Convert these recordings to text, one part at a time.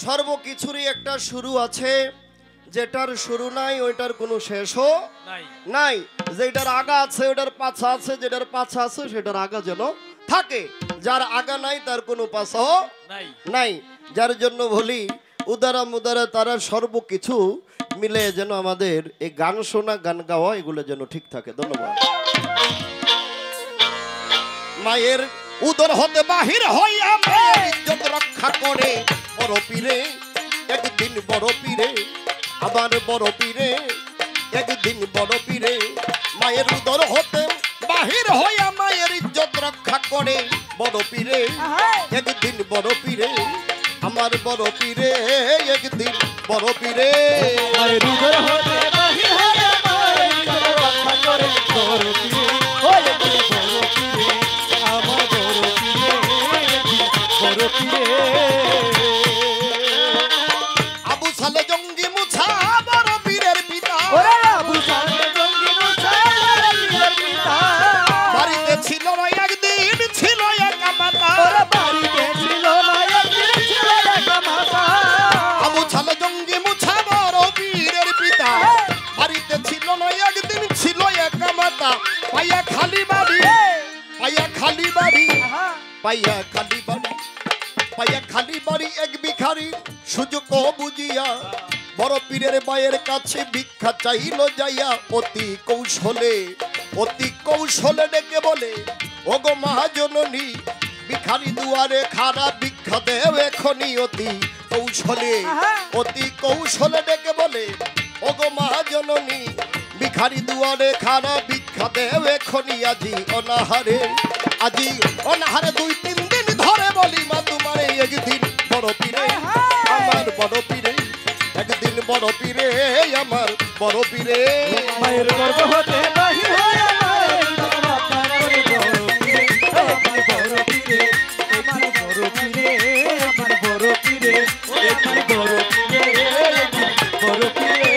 সর্বকিছুরই একটা শুরু আছে, যেটার শুরু নাই ওইটার কোনো শেষও নাই। যেটার আগা আছে ওটার পাছা আছে, যেটার পাছা আছে সেটার আগা যেন থাকে। যার আগা নাই তার কোনো পাছাও নাই। যার জন্য বলি উদারা মুদারা তারা সর্বকিছু মিলে যেন আমাদের এই গান শোনা গান গাওয়া এগুলো যেন ঠিক থাকে। ধন্যবাদ। মায়ের উদর হতে বাহির হইয়া মায়ের ইজ্জত রক্ষা করে বড় পীরে, একদিন বড় পীরে আবার বড় পীরে, একদিন বড় পীরে। মায়ের উদর হতে বাহির হইয়া মায়ের ইজ্জত রক্ষা করে বড় পীরে, একদিন বড় পীরে আমার বড় পীরে, একদিন বড় পীরে। মায়ের উদর হতে বাহির হইয়া মায়ের ইজ্জত রক্ষা করে বড় পীরে, ওই বড় পীরে আমার বড় পীরে, বড় পীরে। আবু সালে জঙ্গি মুছা বড় পীরের পিতা, ওরে আবু সালে জঙ্গি মুছা বড় পীরের পিতা। বাড়িতে ছিল না একদিন ছিল একা মাতা, ওরে বাড়িতে ছিল না একদিন ছিল একা মাতা। আবু সালে জঙ্গি মুছা বড় পীরের পিতা, বাড়িতে ছিল না একদিন ছিল একা মাতা। পাইয়া খালি বাড়ি, পাইয়া খালি বাড়ি, পাইয়া খালি বাড়ি, পাইয়া খালি বাড়ি এক ভিখারি সুযোগ বুঝিয়া বড় পীরের মায়ের কাছে ভিক্ষা চাইল যাইয়া। অতি কৌশলে, অতি কৌশলে ডেকে বলে ওগো মহাজননী, ভিখারি দুয়ারে খাড়া ভিক্ষা দেও এখনই। অতি কৌশলে, অতি কৌশলে ডেকে বলে ওগো মহাজননী, ভিখারি দুয়ারে খাড়া ভিক্ষা দেও এখনই। আজি অনাহারে, আজি অনাহারে 2-3 দিন ধরে বলি মা তোমারে, একদিন বড় পীরে আমার বড় পীরে, একদিন বড় পীরে আমার বড় পীরে। মায়ের গর্ভ হতে বাহির হইয়া মায়ের ইজ্জত রক্ষা করে বড় পীরে, আমার বড় পীরে, আমার বড় পীরে, আমার বড় পীরে, আমার বড় পীরে, বড় পীরে।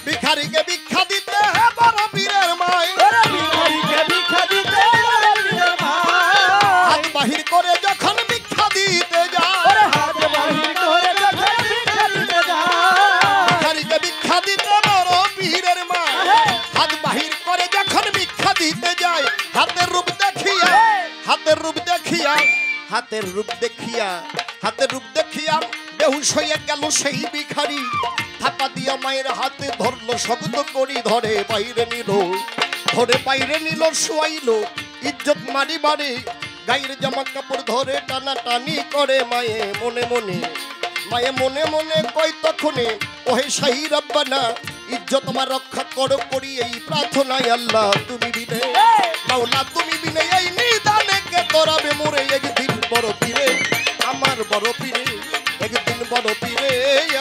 ভিখারিকে ভিক্ষা দিতে বড় পীরের মায়, ওরে ভিখারিকে ভিক্ষা দিতে বড় পীরের মায়। হাত বাহির করে যখন ভিক্ষা দিতে যায়, ওরে হাত বাহির করে যখন ভিক্ষা দিতে যায়। ভিখারিকে ভিক্ষা দিতে বড় পীরের মায়, হাত বাহির করে যখন ভিক্ষা দিতে যায়। হাতের রূপ দেখিয়া, হাতের রূপ দেখিয়া, হাতের রূপ দেখিয়া, হাতের রূপ দেখিয়া বেহুশ হইয়া গেল সেই ভিখারি। থাপা দিয়া মায়ের হাতে ধরলো, শব্দ করি ধরে বাইরে নিল, ধরে বাইরে নিল শুয়াইল। ইজ্জত মারি বাড়ি গায়ের জামা কাপড় ধরে টানা টানি করে মায়ে মনে মনে, মায়ে মনে মনে কই তখনে ওহে শাহী রাব্বানা, ইজ্জত আমার রক্ষা করো করি এই প্রার্থনায়। আল্লাহ তুমি বিনে, মাওলা তুমি বিনে এই নিদানে কে করাবে মোরে। একদিন বড় পীরে আমার বড় পীরে, একদিন বড় পীরে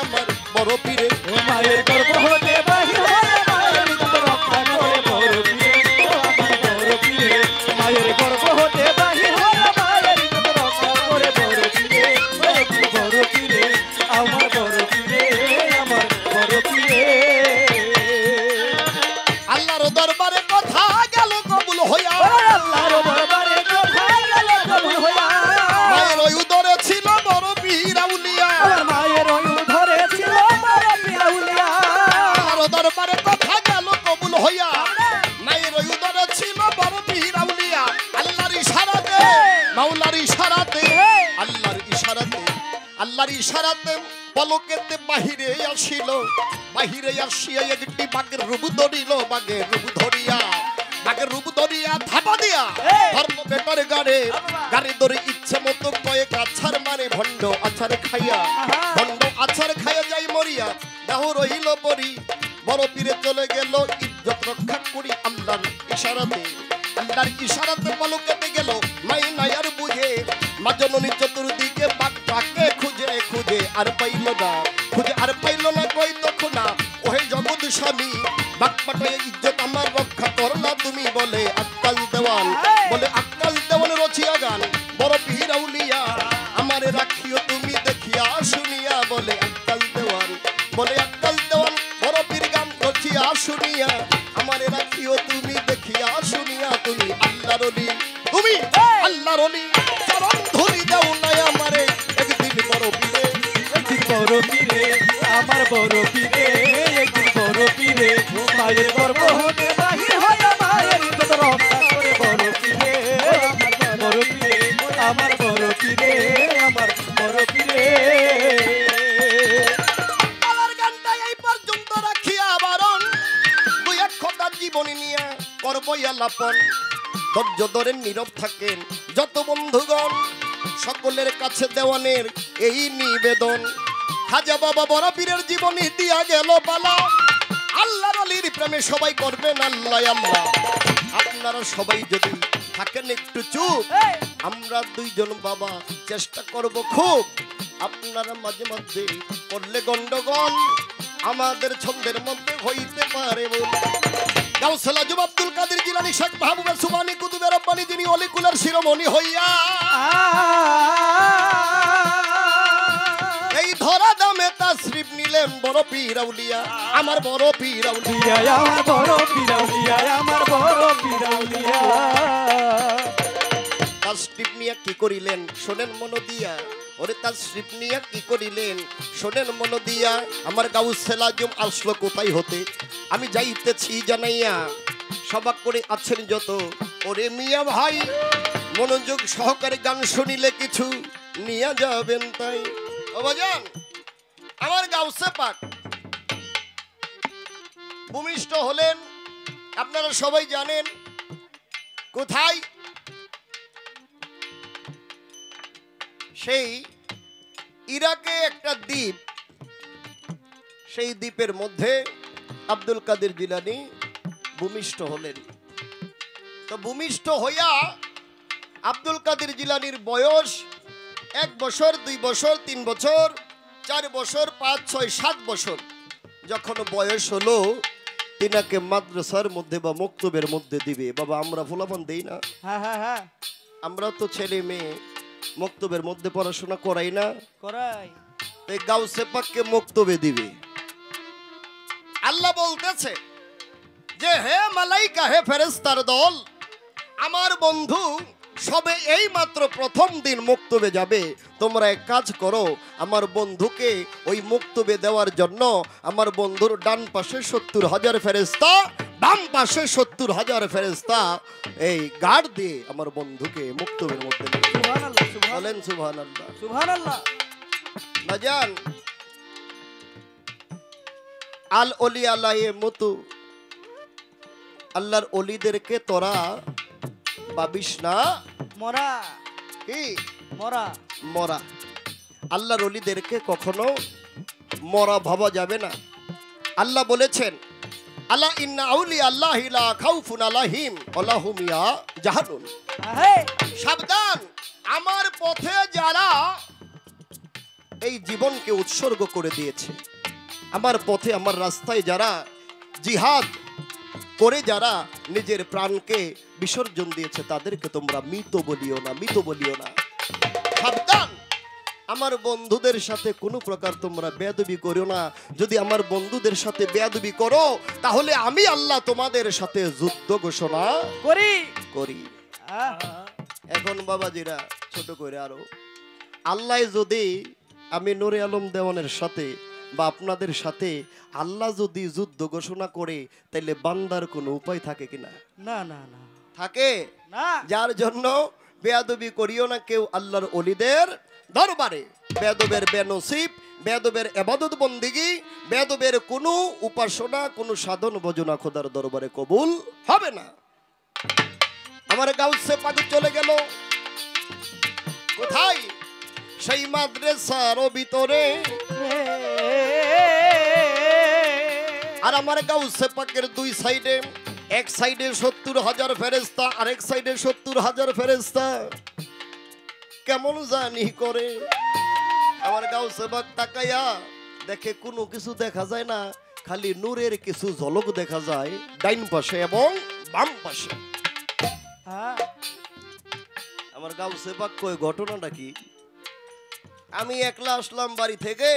আমার বড় পীরে। মায়ের গর্ভ হতে বাহির হইয়া মায়ের ইজ্জত রক্ষা করে বড় পীরে, আমার বড় পীরে। মায়ের গর্ভ হতে বাহির হইয়া মায়ের ইজ্জত রক্ষা করে বড় পীরে, বড় পীরে, আমার বড় পীরে, আমার বড় পীরে। আল্লাহর দরবারে কথা গেল কবুল হইয়া, আল্লাহর দরবারে কথা গেল কবুল হইয়া। মায়ের ওই উদরে ছিল বড় পীর আউলিয়া, আমার মায়ের ওই উদরে ছিল বড় পীর আউলিয়া। আল্লাহর দরবারে কথা গেল কবুল হইয়া, মায়ের ওই উদরে ছিল বড় পীর আউলিয়া। আল্লাহর ইশারাতে, মাওলার ইশারাতে, আল্লাহর ইশারাতে, আল্লাহর ইশারাতে পলকেতে বাহিরে আসিল। বাহিরে আসিয়া একটি বাঘের রূপ ধরিল, বাঘের রূপ ধরিয়া, বাঘের রূপ ধরিয়া ধাপা দিয়া ধর্ম বেটার গাড়ে, গাড়ি ধরে ইচ্ছে মতো কয়েক আছার মারে। ভণ্ড আছার খাইয়া, ভণ্ড আছার খাইয়া যাই মরিয়া, দেহ রহিল পরি। বড় পীরে চলে গেল ইজ্জত রক্ষা করি আল্লাহর ইশারাতে, আল্লাহর ইশারাতে পলকেতে গেল মাই নাই আর বুঝে। মা জননী চতুর্দিকে বাঘটাকে খুঁজে খুঁজে আর পাইল না, খুঁজে আর পাইল না কই তখন না ওহে জগৎ স্বামী। বাঘ পাঠায় ইজ্জত আমার রক্ষা করলা তুমি, বলে আক্কাল দেওয়ান, বলে আক্কাল দেওয়ান রচিয়া গান। বড় পীর আউলিয়া আমারে রাখিও তুমি দেখিয়া শুনিয়া, বলে আক্কাল দেওয়ান, বলে আক্কাল দেওয়ান বড় পীর গান রচিয়া শুনিয়া। আমারে রাখিও তুমি দেখিয়া শুনিয়া, তুমি আল্লাহর ওলি, তুমি আল্লাহর ওলি। চরণ ধরি দাও না আমারে একদিন বড় পীরে একদিন বড় পীরে আমার বড় পীরে একদিন বড় পীরে মায়ের গর্ভ হতে বাহির হইয়া মায়ের ইজ্জত রক্ষা করে বড় পীরে আমার বড় পীরে আমার বড় পীরে আমার বড় পীরে আমার গানটা এই পর্যন্ত রাখিয়া বারণ দুই এক কথা জীবনী নিয়ে করবই আলাপন ধৈর্য ধরে নীরব থাকেন যত বন্ধুগণ সকলের কাছে দেওয়ানের এই নিবেদন খাজা বাবা বড় পীরের জীবনী দিয়া গেল পালা আল্লাহর ওলির প্রেমে সবাই করবেন আল্লাহ আল্লাহ আপনারা সবাই যদি থাকেন একটু চুপ আমরা দুইজন বাবা চেষ্টা করব খুব আপনারা মাঝে মধ্যে করলে গন্ডগোল আমাদের ছন্দের মধ্যে হইতে পারে গাউসুল আজম আব্দুল কাদের জিলানী শেখ মাহবুব সুবহানী কুতুবে রব্বানী যিনি অলিকুলার শিরোমণি হইয়া এই ধরা দামে তাশরিফ নিলেন বড় পীর আউলিয়া আমার বড় পীর আউলিয়া আমার বড় পীর আউলিয়া আমার বড় পীর আউলিয়া তাশরিফ নিয়ে কি করিলেন শোনেন মন দিয়া ওরে তাশরিফ নিয়ে কি করিলেন শোনেন মন দিয়া আমার গাউসুল আজম আসলো কোথায় হতে আমি যাইতেছি জানাইয়া সবাক করে আছেন যত ওরে মিয়া ভাই মনোযোগ সহকারে গান শুনিলে কিছু নিয়ে যাবেন তাই ও বাজান আমার গাউসে পাক ভূমিষ্ঠ হলেন আপনারা সবাই জানেন কোথায় সেই ইরাকে একটা দ্বীপ সেই দ্বীপের মধ্যে আব্দুল কাদের জিলানী ভূমিষ্ঠ হলেন তো ভূমিষ্ঠ হইয়া আব্দুল কাদের জিলানীর বয়স 1 বছর 2 বছর 3 বছর 4 বছর 5 6 7 বছর যখন বয়স হলো তিনাকে মাদ্রাসার মধ্যে বা মক্তবের মধ্যে দিবে বাবা আমরা ফুলাবান দেই না হ্যাঁ হ্যাঁ হ্যাঁ আমরা তো ছেলে মেয়ে মক্তবের মধ্যে পড়াশোনা করাই না করাই এই গাউসে পাককে মক্তবে দিবে আল্লাহ বলতেছে যে হে মালাইকা হে ফেরেশতার দল আমার বন্ধু সবে এই মাত্র প্রথম দিন মক্তবে যাবে তোমরা এক কাজ করো আমার বন্ধুকে ওই মক্তবে দেওয়ার জন্য আমার বন্ধুর ডান পাশে 70,000 ফেরেশতা বাম পাশে 70,000 ফেরেশতা এই গার্ড দিয়ে আমার বন্ধুকে মক্তবের মধ্যে সুবহানাল্লাহ বলেন সুবহানাল্লাহ সুবহানাল্লাহ বাজান আল ওলি আল্লাহে মতু আল্লাহর ওলিদেরকে তোরা ভাবিস না মরা কি মরা মরা আল্লাহর ওলিদেরকে কখনো মরা ভাবা যাবে না আল্লাহ বলেছেন আল্লাহ ইন্না আউলিয়া আল্লাহি লা খাউফুন আলাইহিম ওয়া হুম ইয়াহজানুন সাবধান আমার পথে যারা এই জীবনকে উৎসর্গ করে দিয়েছে আমার পথে আমার রাস্তায় যারা জিহাদ করে যারা নিজের প্রাণকে বিসর্জন দিয়েছে তাদেরকে তোমরা মৃত বলিও না মৃত বলিও না সাবধান আমার বন্ধুদের সাথে কোনো প্রকার তোমরা বেয়াদবি করো না যদি আমার বন্ধুদের সাথে বেয়াদবি করো তাহলে আমি আল্লাহ তোমাদের সাথে যুদ্ধ ঘোষণা করি এখন বাবাজিরা ছোট করে আরো আল্লাহ যদি আমি নূরে আলম দেওয়ানের সাথে বা আপনাদের সাথে আল্লাহ যদি যুদ্ধ ঘোষণা করে তাহলে বান্দার কোনো উপায় থাকে কিনা না না না থাকে না যার জন্য বেয়াদবি করিও না কেউ আল্লাহর ওলিদের দরবারে বেয়াদবের বেনসিব বেয়াদবের ইবাদত বন্দিগি বেয়াদবের কোনো উপাসনা কোনো সাধন ভজনা খোদার দরবারে কবুল হবে না আমার গাউসে পাক চলে গেল কোথায় সেই মাদ্রাসার ভিতরে আর আমার গাউসে পাকের দুই সাইডে এক সাইডে 70,000 ফেরেশতা আরেক সাইডে 70,000 ফেরেশতা কেমন জানি করে আমার গাউসে পাক তাকায়া দেখে কোনো কিছু দেখা যায় না খালি নূরের কিছু ঝলক দেখা যায় ডাইন পাশে এবং বাম পাশে আমার গাউসে পাক কই ঘটনাটা কি আমি একলা আসলাম বাড়ি থেকে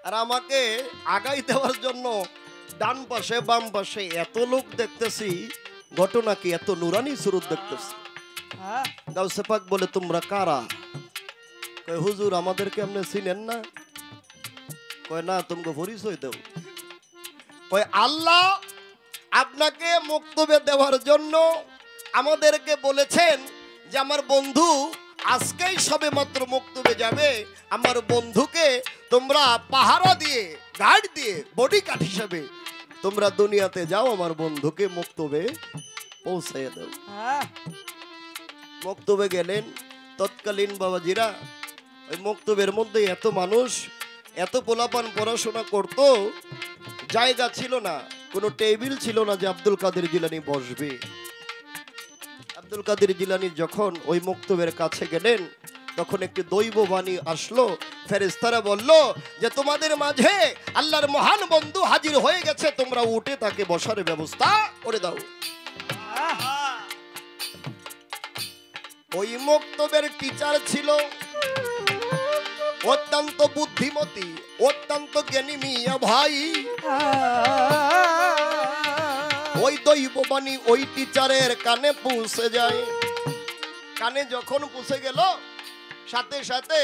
আর আমাকে আগাই দেওয়ার জন্য ডান পাশে বাম পাশে এত লোক দেখতেছি ঘটনা কি এত নুরানি সুরত দেখতেছি গাউসে পাক বলে তোমরা কারা কয় হুজুর আমাদেরকে আপনি চিনেন না? কয় না, তোমাকে পরিচয় দেব। কয় আল্লাহ আপনাকে মক্তবে দেওয়ার জন্য আমাদেরকে বলেছেন যে আমার বন্ধু আজকেই সবে মাত্র মক্তবে যাবে, আমার বন্ধুকে তোমরা পাহারা দিয়ে গার্ড দিয়ে বডিগার্ড হিসাবে তোমরা দুনিয়াতে যাও, আমার বন্ধুকে মক্তবে পৌঁছাইয়া দাও। মক্তবে গেলেন তৎকালীন বাবাজিরা। ওই মক্তবের মধ্যে এত মানুষ, এত পোলাপান পড়াশোনা করত, জায়গা ছিল না, কোনো টেবিল ছিল না যে আব্দুল কাদের জিলানী বসবে। আব্দুল কাদের জিলানী যখন ওই মক্তবের কাছে গেলেন তখন একটি দৈববাণী আসলো। ফেরেশতারা বলল যে তোমাদের মাঝে আল্লাহর মহান বন্ধু হাজির হয়ে গেছে, তোমরা উঠে তাকে বসার ব্যবস্থা করে দাও। ওই মক্তবের টিচার ছিল অত্যন্ত বুদ্ধিমতী, অত্যন্ত জ্ঞানী মিয়া ভাই। ওই দৈববাণী ওই টিচারের কানে পৌঁছে যায়। কানে যখন পৌঁছে গেল, সাথে সাথে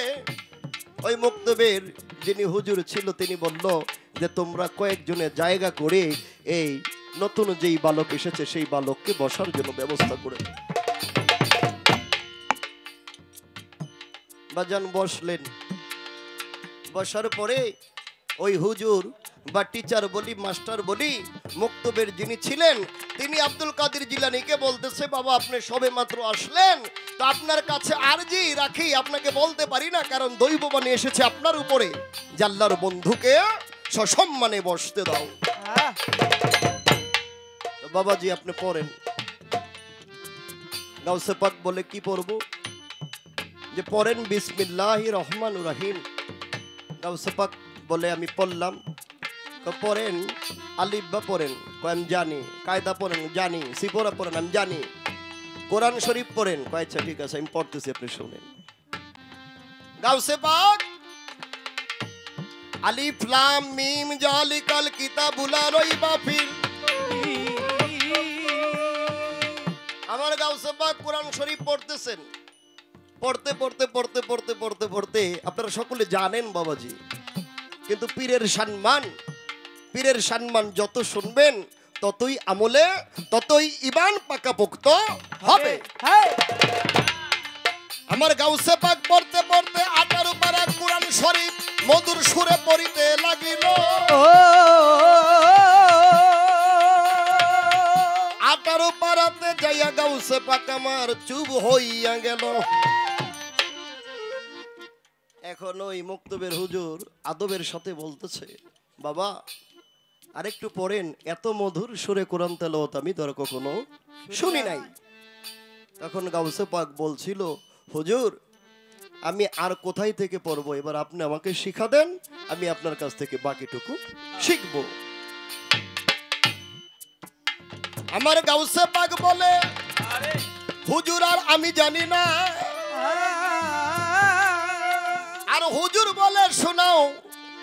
ওই মক্তবের যিনি হুজুর ছিল তিনি বলল যে তোমরা কয়েকজনের জায়গা করে এই নতুন যেই বালক এসেছে সেই বালককে বসার জন্য ব্যবস্থা করে দাও। বাজান বসলেন। বসার পরে ওই হুজুর বা টিচার বলি, মাস্টার বলি, মক্তবের যিনি ছিলেন তিনি আব্দুল কাদের জিলানীকে বলতেছে, বাবা আপনি সবে মাত্র আসলেন, তো আপনার কাছে আরজি রাখি, আপনাকে বলতে পারি না, কারণ দৈববাণী এসেছে আপনার উপরে যে আল্লাহর বন্ধুকে সসম্মানে বসতে দাও। তো বাবাজি আপনি পড়েন। গাউসে পাক বলে কি পড়ব? যে পড়েন বিসমিল্লাহির রহমানির রহিম। গাউসে পাক বলে আমি পড়লাম। পড়েন আলিফ বা পড়েন, আমি জানি। কায়দা পড়েন, জানি। সিপরা পড়েন, আমি জানি। কোরআন শরীফ পড়েন, আচ্ছা ঠিক আছে আমি পড়তেছি, আপনি শুনেন। গাউসে পাক আলিফ লাম মিম জালিকাল কিতাবুল লা রাইবা ফিহি। আমার গাউসে পাক কোরআন শরীফ পড়তেছেন। পড়তে পড়তে পড়তে পড়তে পড়তে পড়তে আপনারা সকলে জানেন বাবাজি, কিন্তু পীরের সম্মান যত শুনবেন ততই আমলে, ততই ঈমান পাকাপোক্ত হবে। আমার গাউসে পাক পড়তে পড়তে 18 পারা কোরআন শরীফ মধুর সুরে পড়িতে লাগিল। 18 পারাতে যাইয়া গাউসে পাক আমার চুপ হইয়া গেল। এখন ওই মক্তবের হুজুর আদবের সাথে বলতেছে, বাবা আরেকটু পড়েন, এত মধুর সুরে কোরআন তেলাওয়াত আমি তো আর কখনো শুনি নাই। তখন গাউসে পাক বলছিল, হুজুর আমি আর কোথায় থেকে পড়বো, এবার আপনি আমাকে শিক্ষা দেন, আমি আপনার কাছ থেকে বাকিটুকু শিখব। আমার গাউসে পাক বলে, হুজুর আর আমি জানি না। আর হুজুর বলে, শোনাও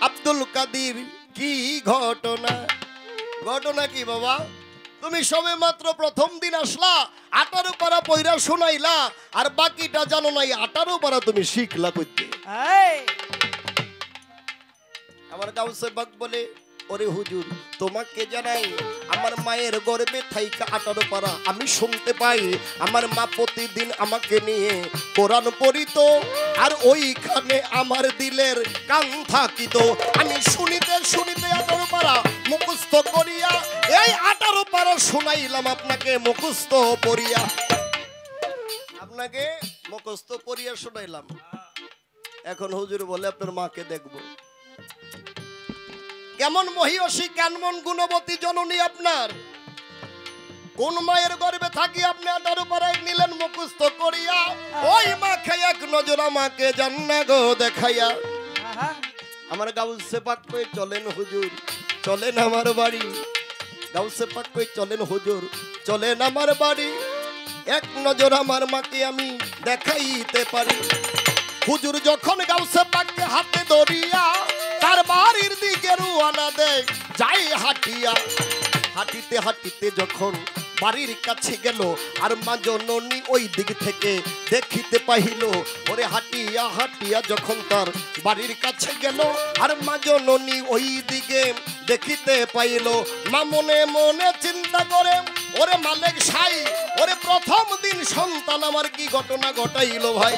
আব্দুল কাদের কি ঘটনা। ঘটনা কি বাবা? তুমি সবে মাত্র প্রথম দিন আসলা, 18 পারা পয়রা শোনাইলা, আর বাকিটা জানো নাই, 18 পারা তুমি শিখলা কইতে। আমার গাউসে পাক বলে, ওরে হুজুর তোমাকে জানাই, আমার মায়ের গর্ভে থাইকা 18 পারা আমি শুনতে পাই। আমার মা প্রতিদিন আমাকে নিয়ে কোরআন পড়িত, আর ওইখানে আমার দিলের কান থাকিত। আমি শুনিতে শুনিতে 18 পারা মুখস্থ করিয়া এই 18 পারা শোনাইলাম আপনাকে মুখস্থ পড়িয়া। আপনাকে মুখস্থ পড়িয়া শোনাইলাম। এখন হুজুর বলে, আপনার মাকে দেখবো কেমন মহিষী, কেমন গুণবতী জননী আপনার। কোন মায়ের গর্ভে থাকি আপনি 18 পারায় নিলেন মুখস্থ করিয়া। ওই মাকে এক নজর আমাকে জান্না গো দেখাইয়া। আমার গাউসে পাক কই, চলেন হুজুর চলেন আমার বাড়ি। গাউসে পাক কই, চলেন হুজুর চলেন আমার বাড়ি, এক নজর আমার মাকে আমি দেখাইতে পারি। হুজুর যখন গাউসে পাককে হাতে ধরিয়া তার বাড়ির দিকে রওনা দেয়, যাই হাঁটিয়া। হাঁটিতে হাঁটিতে যখন বাড়ির কাছে গেল আর মা জননী ওই দিক থেকে দেখিতে পাইল। ওরে হাঁটিয়া হাঁটিয়া যখন তার বাড়ির কাছে গেল আর মা জননী ওই দিকে দেখিতে পাইল। মা মনে মনে চিন্তা করে, ওরে মালিক সাই, ওরে প্রথম দিন সন্তান আমার কি ঘটনা ঘটাইল ভাই।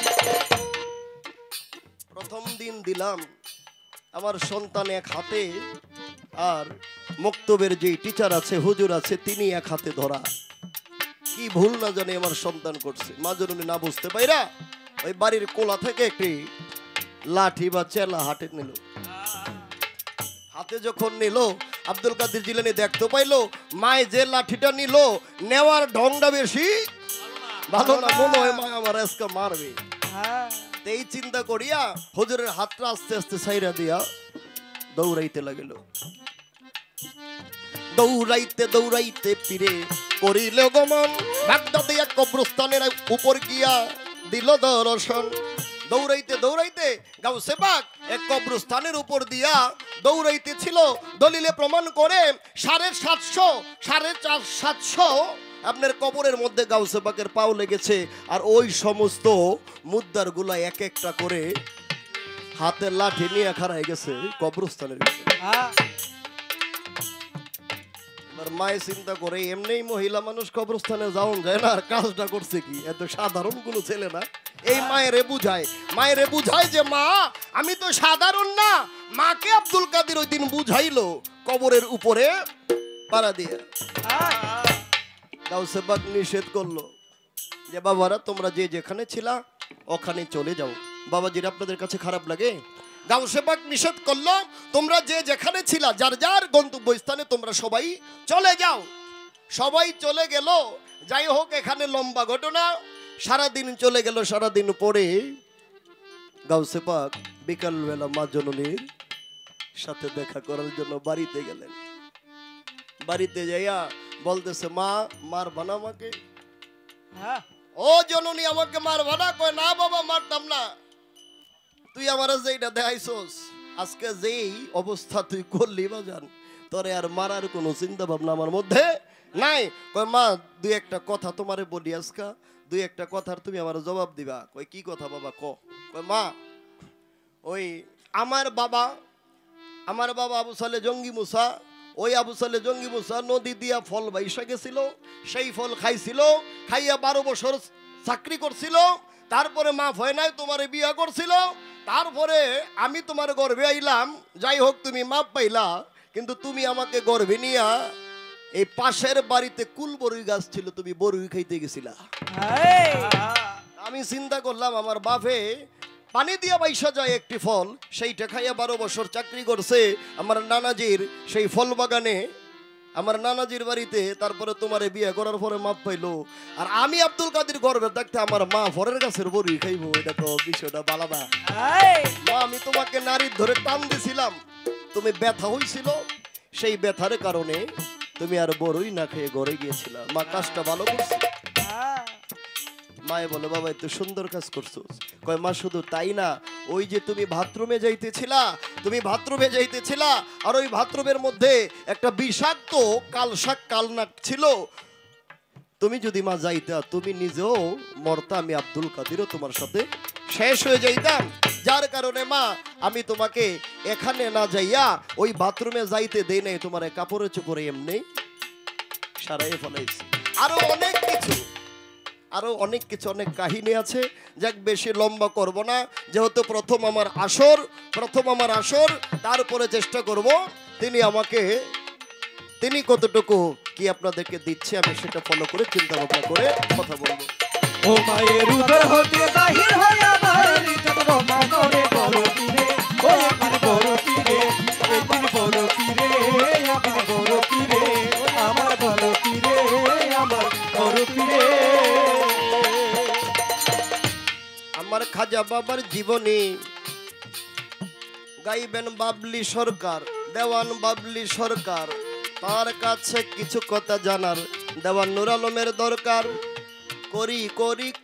প্রথম দিন দিলাম আমার সন্তান এক হাতে, আর মক্তবের যে টিচার আছে, হুজুর আছে, তিনি এক হাতে ধরা। কি ভুল না জানি আমার সন্তান করছে। মা জননী না বুঝতে পাইরা ওই বাড়ির কোলা থেকে একটি লাঠি বা চেলা হাতে নিল। হাতে যখন নিল, আব্দুল কাদের জিলানী দেখতে পাইলো মায় যে লাঠিটা নিল নেওয়ার ঢংটা বেশি ভালো না, মনে হয় মা আমার আজকে মারবে। এই চিন্তা করিয়া হুজুরের হাতটা আস্তে আস্তে ছাইরা দিয়া দৌড়াইতে লাগিল। দৌড়াইতে দৌড়াইতে ফিরে করিল গমন, বাগদা দিয়া কবরস্থানের উপর গিয়া দিল দর্শন। দৌড়াইতে দৌড়াইতে গাউসে পাক এক কবরস্থানের উপর দিয়া দৌড়াইতেছিল। দলিলে প্রমাণ করে 750 750 আপনার কবরের মধ্যে গাউসে পাকের পাও লেগেছে। আর ওই সমস্ত মুদ্দার গুলা এক একটা করে হাতের লাঠি নিয়ে খাড়াই গেছে কবরস্থানের ভিতরে। মায়ে চিন্তা করে, এমনি মহিলা মানুষ কবরস্থানে যাওন যায় না, আর কাজটা করছে কি, এত সাধারণ কোনো ছেলে না। এই মায়েরে বুঝায় যে মা আমি তো সাধারণ না। মাকে আব্দুল কাদের ওই দিন বুঝাইলো কবরের উপরে পাড়া দিয়ে। গাউসে পাক নিষেধ করলো যে বাবারা তোমরা যে যেখানে ছিলা ওখানে চলে যাও। বাবাজির আপনাদের কাছে খারাপ লাগে? গাউসে পাক নিষেধ করলো তোমরা যে যেখানে ছিলা যার যার গন্তব্যস্থানে তোমরা সবাই চলে যাও। সবাই চলে গেল। যাই হোক, এখানে লম্বা ঘটনা। সারাদিন চলে গেল। সারাদিন পরে গাউসে পাক বিকালবেলা মা জননীর সাথে দেখা করার জন্য বাড়িতে গেলেন। বাড়িতে যাইয়া বলতেছে, মা মারবা না আমাকে? ও জননী আমাকে মারবা না? কয় না বাবা, মারতাম না। তুই আমার যেইটা দেখাইছস, আজকে যেই অবস্থা তুই করলি বাজান, তোরে আর মারার কোনো চিন্তা ভাবনা আমার মধ্যে নাই। কয় মা দুই একটা কথা তোমারে বলি, আজকা দুই একটা কথার তুমি আমার জবাব দিবা। কয় কি কথা বাবা ক? কয় মা ওই আমার বাবা আবু সালে জঙ্গি মুসা, ওই আবু সালে জঙ্গি মুসা নদী দিয়া ফল বাইসা গেছিল। সেই ফল খাইছিল, খাইয়া 12 বছর চাকরি করছিল। তারপরে মা ভয় নাই তোমারে বিয়া করছিল। তারপরে আমি তোমার গর্ভে আইলাম। যাই হোক, তুমি মাপ পাইলা, কিন্তু তুমি আমাকে গর্ভে নিয়া এই পাশের বাড়িতে কুল বরুই গাছ ছিল, তুমি বরুই খাইতে গেছিলা। আমি চিন্তা করলাম আমার বাপে পানি দিয়া বাইসা যায় একটি ফল, সেইটা খাইয়া 12 বছর চাকরি করছে আমার নানাজির সেই ফল বাগানে, আমার নানাজির বাড়িতে। তারপরে তোমারে বিয়ে করার পরে মাপ পাইলো। আর আমি আব্দুল কাদের গর্বে থাকতে আমার মা ফরের গাছের বড়ি খাইবো, এটা তো বিষয়টা বালাদা। মা আমি তোমাকে নারীর ধরে টান দিছিলাম, তুমি ব্যথা হইছিল, সেই ব্যথার কারণে তুমি আর বড়ই না খেয়ে ঘরে গিয়েছিলা। মা কাজটা ভালো করছে। মায়ে বলে, বাবা এত সুন্দর কাজ করছো। কয় মা শুধু তাই না, ওই যে তুমি বাথরুমে যাইতেছিলা, আর ওই বাথরুমের মধ্যে একটা বিষাক্ত কালশাক কালনাক ছিল। তুমি যদি মা যাইতা, তুমি নিজেও মরতা, আমি আব্দুল কাদেরও তোমার সাথে শেষ হয়ে যাইতাম। যার কারণে মা আমি তোমাকে এখানে না যাইয়া ওই বাথরুমে যাইতে দেই নাই, তোমার কাপড়ে চোপড়ে এমনি সারাই ফেলাইছি। আরো অনেক কিছু অনেক কাহিনী আছে, যাক বেশি লম্বা করব না, যেহেতু প্রথম আমার আসর। তারপরে চেষ্টা করব তিনি কতটুকু কি আপনাদেরকে দিচ্ছে আমি সেটা ফলো করে চিন্তা ভাবনা করে কথা বলবো। ও মায়ের উদর হতে বাহির হইয়া বাড়ি তত রমা করে বড় পীরে, ও আপনি বড় পীরে, আপনি বড় পীরে, আপনি বড় পীরে, আমার বড় পীরে, আমার বড় পীরে। আমার খাজা বাবার জীবনী গাইবেন বাবলি সরকার, দেওয়ান বাবলি সরকার। তার কাছে কিছু কথা জানার দেওয়ান নূর আলমের দরকার।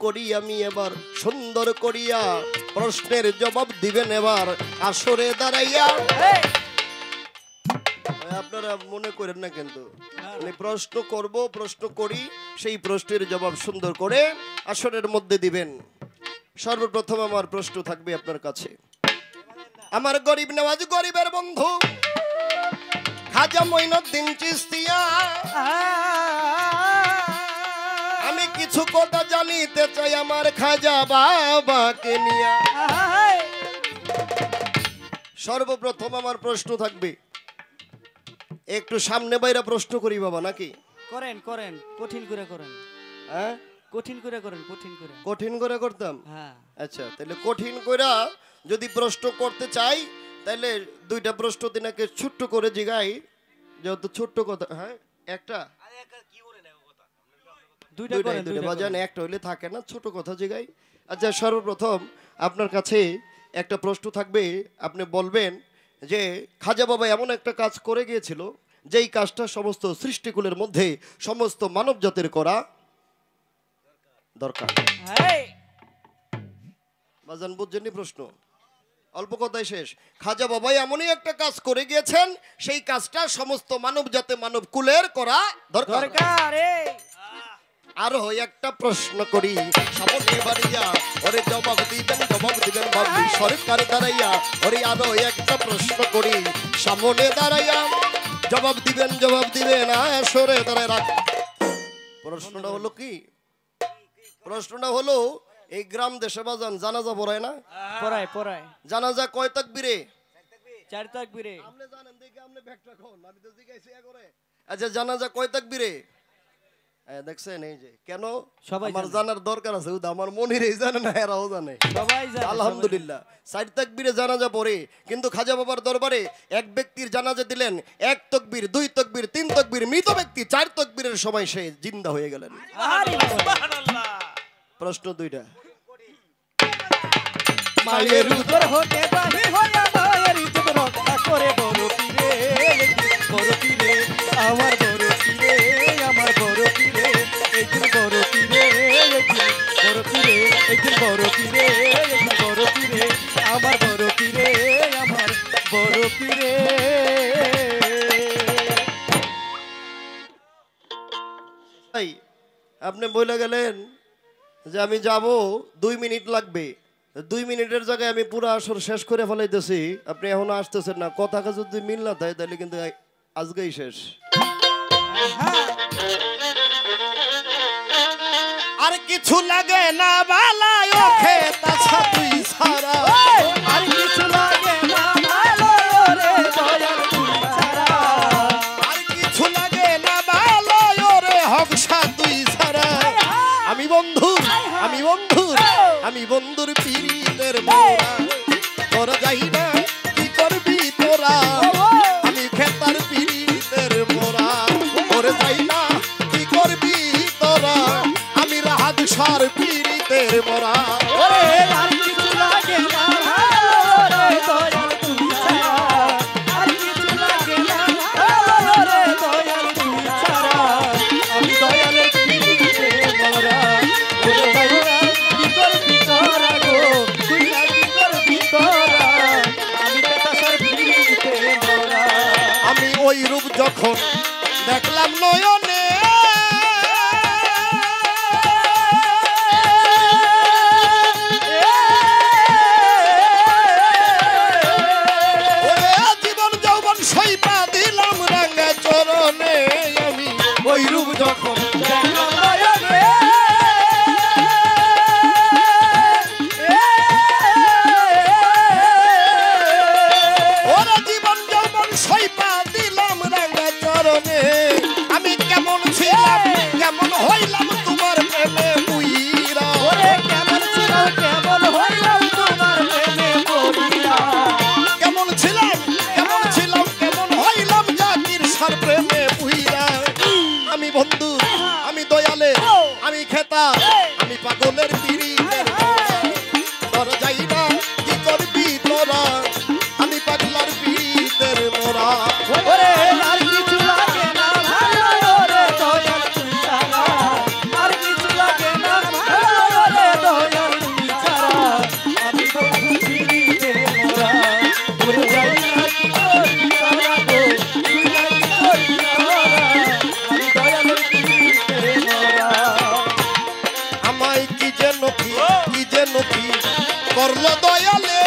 করি আমি এবার সুন্দর করিয়া প্রশ্নের জবাব দিবেন এবার আসরে দাঁড়াইয়া। আপনারা মনে করেন না কিন্তু আমি প্রশ্ন করব, প্রশ্ন করি, সেই প্রশ্নের জবাব সুন্দর করে আসরের মধ্যে দিবেন। সর্বপ্রথম আমার প্রশ্ন থাকবে আপনার কাছে। আমার গরিব নওয়াজ গরিবের বন্ধু খাজা মঈনুদ্দিন চিশতিয়া, আমি কিছু কথা জানিতে চাই আমার খাজা বাবাকে নিয়া। সর্বপ্রথম আমার প্রশ্ন থাকবে, একটু সামনে বাইরে প্রশ্ন করি বাবা নাকি? করেন করেন, কঠিন করে করেন। হ্যাঁ, কঠিন করে করেন, কঠিন করে। কঠিন করে করতাম। হ্যাঁ আচ্ছা, তাহলে কঠিন করে যদি প্রশ্ন করতে চাই তাহলে দুইটা প্রশ্ন দিনাকে ছোট্ট করে জিগাই, যেহেতু ছোট্ট কথা। হ্যাঁ, একটা দুইটা দুইটা করেন, দুইটা দুইটা বাজান, করেন। একটা হইলে থাকে না, ছোট কথা জিগাই। আচ্ছা, সর্বপ্রথম আপনার কাছে একটা প্রশ্ন থাকবে, আপনি বলবেন যে খাজা বাবা এমন একটা কাজ করে গিয়েছিল যেই কাজটা সমস্ত সৃষ্টিকুলের মধ্যে সমস্ত মানব জাতির করা দরকার। হ্যাঁ বাজান বুঝছেননি প্রশ্ন? অল্প কথাই শেষ। খাজা বাবা এমনই একটা কাজ করে গিয়েছেন, সেই কাজটা সমস্ত মানব জাতি মানব কুলের করা দরকার। দরকার। আরো একটা প্রশ্ন করি, সামনে বাড়িয়া ওরে জবাব দিবেন ভাবি সরকার দাঁড়াইয়া। ওরে আরো একটা প্রশ্ন করি, সামনে দাঁড়াইয়া জবাব দিবেন সরে দাঁড়ায় রাখ। প্রশ্নটা হলো কি? প্রশ্নটা হলো এই গ্রাম দেশে বাজান জানাজা পড়ায় না? পড়ায় পড়ায়। জানাজা কয় তাকবীরে? 4 তাকবীরে। আপনি জানেন দেখি, আপনি ব্যাখ্যা কোন, আমি তো জিজ্ঞাসা করে। আচ্ছা, জানাজা কয় তাকবীরে? দেখছেন, এই যে কেন সবাই আমার জানে। জানার দরকার আছে, আমার মনির এই জানে না, এরাও জানে। সবাই জানে। আলহামদুলিল্লাহ, 4 তাকবীরে জানাজা পড়ে, কিন্তু খাজা বাবার দরবারে এক ব্যক্তির জানাজা দিলেন 1 তাকবীর, 2 তাকবীর, 3 তাকবীর, মৃত ব্যক্তি 4 তাকবীরের সময় সে জিন্দা হয়ে গেলেন। আরে সুবহানাল্লাহ। প্রশ্ন দুইটা। মায়ের উদর হতে বাহির হইয়া মায়ের ইজ্জত রক্ষা করে বড় পীরে, বড় পীরে, আমার বড় পীরে, আমার বড় পীরে, একদিন বড় পীরে, একদিন বড় পীরে, একদিন বড় পীরে, একদিন বড় পীরে, আমার বড় পীরে, আমার বড় পীরে। ভাই, আপনি বলে গেলেন যে আমি যাব 2 মিনিট লাগবে, 2 মিনিটের জায়গায় আমি পুরো আসর শেষ করে ফেলাইতেছি, আপনি এখনো আসতেছেন না। কথাটা যদি মিল না থাকে তাহলে কিন্তু আজকেই শেষ। আর কিছু লাগে না বালাই ওখে তাছা তুই সারা, আর কিছু লাগে না ভালো রে দয়াল তুই ছাড়া, আর কিছু লাগে না বালাই ওরে হকসা তুই সারা। আমি বন্ধুর আমি বন্ধুর পীরিতের মোরা, তোরা যাই না কি করবি তোরা, আমি খেতার পীরিতের মোরা, তোরা যাই না কি করবি তোরা, আমি রাহাত সার পীরিতের মোরা। ওরে আর কিছু লাগে না ভালো রে দয়াল তুই ছাড়া, আর কিছু লাগে না ভালো রে দয়াল তুই ছাড়া, আমি দয়ালের পীরিতে মোরা। ওরে দয়াল কি করবি তোরা গো, তুই না কি করবি তোরা, আমি বেতাসার পীরিতে মোরা। আমি ওই রূপ যখন দেখলাম নয়নে, জীবন যৌবন সইপা দিলাম রাঙ্গা চরণে। আমি ওই রূপ যখন দেখলাম নয়নে, ওরা জীবন যৌবন সইপা দিলাম রাঙ্গা চরণে। আমি কেমন ছিলাম কেমন হইলাম তোমার প্রেমে বুইরা, ওরে কেমন ছিল কেমন হইলাম তোমার প্রেমে পড়িয়া, কেমন ছিলাম কেমন হইলাম জাতির সার প্রেমে বুইরা। আমি বন্ধু আমি দয়ালে আমি খেতা আমি পাগলের পীরিতের মোরা, তোরা যাই না কি করবি তোরা, আমি পাগলার পীরিতের মোরা। ওরে আর কিছু লাগে না ভালো রে দয়াল তুই ছাড়া, আর কিছু লাগে না ভালো রে দয়াল তুই ছাড়া, আমি বন্ধু পীরিতে মোরা। ওরে যাই না কি করবি তোরা গো, তুই না কি করবি তোরা, করলো দয়ালে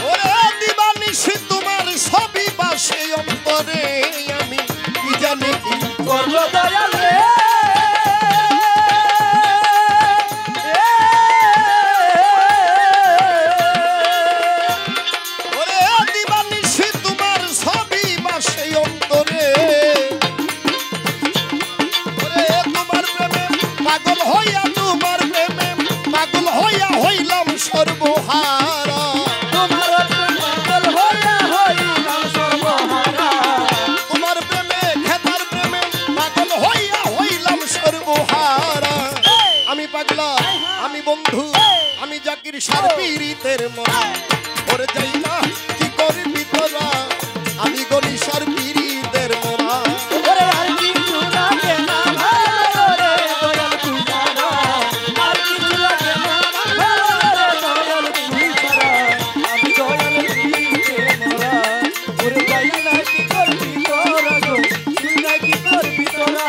ওরে দিবানিশি তোমার ছবি বাসে অন্তরে আমি কি জানি কি করলো দয়ালে ওরে দিবানিশি তোমার ছবি বাসে অন্তরে ওরে তোমার প্রেমে পাগল হইয়া তোমার প্রেমে পাগল হইয়া হইলাম সর্বহারা তোমার পাগল হইয়া হইলাম সর্বহারা তোমার প্রেমে খেতার প্রেমে পাগল হইয়া হইলাম সর্বহারা আমি পাগলা আমি বন্ধু আমি জাকির সার পীড়িতের মরা ওরে যাই না কি করবি তোরা আমি গনিশার পীড়িতের মরা ওরে আর কিছু লাগে না ভালো রে দয়াল তুই ছাড়া আর কিছু লাগে না ভালো রে দয়াল তুই ছাড়া আমি দয়াল তুইতে মোরা ওরে যাই না কি করবি তোরা গো তুই না কি করবি তোরা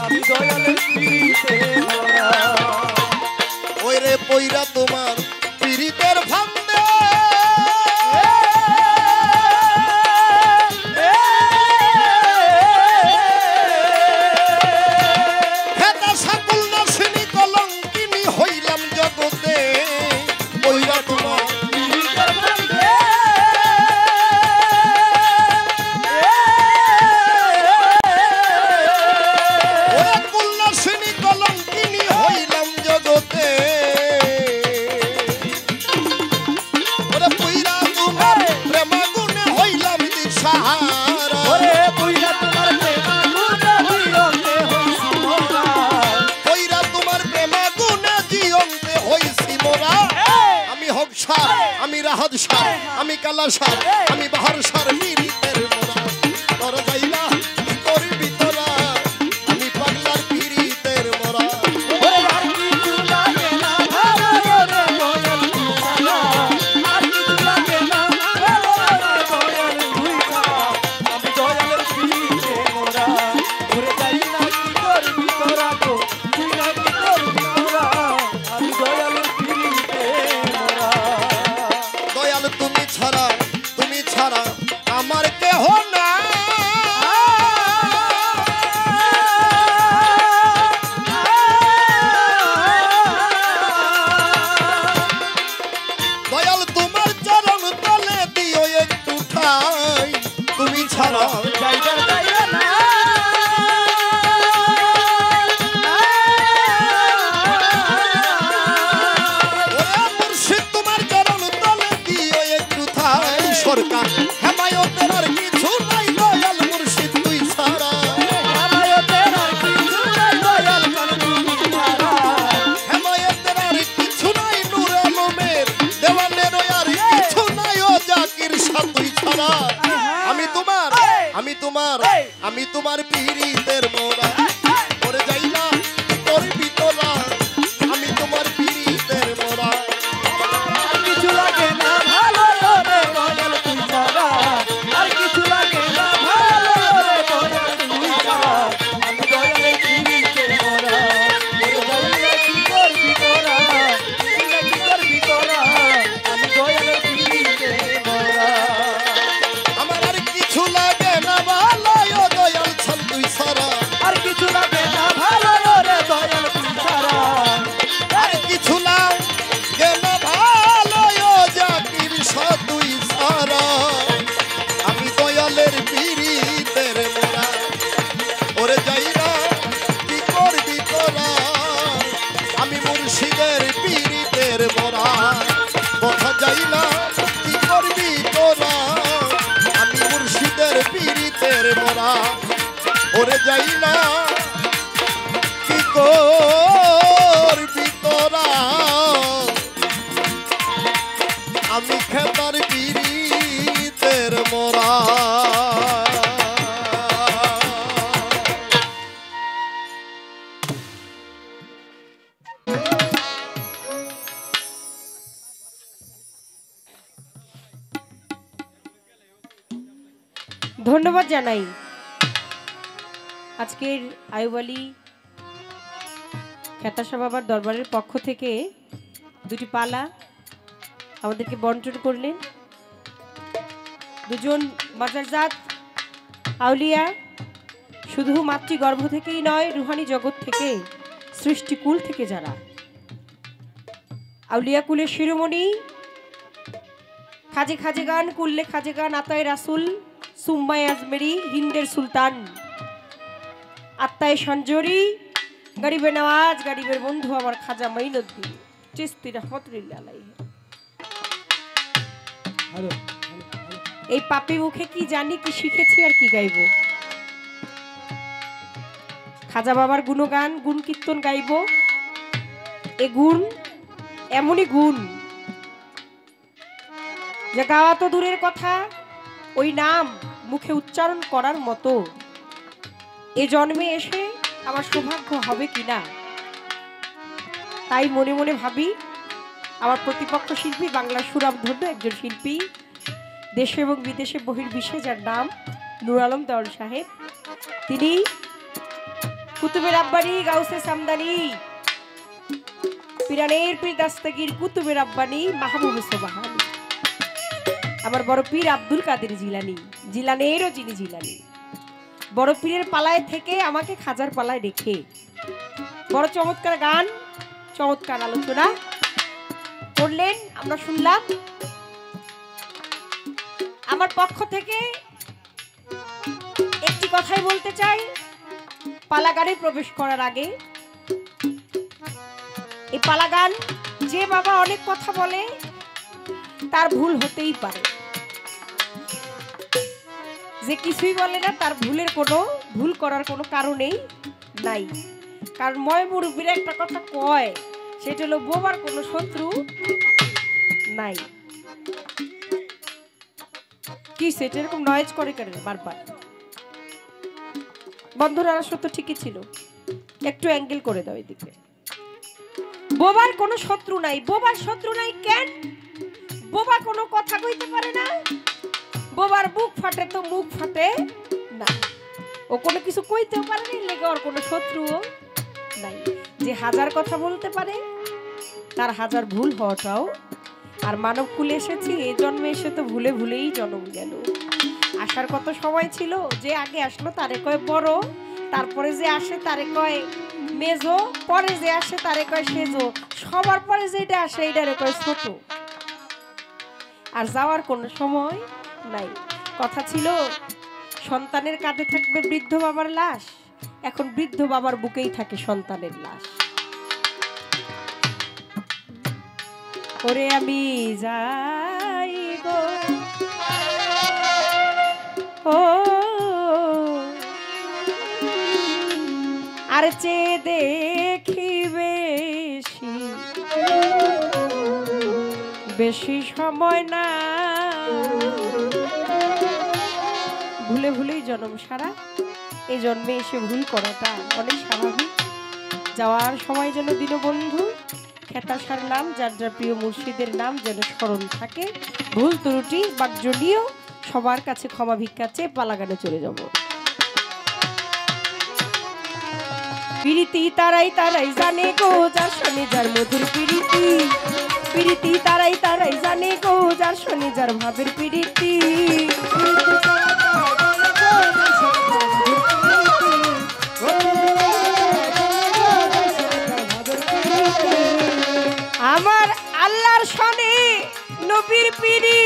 আমি দয়াল তুইতে মোরা ওই রে পইরা তোমার পীড়িতের ফান্দে হেতা সাকুল নাসিনী কলঙ্কিনী হইলাম জগতে পইরা তোমার ওরে কুল নাসিনী কলঙ্কিনী হইলাম জগতে ওরে পইরা তোমার প্রেমাগুনে হইলাম দিশাহারা ওরে পুইরা তোমার প্রেম গুণে হইলতে হইছি মোরা কইরা তোমার প্রেমা গুণে জিয়ন্তে হইছি মোরা আমি হক সার আমি রাহাত সার আমি কালা সার আমি বাহার সার পীড়িতের মোরা তোর যাইবা কি করবি তোরা আমি পাগলার পীড়িতের মোরা ওরে আর কিছু লাগে না ভালো রে দয়াল তুই ছাড়া আর কিছু লাগে না ভালো রে দয়াল তুই ছাড়া আমি দয়ালের পিছে মোরা ওরে যাই না কি করবি তোরা গো তুই না কি করবি তোরা আমি দয়ালের পিছে মোরা দয়াল তুমি ছাড়া আমার কেহ না দয়াল তোমার চরণ তলে দিও একটু ঠাই তুমি ছাড়া যাইবার যাইবে না ওরে মুর্শিদ তোমার চরণ তলে দিও একটু ঠাই সরকার হেমায়তের আর কিছু নাই দয়াল মুর্শিদ তুই ছাড়া আমায়তের আর কিছু নাই দয়াল কাল তুমি ছাড়া হেমায়তের আর কিছু নাই নূর আলমের দেওয়ানের আর কিছু নাই ও জাকির শাহ তুই ছাড়া আমি তোমার পীড়িতের মোরা ওরে যাই না কি করবি তোরা আমি তোমার পীড়িতের মোরা আর কিছু লাগে না ভালো রে দয়াল তুই ছাড়া আর কিছু লাগে না ভালো রে দয়াল তুই ছাড়া আমি দয়ালের পিছে মোরা ওরে দয়ালে কি করবি তোরা তুই না কি করবি তোরা আমি দয়ালের পিছে মোরা আমার আর কিছু লাগে না ভালো ও দয়াল ছাল তুই ছাড়া আর কিছু লাগে না ভালো রে দয়াল তুই ছাড়া আর কিছু লাগে না ভালো ও জাকির শাহ তুই ছাড়া আমি দয়ালের পীড়িতের মোরা ওরে যাই না কি করবি তোরা আমি মুর্শিদের পীড়িতের মোরা কথা যাই না কি করবি তোরা আমি মুর্শিদের পীড়িতের মোরা ওরে যাই না কি করবি তোরা আমি খেতার পীড়িতের মোরা ধন্যবাদ জানাই আজকের আয়ুব আলী খেতাশা বাবার দরবারের পক্ষ থেকে দুটি পালা আমাদেরকে বন্টন করলেন। দুজন মাজারজাত আউলিয়া, শুধু মাতৃগর্ভ থেকেই নয়, রুহানি জগৎ থেকে, সৃষ্টিকুল থেকে যারা আউলিয়া কুলের শিরোমণি, খাজে খাজে গান কুল্লে খাজে গান আতায় রাসুল সুম্মায় আজমেরি হিন্দের সুলতান আত্মায় সঞ্জরি গরিবের নওয়াজ গরিবের বন্ধু আমার খাজা মাইনুদ্দিন চিশতি রহমতুল্লাহ আলাইহি। এই পাপি মুখে কি জানি, কি শিখেছি আর কি গাইব। খাজা বাবার গুণগান গুণ কীর্তন গাইব। এ গুণ এমনই গুণ যে গাওয়া তো দূরের কথা, ওই নাম মুখে উচ্চারণ করার মতো এ জন্মে এসে আমার সৌভাগ্য হবে কিনা। তাই মনে মনে ভাবি আমার প্রতিপক্ষ শিল্পী, বাংলার সুনামধন্য একজন শিল্পী, দেশে এবং বিদেশে বহির্বিশ্বে যার নাম নূর আলম দেওয়ান সাহেব, তিনি কুতুবে রাব্বানি গাউসে সামদানি পিরানের পীর দাস্তাগীর কুতুবে রাব্বানি মাহবুবে সুবহানি, আমার বড় পীর আব্দুল কাদের জিলানী, জিলানেরও যিনি জিলানী, বড় পীরের পালায় থেকে আমাকে খাজার পালায় রেখে বড় চমৎকার গান, চমৎকার আলোচনা করলেন, আমরা শুনলাম। আমার পক্ষ থেকে একটি কথাই বলতে চাই, পালাগানে প্রবেশ করার আগে, এই পালাগান যে বাবা অনেক কথা বলে তার ভুল হতেই পারে, যে কিছুই বলে না তার ভুল করার কোনো কারণেই নাই। কারণ ময় মুরব্বীরা একটা কথা কয়, সেটা হলো বোবার কোনো শত্রু নাই। কি সেটা এরকম নয়েজ করে কেন বারবার? বন্ধুরা সত্য ঠিকই ছিল, একটু অ্যাঙ্গেল করে দাও এদিকে। বোবার কোনো শত্রু নাই। বোবার শত্রু নাই কেন? বোবা কোনো কথা কইতে পারে না, বোবার বুক ফাটে তো মুখ ফাটে না, ও কোনো কিছু কইতেও পারে না, লেগে ওর কোনো শত্রুও নাই। যে হাজার কথা বলতে পারে তার হাজার ভুল হওয়াটাও। আর মানব কুলে এসেছি, এই জন্মে এসে তো ভুলে ভুলেই জন্ম গেল। আসার কত সময় ছিল, যে আগে আসলো তারে কয় বড়, তারপরে যে আসে তারে কয় মেজো, পরে যে আসে তারে কয় সেজো, সবার পরে যেটা আসে এইটারে কয় ছোট। আর যাওয়ার কোনো সময় নাই। কথা ছিল সন্তানের কাঁধে থাকবে বৃদ্ধ বাবার লাশ, এখন বৃদ্ধ বাবার বুকেই থাকে সন্তানের লাশ। ওরে আমি যাই গো ও আর চেয়ে দেখি বেশি বেশি সময় না, ভুলে ভুলেই জন্ম সারা। এই জন্মে এসে ভুল করাটা অনেক স্বাভাবিক। যাওয়ার সময় যেন দীনবন্ধু খেতাশার নাম, যার যার প্রিয় মুর্শিদের নাম যেন স্মরণ থাকে। ভুল ত্রুটি বাকজনীয় সবার কাছে ক্ষমা ভিক্ষা চেয়ে পালাগানে চলে যাব। পিরিতি তারাই তারাই জানে গো যার শনি যার মধুর পিরিতি, পিরিতি তারাই তারাই জানে গো যার শনি যার ভাবের পিরিতি। আমার আল্লাহর শনি নবীর পিরি,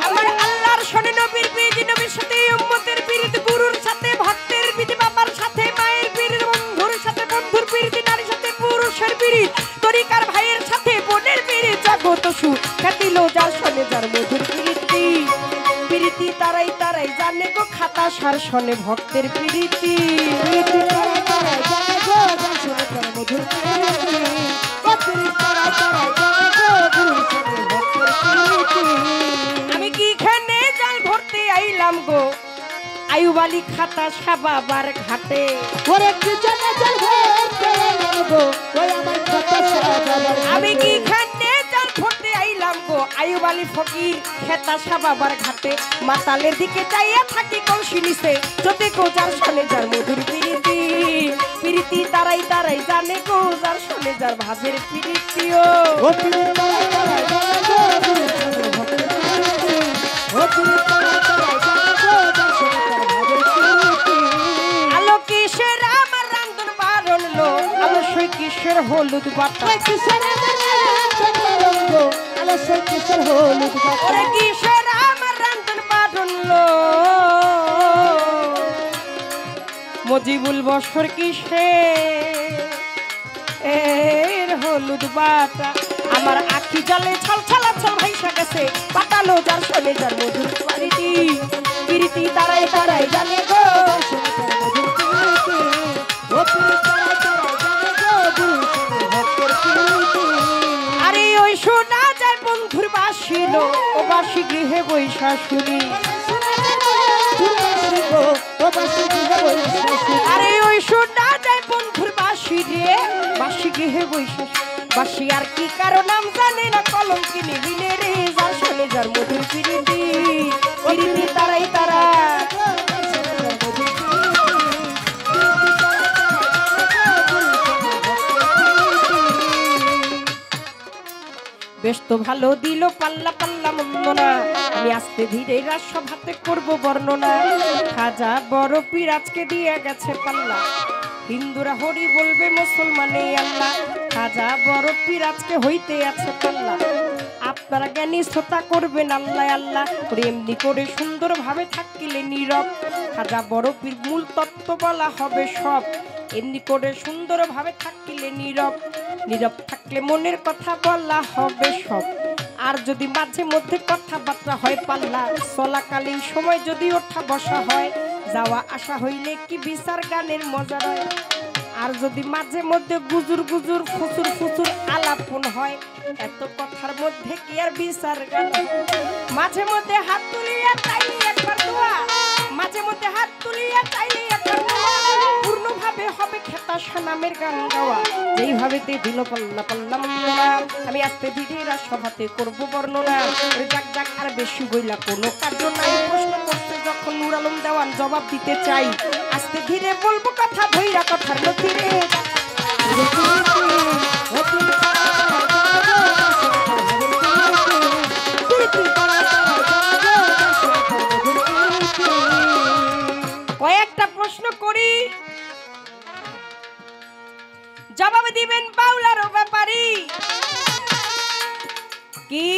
আমার আল্লাহর শনি নবীর পিরি, নবীর সাথে উম্মতের পিরিত, গুরুর সাথে ভক্তের পিরি, বাবার সাথে মায়ের পিরি, বন্ধুর সাথে বন্ধুর পিরি, নারীর সাথে পুরুষের পিরি, তরিকার ভাইয়ের সাথে বোনের পিরি, জগত সু খ্যাতিল যার শনি যার মধুর পিরিতি। পিরিতি তারাই তারাই জানে গো খাতা সার শনে ভক্তের পিরিতি। আমি কি এখানে জাল ভরতে আইলাম গো আয়ুব আলী খাতা সাবাবার ঘাটে, আমি কি এখানে জাল ভরতে আইলাম গো আয়ুব আলী ফকির খেতাসা বাবার ঘাটে মাতালের দিকে চাইয়া থাকি কলসি নিচে যদি কেউ যার শোনে যার মধুর প্রীতি প্রীতি তারাই তারাই জানে কেউ যার শোনে যার ভাবের প্রীতিও আলো কিসের আমার রান্ধন বারণ লো আলো সই কিসের হলুদ বাটা ওরে কিসের আমার রান্ধন বারণ লো মজিবুল বসর কিসের হলুদ বাটা আমার আখি জলে ছল ছলাছল ভাইসা গেছে পাতালো যার শোনে যার মধুর প্রীতি প্রীতি তারাই তারাই জানে গো আরে ওই শোনা যায় বন্ধুর বাসিল ও বাসি গৃহে বৈশা শুনি আরে ওই শোনা যায় বন্ধুর বাসি রে বাসি গৃহে বৈশা বাসি আর কি কারো নাম জানে না কলম কিনে বিনে রে যার শোনে যার মধুর প্রীতি প্রীতি তারাই তারা বেশ তো ভালো দিল পাল্লা পাল্লা মন্দ না আমি আস্তে ধীরে রাজসভাতে করব বর্ণনা খাজা বড় পীর আজকে দিয়ে গেছে পাল্লা হিন্দুরা হরি বলবে মুসলমানে আল্লাহ খাজা বড় পীর আজকে হইতে আছে পাল্লা আপনারা জ্ঞানী শ্রোতা করবেন আল্লাহ আল্লাহ করে এমনি করে সুন্দরভাবে থাকিলে নীরব খাজা বড় পীর মূল তত্ত্ব বলা হবে সব এমনি করে সুন্দরভাবে থাকিলে নীরব নীরব থাকলে মনের কথা বলা হবে সব আর যদি মাঝে মধ্যে কথাবার্তা হয় পাল্লা চলাকালীন সময় যদি ওঠা বসা হয় যাওয়া আসা হইলে কি বিচার গানের মজা রয় আর যদি মাঝে মধ্যে গুজুর গুজুর ফুসুর ফুসুর আলাপন হয় এত কথার মধ্যে কি আর বিচার গান মাঝে মধ্যে হাত তুলিয়া চাইলে একবার দোয়া মাঝে মধ্যে হাত তুলিয়া চাইলে একবার দোয়া পূর্ণভাবে হবে খেতাসা নামের গান গাওয়া যেইভাবে তে দিল পাল্লা পাল্লা মন্ডলা আমি আস্তে ধীরে রাজসভাতে করব বর্ণনা যাক যাক আর বেশি বইলা কোনো কার্য নাই প্রশ্ন করতে যখন নূর আলম দেওয়ান জবাব দিতে চাই আস্তে ধীরে বলবো কথা ধইরা কথার নথি রে কয়েকটা প্রশ্ন করি জবাব দিবেন বাউলার ব্যাপারী কি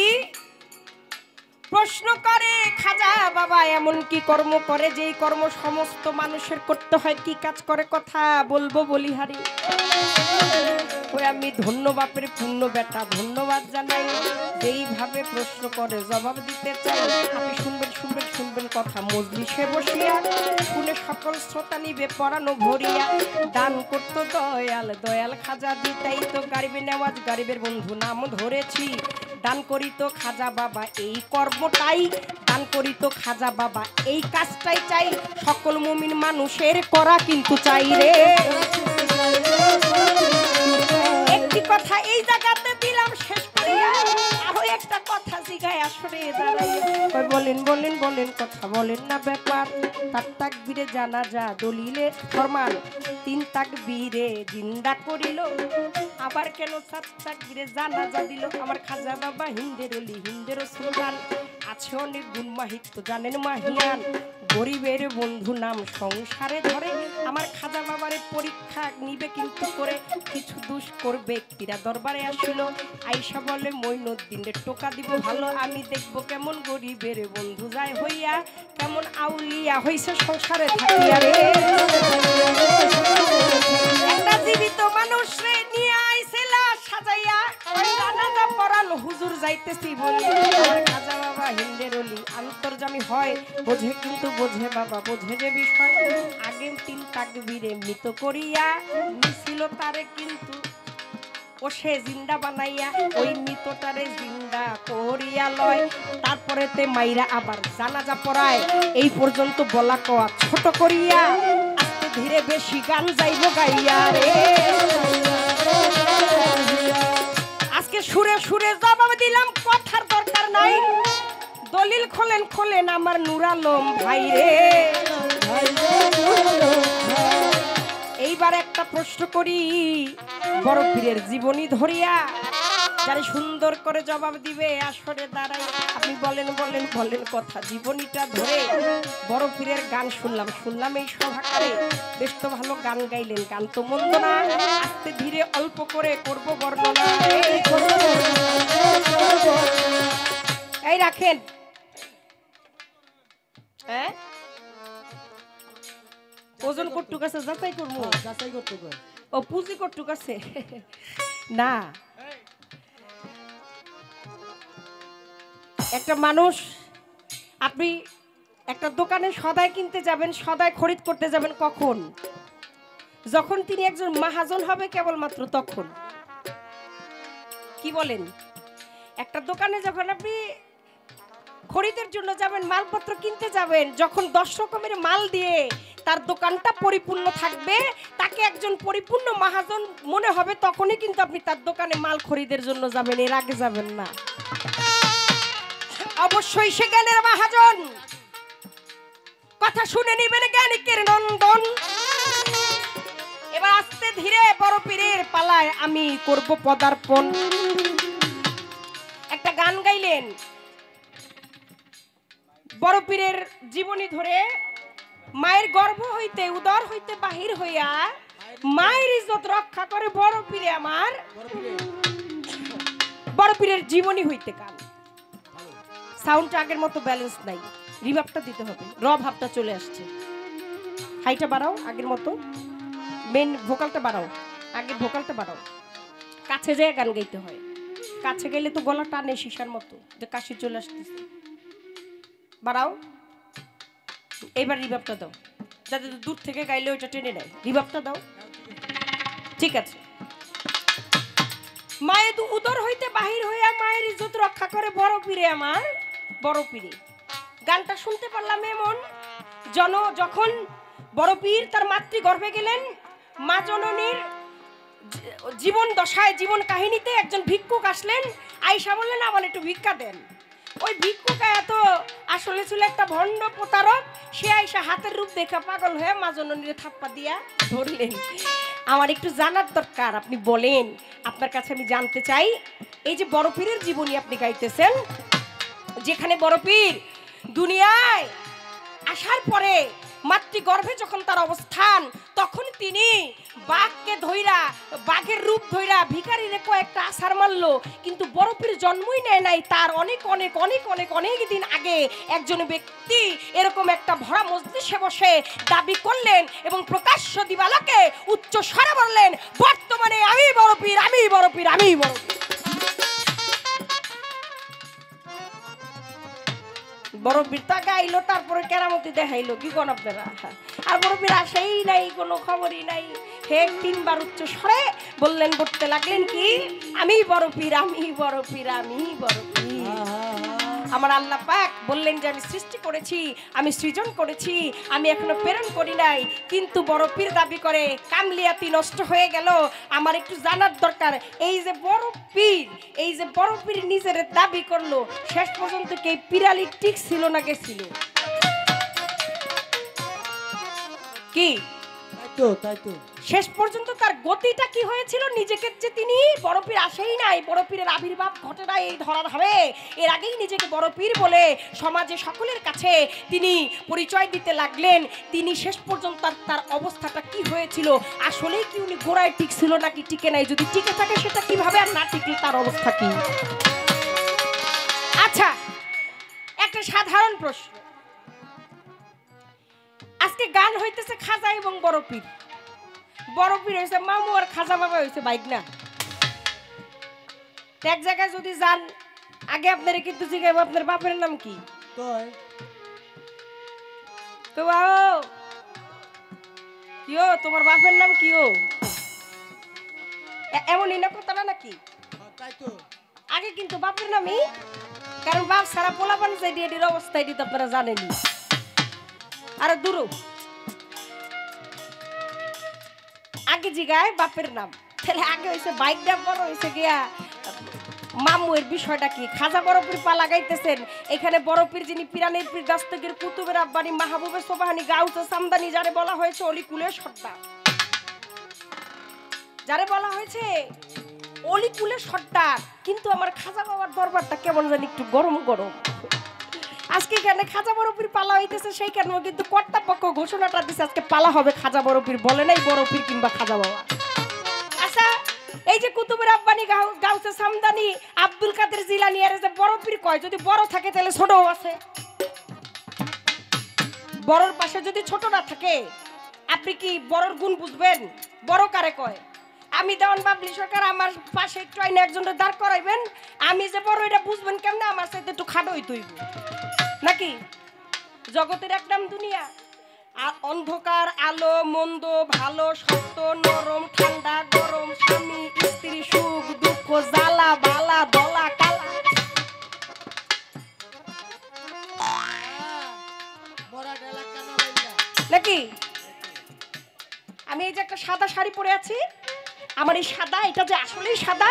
প্রশ্ন করে খাজা বাবা এমন কি কর্ম করে যেই কর্ম সমস্ত মানুষের করতে হয় কি কাজ করে কথা বলবো বলিহারি ওই আমি ধন্য বাপের পূর্ণ বেটা ধন্যবাদ জানাই যেইভাবে প্রশ্ন করে জবাব দিতে চাই আপনি শুনবেন শুনবেন শুনবেন কথা মজলিসে বসিয়া শুনে সকল শ্রোতা নিবে পরানো ভরিয়া দান করতো দয়াল দয়াল খাজা দিতাই তো গরিবের নেওয়াজ গরিবের বন্ধু নাম ধরেছি দান করিত খাজা বাবা এই কর্মটাই দান করিত খাজা বাবা এই কাজটাই চাই সকল মুমিন মানুষের করা কিন্তু চাই রে একটি কথা এই জায়গাতে দিলাম শেষ করিয়া আরো একটা কথা জিগায় আসরে দাঁড়াই বলেন বলেন বলেন কথা বলেন না ব্যাপার তার তাকবীরে জানাজা দলিলে ফরমান তিন তাকবীরে জিন্দা করিল আবার কেন সাত তাকবীরে জানাজা দিল আমার খাজা বাবা হিন্দের অলি হিন্দের সুলতান আছে অনেক গুণ মাহিত্য জানেন মাহিয়ান গরিবের বন্ধু নাম সংসারে ধরে আমার খাজা বাবারে পরীক্ষা নিবে কিন্তু করে কিছু দুষ করবে ব্যক্তিরা দরবারে আসিল আইসা বলে মইনুদ্দিনের টোকা দিব ভালো আমি দেখব কেমন গরিবের বন্ধু যায় হইয়া কেমন আউলিয়া হইছে সংসারে থাকিয়া রে একটা জীবিত মানুষ রে নিয়ে আইছিল সাজাইয়া জানাজা পড়ানো হুজুর যাইতেছি বলি খাজা বাবা হিন্দের অলি আন্তর্জামী হয় বোঝে কিন্তু বোঝে বাবা বোঝে যে বিষয় আগে তিন তাকবীরে মৃত করিয়া নিছিল তারে কিন্তু ও সে জিন্দা বানাইয়া ওই মৃতটারে জিন্দা করিয়া লয় তারপরে তে মাইরা আবার জানাজা পড়ায় এই পর্যন্ত বলা কওয়া ছোট করিয়া আস্তে ধীরে বেশি গান যাইব গাইয়া রে আজকে সুরে সুরে জবাব দিলাম কথার দরকার নাই খোলেন খোলেন আমার নূর আলম ভাই রে। এইবার একটা প্রশ্ন করি, বড় পীরের জীবনী ধরিয়া যারা সুন্দর করে জবাব দিবে আসরে দাঁড়াই আপনি বলেন বলেন বলেন কথা। জীবনীটা ধরে বড় পীরের গান শুনলাম এই সভাকারে। বেশ তো ভালো গান গাইলেন, গান তো মন্দ না। আস্তে ধীরে অল্প করে করব বর্ণনা। এই রাখেন, হ্যাঁ ওজন কটুক আছে যাচাই করবো, যাচাই করতে কর। ও পুঁজি কটুক আছে না। একটা মানুষ, আপনি একটা দোকানে সদাই কিনতে যাবেন, সদাই খরিদ করতে যাবেন কখন? যখন তিনি একজন মহাজন হবে কেবলমাত্র তখন। কি বলেন? একটা দোকানে যখন আপনি খরিদের জন্য যাবেন, মালপত্র কিনতে যাবেন, যখন 10 রকমের মাল দিয়ে তার দোকানটা পরিপূর্ণ থাকবে, তাকে একজন পরিপূর্ণ মহাজন মনে হবে, তখনই কিন্তু আপনি তার দোকানে মাল খরিদের জন্য যাবেন, এর আগে যাবেন না। অবশ্যই সে জ্ঞানের মহাজন। কথা শুনে নিবেন জ্ঞানিকের নন্দন। এবার আস্তে ধীরে বড় পীরের পালায় আমি করব পদার্পণ। একটা গান গাইলেন বড় পীরের জীবনী ধরে। মায়ের গর্ভ হইতে উদর হইতে বাহির হইয়া মায়ের ইজ্জত রক্ষা করে বড় পীরে আমার। বড় পীরের জীবনী হইতে গান। সাউন্ডটা আগের মতো ব্যালেন্স নাই, রিভাবটা দিতে হবে, র ভাবটা চলে আসছে। হাইটা বাড়াও, আগের মতো মেন ভোকালটা বাড়াও, আগে ভোকালটা বাড়াও। কাছে যেয়ে গান গাইতে হয়, কাছে গেলে তো গলা টানে শিশার মতো, যে কাশি চলে আসতেছে। বাড়াও, এবার রিভাবটা দাও, যাতে দূর থেকে গাইলে ওইটা টেনে নেয়। রিভাবটা দাও, ঠিক আছে। মায়ের উদর হইতে বাহির হইয়া মায়ের ইজ্জত রক্ষা করে বড় পীরে আমার। বড় পীরে গানটা শুনতে পারলাম এমন যখন বড় পীর তার মাতৃগর্ভে গেলেন, মা জননীর জীবন দশায়, জীবন কাহিনীতে একজন ভিক্ষুক আসলেন, আয়েশা বললেন আমার একটু ভিক্ষা দেন। ওই ভিক্ষুক এত আসলে ছিল একটা ভণ্ড প্রতারক। সে আয়েশা হাতের রূপ দেখে পাগল হয়ে মা জননীর থাপ্পা দিয়া ধরলেন। আমার একটু জানার দরকার, আপনি বলেন, আপনার কাছে আমি জানতে চাই, এই যে বড় পীরের জীবনী আপনি গাইতেছেন, যেখানে বড় পীর দুনিয়ায় আসার পরে মাতৃগর্ভে যখন তার অবস্থান, তখন তিনি বাঘকে ধইরা, বাঘের রূপ ধইরা ভিখারিরে কয়েকটা আছাড় মারলো, কিন্তু বড় পীর জন্মই নেয় নাই। তার অনেক অনেক অনেক অনেক অনেক দিন আগে একজন ব্যক্তি এরকম একটা ভরা মজলিসে বসে দাবি করলেন এবং প্রকাশ্য দিবালাকে উচ্চ স্বরে বললেন, বর্তমানে আমি বড় পীর, আমি বড় পীর, আমি বড় পীর। বড় পীর তা গাইলো, তারপরে কেরামতি দেখাইলো। কি কোন আপনারা? আর বড় পীর আসেই নাই, কোনো খবরই নাই। হে 3 বার উচ্চ স্বরে বললেন, বলতে লাগলেন কি, আমি বড় পীর, আমি বড় পীর, আমি বড় পীর। আমার আল্লাহ পাক বললেন যে আমি সৃষ্টি করেছি, আমি সৃজন করেছি, আমি এখনো প্রেরণ করি নাই। কিন্তু বড় পীর দাবি করে কামলিয়াতি নষ্ট হয়ে গেল। আমার একটু জানার দরকার, এই যে বড় পীর, এই যে বড় পীর নিজের দাবি করলো, শেষ পর্যন্ত কি পিরালি ঠিক ছিল না গেছিল? কি তাই তো শেষ পর্যন্ত তার গতিটা কি হয়েছিল? নিজেকে যে তিনি বড় পীর আসেই নাই, বড় পীরের আবির্ভাব ঘটে নাই এই ধরার হবে, এর আগেই নিজেকে বড় পীর বলে সমাজে সকলের কাছে তিনি পরিচয় দিতে লাগলেন। তিনি শেষ পর্যন্ত তার অবস্থাটা কি হয়েছিল? আসলেই কি উনি গোড়ায় ঠিক ছিল নাকি টিকে নাই? যদি টিকে থাকে সেটা কিভাবে, আর না টিকলে তার অবস্থা কি? আচ্ছা, একটা সাধারণ প্রশ্ন। আজকে গান হইতেছে খাজা এবং বড় পীর। বড় পীর হয়েছে মামু আর খাজা বাবা হয়েছে বাইক না। এক জায়গায় যদি যান, আগে আপনারা কিন্তু জিজ্ঞাসা আপনার বাপের নাম কি? তো কি ও তোমার বাপের নাম কি? ও এমনই না কথাটা নাকি? আগে কিন্তু বাপের নামই, কারণ বাপ সারা পোলাপান যে এটির অবস্থা এটি তো আপনারা জানেনি। আর দূর আগে জিগায় বাপের নাম, তাহলে আগে হয়েছে বাইক নাম, বড় হয়েছে গিয়া মামুয়ের বিষয়টা কি? খাজা বরফির পা লাগাইতেছেন, এখানে বরফির যিনি পিরানের পীর দাস্তগীর কুতুবের আব্বানি মাহবুবে সোবাহানি গাউসে সামদানি যারে বলা হয়েছে অলিকুলের সর্দার, যারে বলা হয়েছে অলিকুলের সর্দার, কিন্তু আমার খাজা বাবার দরবারটা কেমন জানি একটু গরম গরম। আজকে এখানে খাজা বরফির পালা হইতেছে, সেইখানেও কিন্তু কর্তাপক্ষ ঘোষণাটা দিচ্ছে আজকে পালা হবে খাজা বরফির, বলে নাই বরফির কিংবা খাজা বাবা। আচ্ছা এই যে কুতুবের আব্বানি গাউসে সামদানি আব্দুল কাদের জিলানী এর যে বরফির কয়, যদি বড় থাকে তাহলে ছোটও আছে, বড়র পাশে যদি ছোট না থাকে আপনি কি বড়র গুণ বুঝবেন? বড় কারে কয়? আমি দেওয়ান বাবলি সরকার আমার পাশে একটু আইনে একজনের দাঁড় করাইবেন, আমি যে বড় এটা বুঝবেন কেমনে? আমার সাথে একটু খাডোই তৈব নাকি? জগতের এক নাম দুনিয়া, অন্ধকার আলো মন্দ ভালো সত্য নরম ঠান্ডা গরম স্বামী স্ত্রী সুখ দুঃখ জ্বালা বালা দলা কালা। নাকি আমি এই যে একটা সাদা শাড়ি পরে আছি, আমার এই সাদা, এটা যে আসলেই সাদা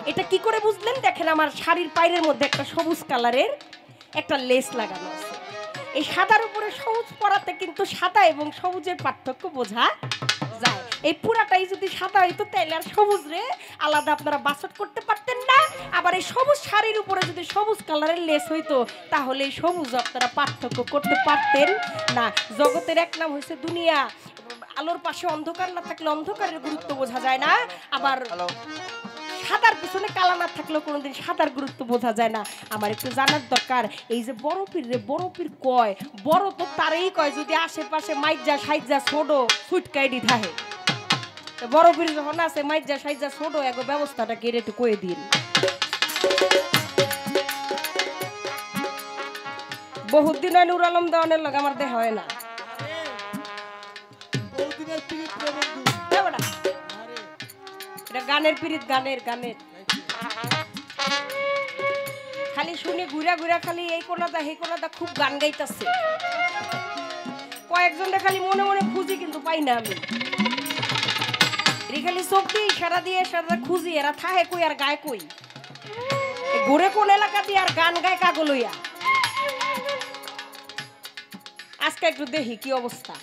এটা কি করে বুঝলেন? দেখেন আমার শাড়ির পায়ের মধ্যে একটা সবুজ কালারের একটা লেস লাগানো আছে। এই সাদার উপরে সবুজ পরাতে কিন্তু সাদা এবং সবুজের পার্থক্য বোঝা যায়। এই পুরাটাই যদি সাদা হইতো তাহলে আর সবুজ রে আলাদা আপনারা বাছট করতে পারতেন না। আবার এই সবুজ শাড়ির উপরে যদি সবুজ কালারের লেস হইতো তাহলে এই সবুজ আপনারা পার্থক্য করতে পারতেন না। জগতের এক নাম হয়েছে দুনিয়া, আলোর পাশে অন্ধকার না থাকলে অন্ধকারের গুরুত্ব বোঝা যায় না, আবার সাদার পিছনে কালা না থাকলেও কোনোদিন সাদার গুরুত্ব বোঝা যায় না। আমার একটু জানার দরকার, এই যে বড় পীর রে বড় পীর কয়, বড় তো তারই কয় যদি আশেপাশে মাইজা সাইজা ছোট ফুটকাইডি থাকে। বড় পীর যখন আছে মাইজা সাইজা ছোট এক ব্যবস্থাটা কেড়ে একটু কয়ে দিন। বহুত দিন হয় নুর আলম দেওয়ানের লগে আমার দেখা হয় না। এটা গানের পিরিত, গানের গানের খালি শুনি ঘুরা ঘুরা, খালি এই কোনাটা সেই কোনাটা খুব গান গাইতেছে। কয়েকজনটা খালি মনে মনে খুঁজি কিন্তু পাই না আমি। খালি চোখ দিয়ে ইশারা দিয়ে ইশারা খুঁজি, এরা থাহে কই আর গায় কই, ঘুরে কোন এলাকা দিয়ে আর গান গায় কাগো লইয়া। আজকে একটু দেখি কি অবস্থা।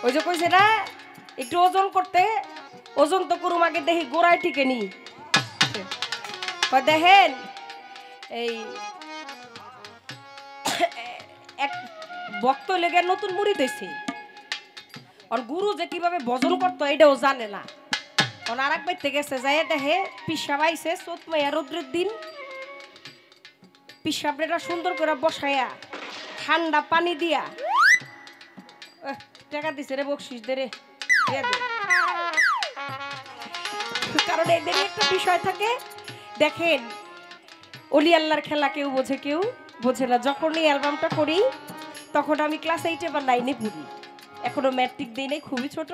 ওই যে কইছে না একটু ওজন করতে, ওজন তো করুম আগে দেখি গোড়ায় টিকে নি। দেখেন এই এক ভক্ত লেগে নতুন মুড়ি দিয়েছে, আর গুরু যে কিভাবে ভজন করতো এটাও জানে না। আর এক বাইতে গেছে যাই দেখে পিসাব আইছে চোত মাইয়া রৌদ্রের দিন, পিসাবটা সুন্দর করে বসাইয়া ঠান্ডা পানি দিয়া টাকা দিছে রে বকশিস দে রে, কারণ এদেরই একটা বিষয় থাকে। দেখেন অলি আল্লাহর খেলা কেউ বোঝে কেউ বোঝে না। যখন এই অ্যালবামটা করি তখন আমি ক্লাস 8 বা 9 পড়ি, এখনো ম্যাট্রিক দিই নাই, খুবই ছোট।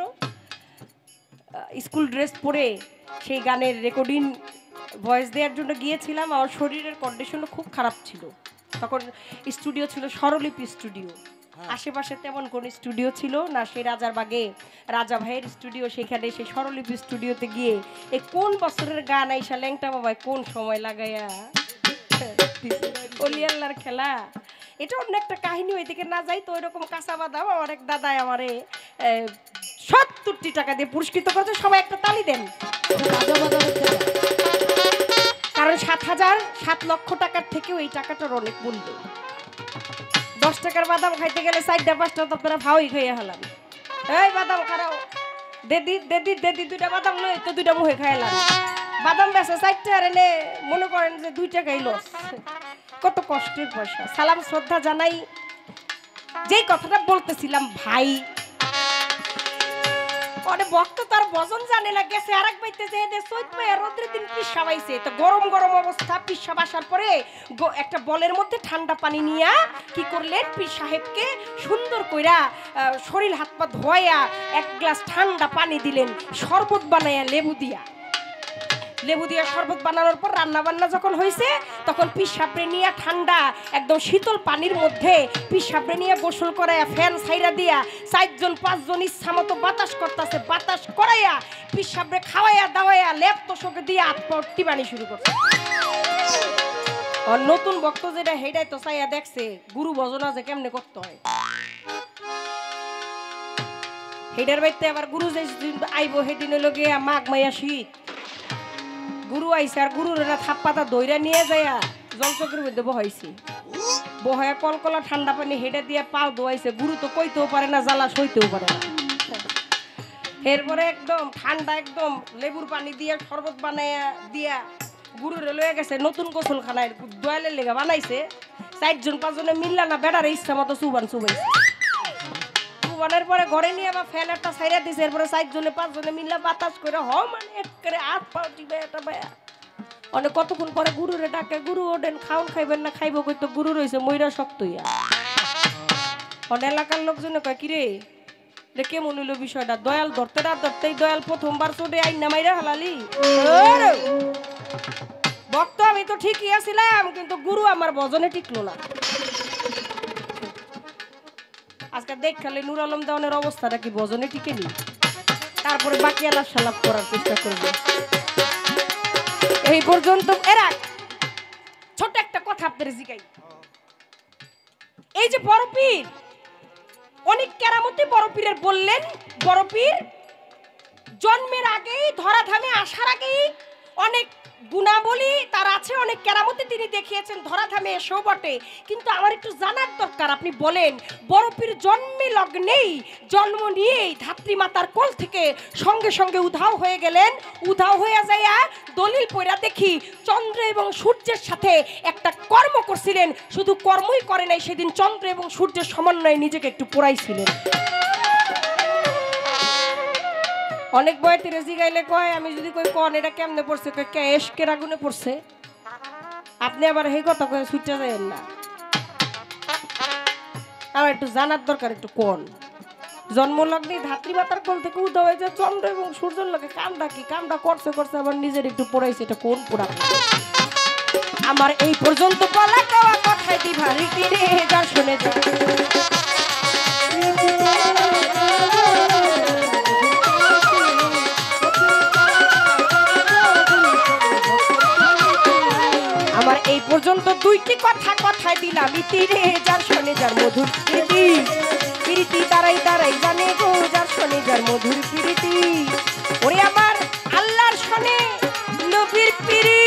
স্কুল ড্রেস পরে সেই গানের রেকর্ডিং ভয়েস দেওয়ার জন্য গিয়েছিলাম। আমার শরীরের কন্ডিশনও খুব খারাপ ছিল। তখন স্টুডিও ছিল স্বরলিপি স্টুডিও, আশেপাশে তেমন কোন স্টুডিও ছিল না। সেই রাজারবাগে রাজা ভাইয়ের স্টুডিও, সেখানে সেই স্বরলিপি স্টুডিওতে গিয়ে এই কোন বছরের গান আইসা ল্যাংটা বাবাই কোন সময় লাগাইয়া অলি আল্লাহর খেলা। এটা অন্য একটা কাহিনী, ওইদিকে না যাই তো। ওইরকম কাঁচা বাদাম আমার এক দাদাই আমারে 70 টাকা দিয়ে পুরস্কৃত করেছে। সবাই একটা তালি দেন, কারণ 7 লক্ষ টাকার থেকেও এই টাকাটার অনেক মূল্য। 10 টাকার বাদাম খাইতে গেলে 4টা-5টা তো আপনারা ভাওই খাইয়া হলাম। এই বাদাম খারাও দেদি দেদি দেদি, 2টা বাদাম লই তো 2টা মুখে খাইলাম। বাদাম বেচা 4টা আর এনে মনে করেন যে 2 টাকাই লস। কত কষ্টের পয়সা। সালাম শ্রদ্ধা জানাই। যেই কথাটা বলতেছিলাম ভাই, পরে ভক্ত তার ভজন জানে না, গেছে আরেক বাইতে যে চৈত মাইয়া রোদ্রের দিন পিসাব আইছে। তো গরম গরম অবস্থা, পিসাব আসার পরে একটা বলের মধ্যে ঠান্ডা পানি নিয়া কি করলেন, পীর সাহেবকে সুন্দর কইরা শরীর হাত পা ধোয়া 1 গ্লাস ঠান্ডা পানি দিলেন, শরবত বানাইয়া লেবু দিয়া শরবত বানানোর পর রান্না বান্না যখন হয়েছে তখন পিসাবরে নিয়ে ঠান্ডা একদম শীতল পানির মধ্যে পিসাবরে নিয়ে গোসল করাইয়া ফ্যান ছাইরা দিয়া 4 জন 5 জন ইচ্ছা মতো বাতাস করতেছে। বাতাস করাই ঝুলাইয়া পিসাবরে খাওয়াইয়া দাওয়াইয়া লেপ তোষকে দিয়ে আত্মটি বানি শুরু করছে। আর নতুন ভক্ত যেটা হেডাই তো চাইয়া দেখছে গুরু ভজনা যে কেমনে করতে হয়। হেডার বাইতে আবার গুরু যে আইবো হেদিন হইল গিয়া মাঘ মাইয়া শীত। গুরু আইসে আর গুরুর না থাপ পাতা দইরা নিয়ে যাইয়া জলচক্রের মধ্যে বহাইছে। বহায়া কলকলা ঠান্ডা পানি হেডে দিয়ে পাও ধোয়াইছে। গুরু তো কইতেও পারে না, জ্বালা সইতেও পারে না। এরপরে একদম ঠান্ডা একদম লেবুর পানি দিয়ে শরবত বানাইয়া দিয়া গুরুরে লয়ে গেছে নতুন গোসলখানায় দোয়ালের লেগে বানাইছে। 4-5 জনে মিললা না বেড়ারে ইচ্ছা মতো চুবাইছে। চুবানের পরে ঘরে নিয়ে আবার ফ্যান একটা ছাইরা দিছে। এরপরে 4-5 জনে মিললা বাতাস করে মানে একেবারে হাত পাও টিপে এটা বায়া অনেক কতক্ষণ পরে গুরুরে ডাকে, গুরু ওডেন খাউন খাইবেন না? খাইব কই তো গুরু রইছে মইরা শক্ত হইয়া। অনেক এলাকার লোকজনে কয় কিরে রে কেমন হইল বিষয়টা? দয়াল ধরতে না ধরতেই দয়াল প্রথমবার চোটে আইনা মাইরা হালালি। ভক্ত আমি তো ঠিকই আছিলাম, কিন্তু গুরু আমার ভজনে টিকলো না। আজকে দেখ খালি নূর আলম দেওয়ানের অবস্থাটা কি ভজনে টিকেনি? তারপরে বাকি আলাপ সালাপ করার চেষ্টা করবো। এই পর্যন্ত এরা ছোট একটা কথা আপনাদের জিগাই। এই যে বড় পীর অনেক কেরামতি বড় পীরের বললেন। বড় পীর জন্মের আগেই ধরাধামে আসার আগেই অনেক গুণাবলী তার আছে, অনেক কেরামতি তিনি দেখিয়েছেন ধরাধামে এসেও বটে। কিন্তু আমার একটু জানার দরকার, আপনি বলেন বড় পীর জন্মে লগ্নেই জন্ম নিয়েই ধাত্রী মাতার কোল থেকে সঙ্গে সঙ্গে উধাও হয়ে গেলেন। উধাও হয়ে যাইয়া দলিল পড়া দেখি চন্দ্র এবং সূর্যের সাথে একটা কর্ম করছিলেন। শুধু কর্মই করে নাই, সেদিন চন্দ্র এবং সূর্যের সমন্বয়ে নিজেকে একটু পোড়াইছিলেন। অনেক বয়তে রেজি গাইলে কয়, আমি যদি কই কন এটা কেমনে পড়ছে, কয় কে এশকের আগুনে পড়ছে। আপনি আবার এই কথা কয়ে ছুটে যাবেন না, আমার একটু জানার দরকার। একটু কোন জন্মলগ্নে ধাত্রী মাতার কোল থেকে উদয় হয়ে যায় চন্দ্র এবং সূর্যের লগে কামটা কি? কামটা করছে আবার নিজের একটু পড়াইছে, এটা কোন পোড়া? আমার এই পর্যন্ত বলা দেওয়া কথাই দিভা রীতি রে যা শুনে যা। আমার এই পর্যন্ত দুইটি কথা কথায় দিলাম ইতি রে যার শোনে যার মধুর প্রীতি। প্রীতি তারাই তারাই জানে গো যার শোনে যার মধুর প্রীতি। ওরে আমার আল্লাহর শোনে নবীর প্রীতি,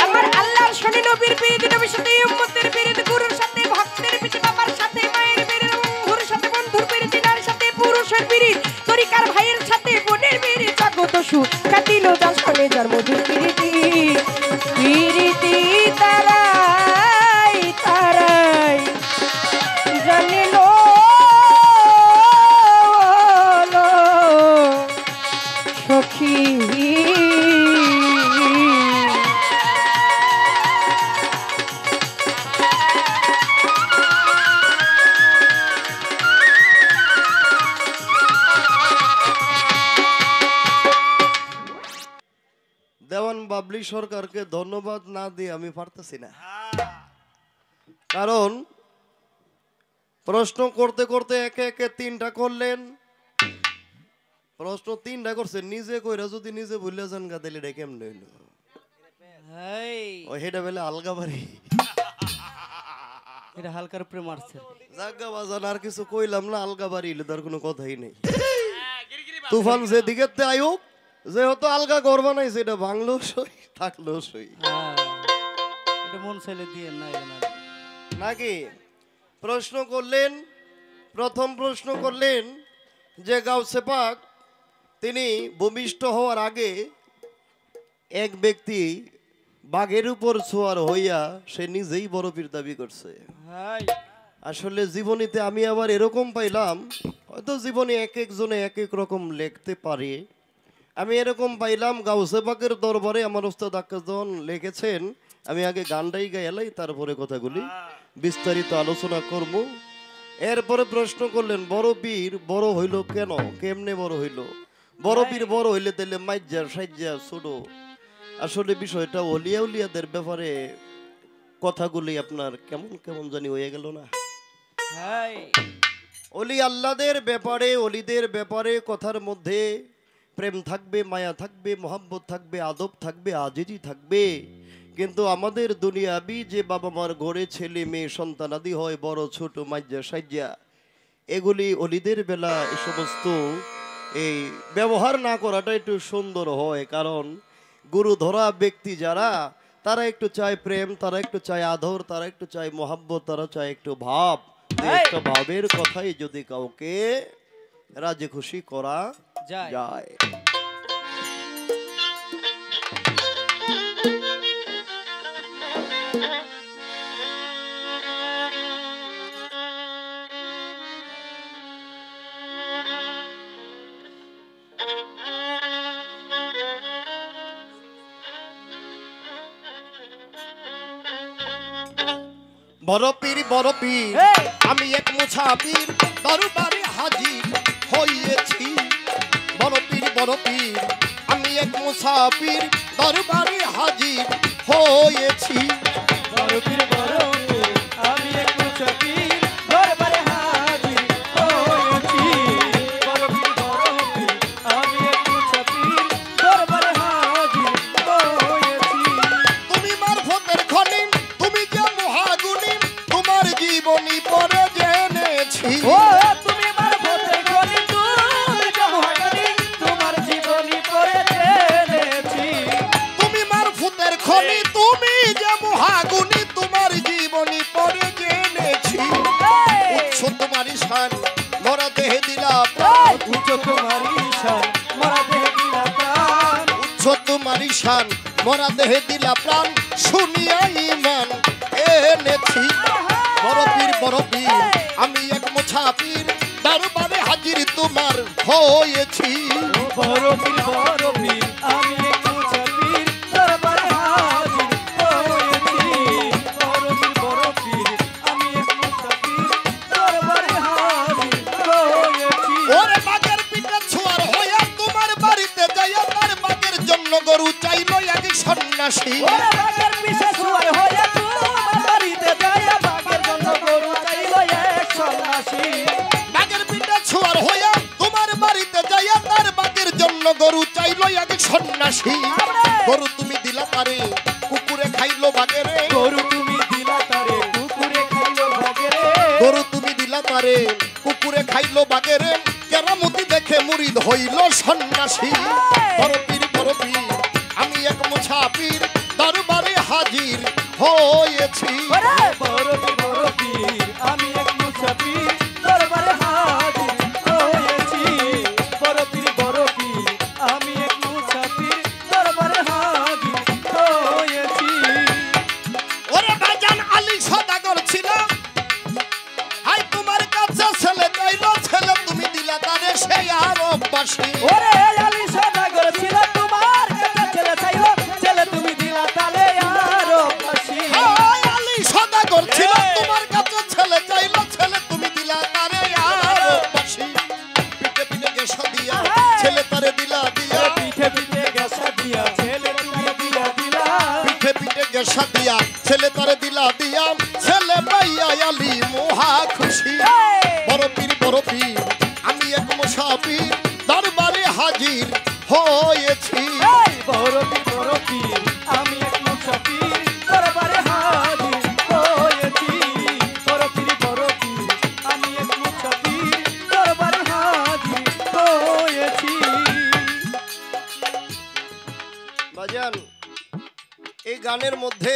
আমার আল্লাহর শোনে নবীর প্রীতি। নবীর সাথে উম্মতের প্রীতি, গুরুর সাথে ভক্তের প্রীতি, বাবার সাথে মায়ের প্রীতি, বন্ধুর সাথে বন্ধুর প্রীতি, নারীর সাথে পুরুষের প্রীতি, তরিকার ভাইয়ের সাথে বোনের প্রীতি। জগত সুখ কাটিল যার শোনে যার মধুর প্রীতি। প্রীতি তারাই তারাই জানিল সখী। দেওয়ান বাবলি সরকারকে ধন্যবাদ না দিয়ে আমি পারতেছি না, কারণ প্রশ্ন করতে করতে একে একে 3টা করলেন। প্রশ্ন 3টা করছে, নিজে কইরা যদি নিজে ভুলে যান গা দিলে এটা কেমনে হইল? ও হেডা বেলে আলগা বাড়ি এটা হালকার উপরে মারছে। জাগা বাজান আর কিছু কইলাম না, আলগা বাড়ি হইলে তার কোনো কথাই নেই। তুফান যে দিকে আয়ুক যেহেতু আলগা ঘর বানাইছে, এটা ভাঙলেও সই থাকলেও সই। এটা মন চাইলে দিয়ে না নাকি? প্রশ্ন করলেন, প্রথম প্রশ্ন করলেন যে গাউসে পাক তিনি ভূমিষ্ঠ হওয়ার আগে এক ব্যক্তি বাঘের উপর ছোঁয়ার হইয়া সে নিজেই বড় পীর দাবি করছে। আসলে জীবনীতে আমি আবার এরকম পাইলাম, হয়তো জীবনে এক একজনে এক এক রকম লিখতে পারে। আমি এরকম পাইলাম গাউসে পাকের দরবারে আমার ওস্তাদ আক্কাজন লিখেছেন। আমি আগে গানটাই গাইলাই, তারপরে কথাগুলি বিস্তারিত আলোচনা করব। এরপরে প্রশ্ন করলেন বড় পীর বড় হইল কেন, কেমনে বড় হইল? বড় পীর বড় হইলে তাহলে মাইজা সাইজা ছোট। আসলে বিষয়টা ওলিয়া উলিয়াদের ব্যাপারে কথাগুলি আপনার কেমন কেমন জানি হয়ে গেল না? অলি আল্লাহদের ব্যাপারে, অলিদের ব্যাপারে কথার মধ্যে প্রেম থাকবে, মায়া থাকবে, মোহাব্বত থাকবে, আদব থাকবে, আজিজি থাকবে। কিন্তু আমাদের দুনিয়াবি যে বাবা মার ঘরে ছেলে মেয়ে সন্তানাদি হয়, বড় ছোট মাজ্জা সাজ্জা, এগুলি অলিদের বেলা এ সমস্ত এই ব্যবহার না করাটা একটু সুন্দর হয়। কারণ গুরু ধরা ব্যক্তি যারা, তারা একটু চায় প্রেম, তারা একটু চায় আদর, তারা একটু চায় মোহাব্বত, তারা চায় একটু ভাব। একটা ভাবের কথাই যদি কাউকে রাজি খুশি করা যায়। বড় পীর আমি এক মুসাফির দরবারে হাজির হয়েছি। বড় পীর আমি এক মুসাফির দরবারে হাজির হয়েছি। বড় পীর আমি এক মুসাফির দরবারে হাজির হয়েছি। বড় পীর আমি এক মুসাফির দরবারে হাজির হয়েছি। তুমি মারফতের খনি, তুমি যে মহাগুণী, তোমার জীবনী পড়ে জেনেছি। ও তুমি মারফতের খনি, তুমি যে মহাগুণী, তোমার জীবনী পড়ে জেনেছি। তুমি মারফতের খনি, তুমি যে মহাগুণী, তোমার জীবনী পড়ে জেনেছি। উচ্চ তোমারই শান মোরা দেহে দিলা প্রাণ, উচ্চ তোমারই শান মোরা দেহে দিলা প্রাণ। উচ্চ তোমারই শান মোরা দেহে দিলা প্রাণ, শুনিয়া ঈমান এনেছি। বড় পীর আমি এক মুসাফির দরবারে হাজির তোমার হয়েছি। বড় পীর আমি এক মুসাফির দরবারে হাজির হয়েছি। বড় পীর আমি এক মুসাফির দরবারে হাজির হয়েছি। ওরে বাগের পিঠে ছোঁয়ার হইয়া তোমার বাড়িতে যাইয়া, তার বাগের জন্য গরু চাইলো এক সন্ন্যাসী। ওরে বাগের পিছে শুয়ার হয়ে তোমার বাড়িতে যাইয়া, বাগের জন্য গরু চাইলো এক সন্ন্যাসী। বাগের পিঠে ছোঁয়ার হইয়া তোমার বাড়িতে যাইয়া, তার বাগের জন্য গরু চাইলো এক সন্ন্যাসী। গরু তুমি দিলা তারে, কুকুরে খাইলো বাগেরে। গরু তুমি দিলা তারে, কুকুরে খাইলো বাগেরে। গরু তুমি দিলা তারে, কুকুরে খাইলো বাগেরে। কেরামতি দেখে মুরিদ হইল সন্ন্যাসী। বড় পীর আমি এক মুসাফির দরবারে হাজির হয়েছি। বড় পীর আমি এক মুসাফির দরবারে হাজির হয়েছি। বড় পীর আমি এক মুসাফির দরবারে হাজির হয়েছি। ওরে বাজান আলী সদাগর ছিল, হাই তোমার কাছে ছেলে চাইলো, ছেলে তুমি দিলা তারে সে আরববাসী। ওরে আলী সদাগর ছিল, তোমার কাছে ছেলে চাইলো, ছেলে তুমি দিলা তালে আরববাসী। হাই আলী সদাগর ছিল, তোমার কাছে ছেলে চাইলো, ছেলে তুমি দিলা তারে আরববাসী। পিঠে পিঠে গেসা দিয়া ছেলে তারে দিলা দিয়া, পিঠে পিঠে গেসা দিয়া ছেলে তুমি দিলা দিলা। পিঠে পিঠে গেসা দিয়া ছেলে তারে দিলা দিয়া, ছেলে পাইয়া আলী মহা খুশি। বড় পীর আমি এক মুসাফির দরবারে হাজির হয়েছি। বড় পীর আমি এক মুসাফির দরবারে হাজির হয়েছি। বড় পীর আমি এক মুসাফির দরবারে হাজির হয়েছি। বাজান এই গানের মধ্যে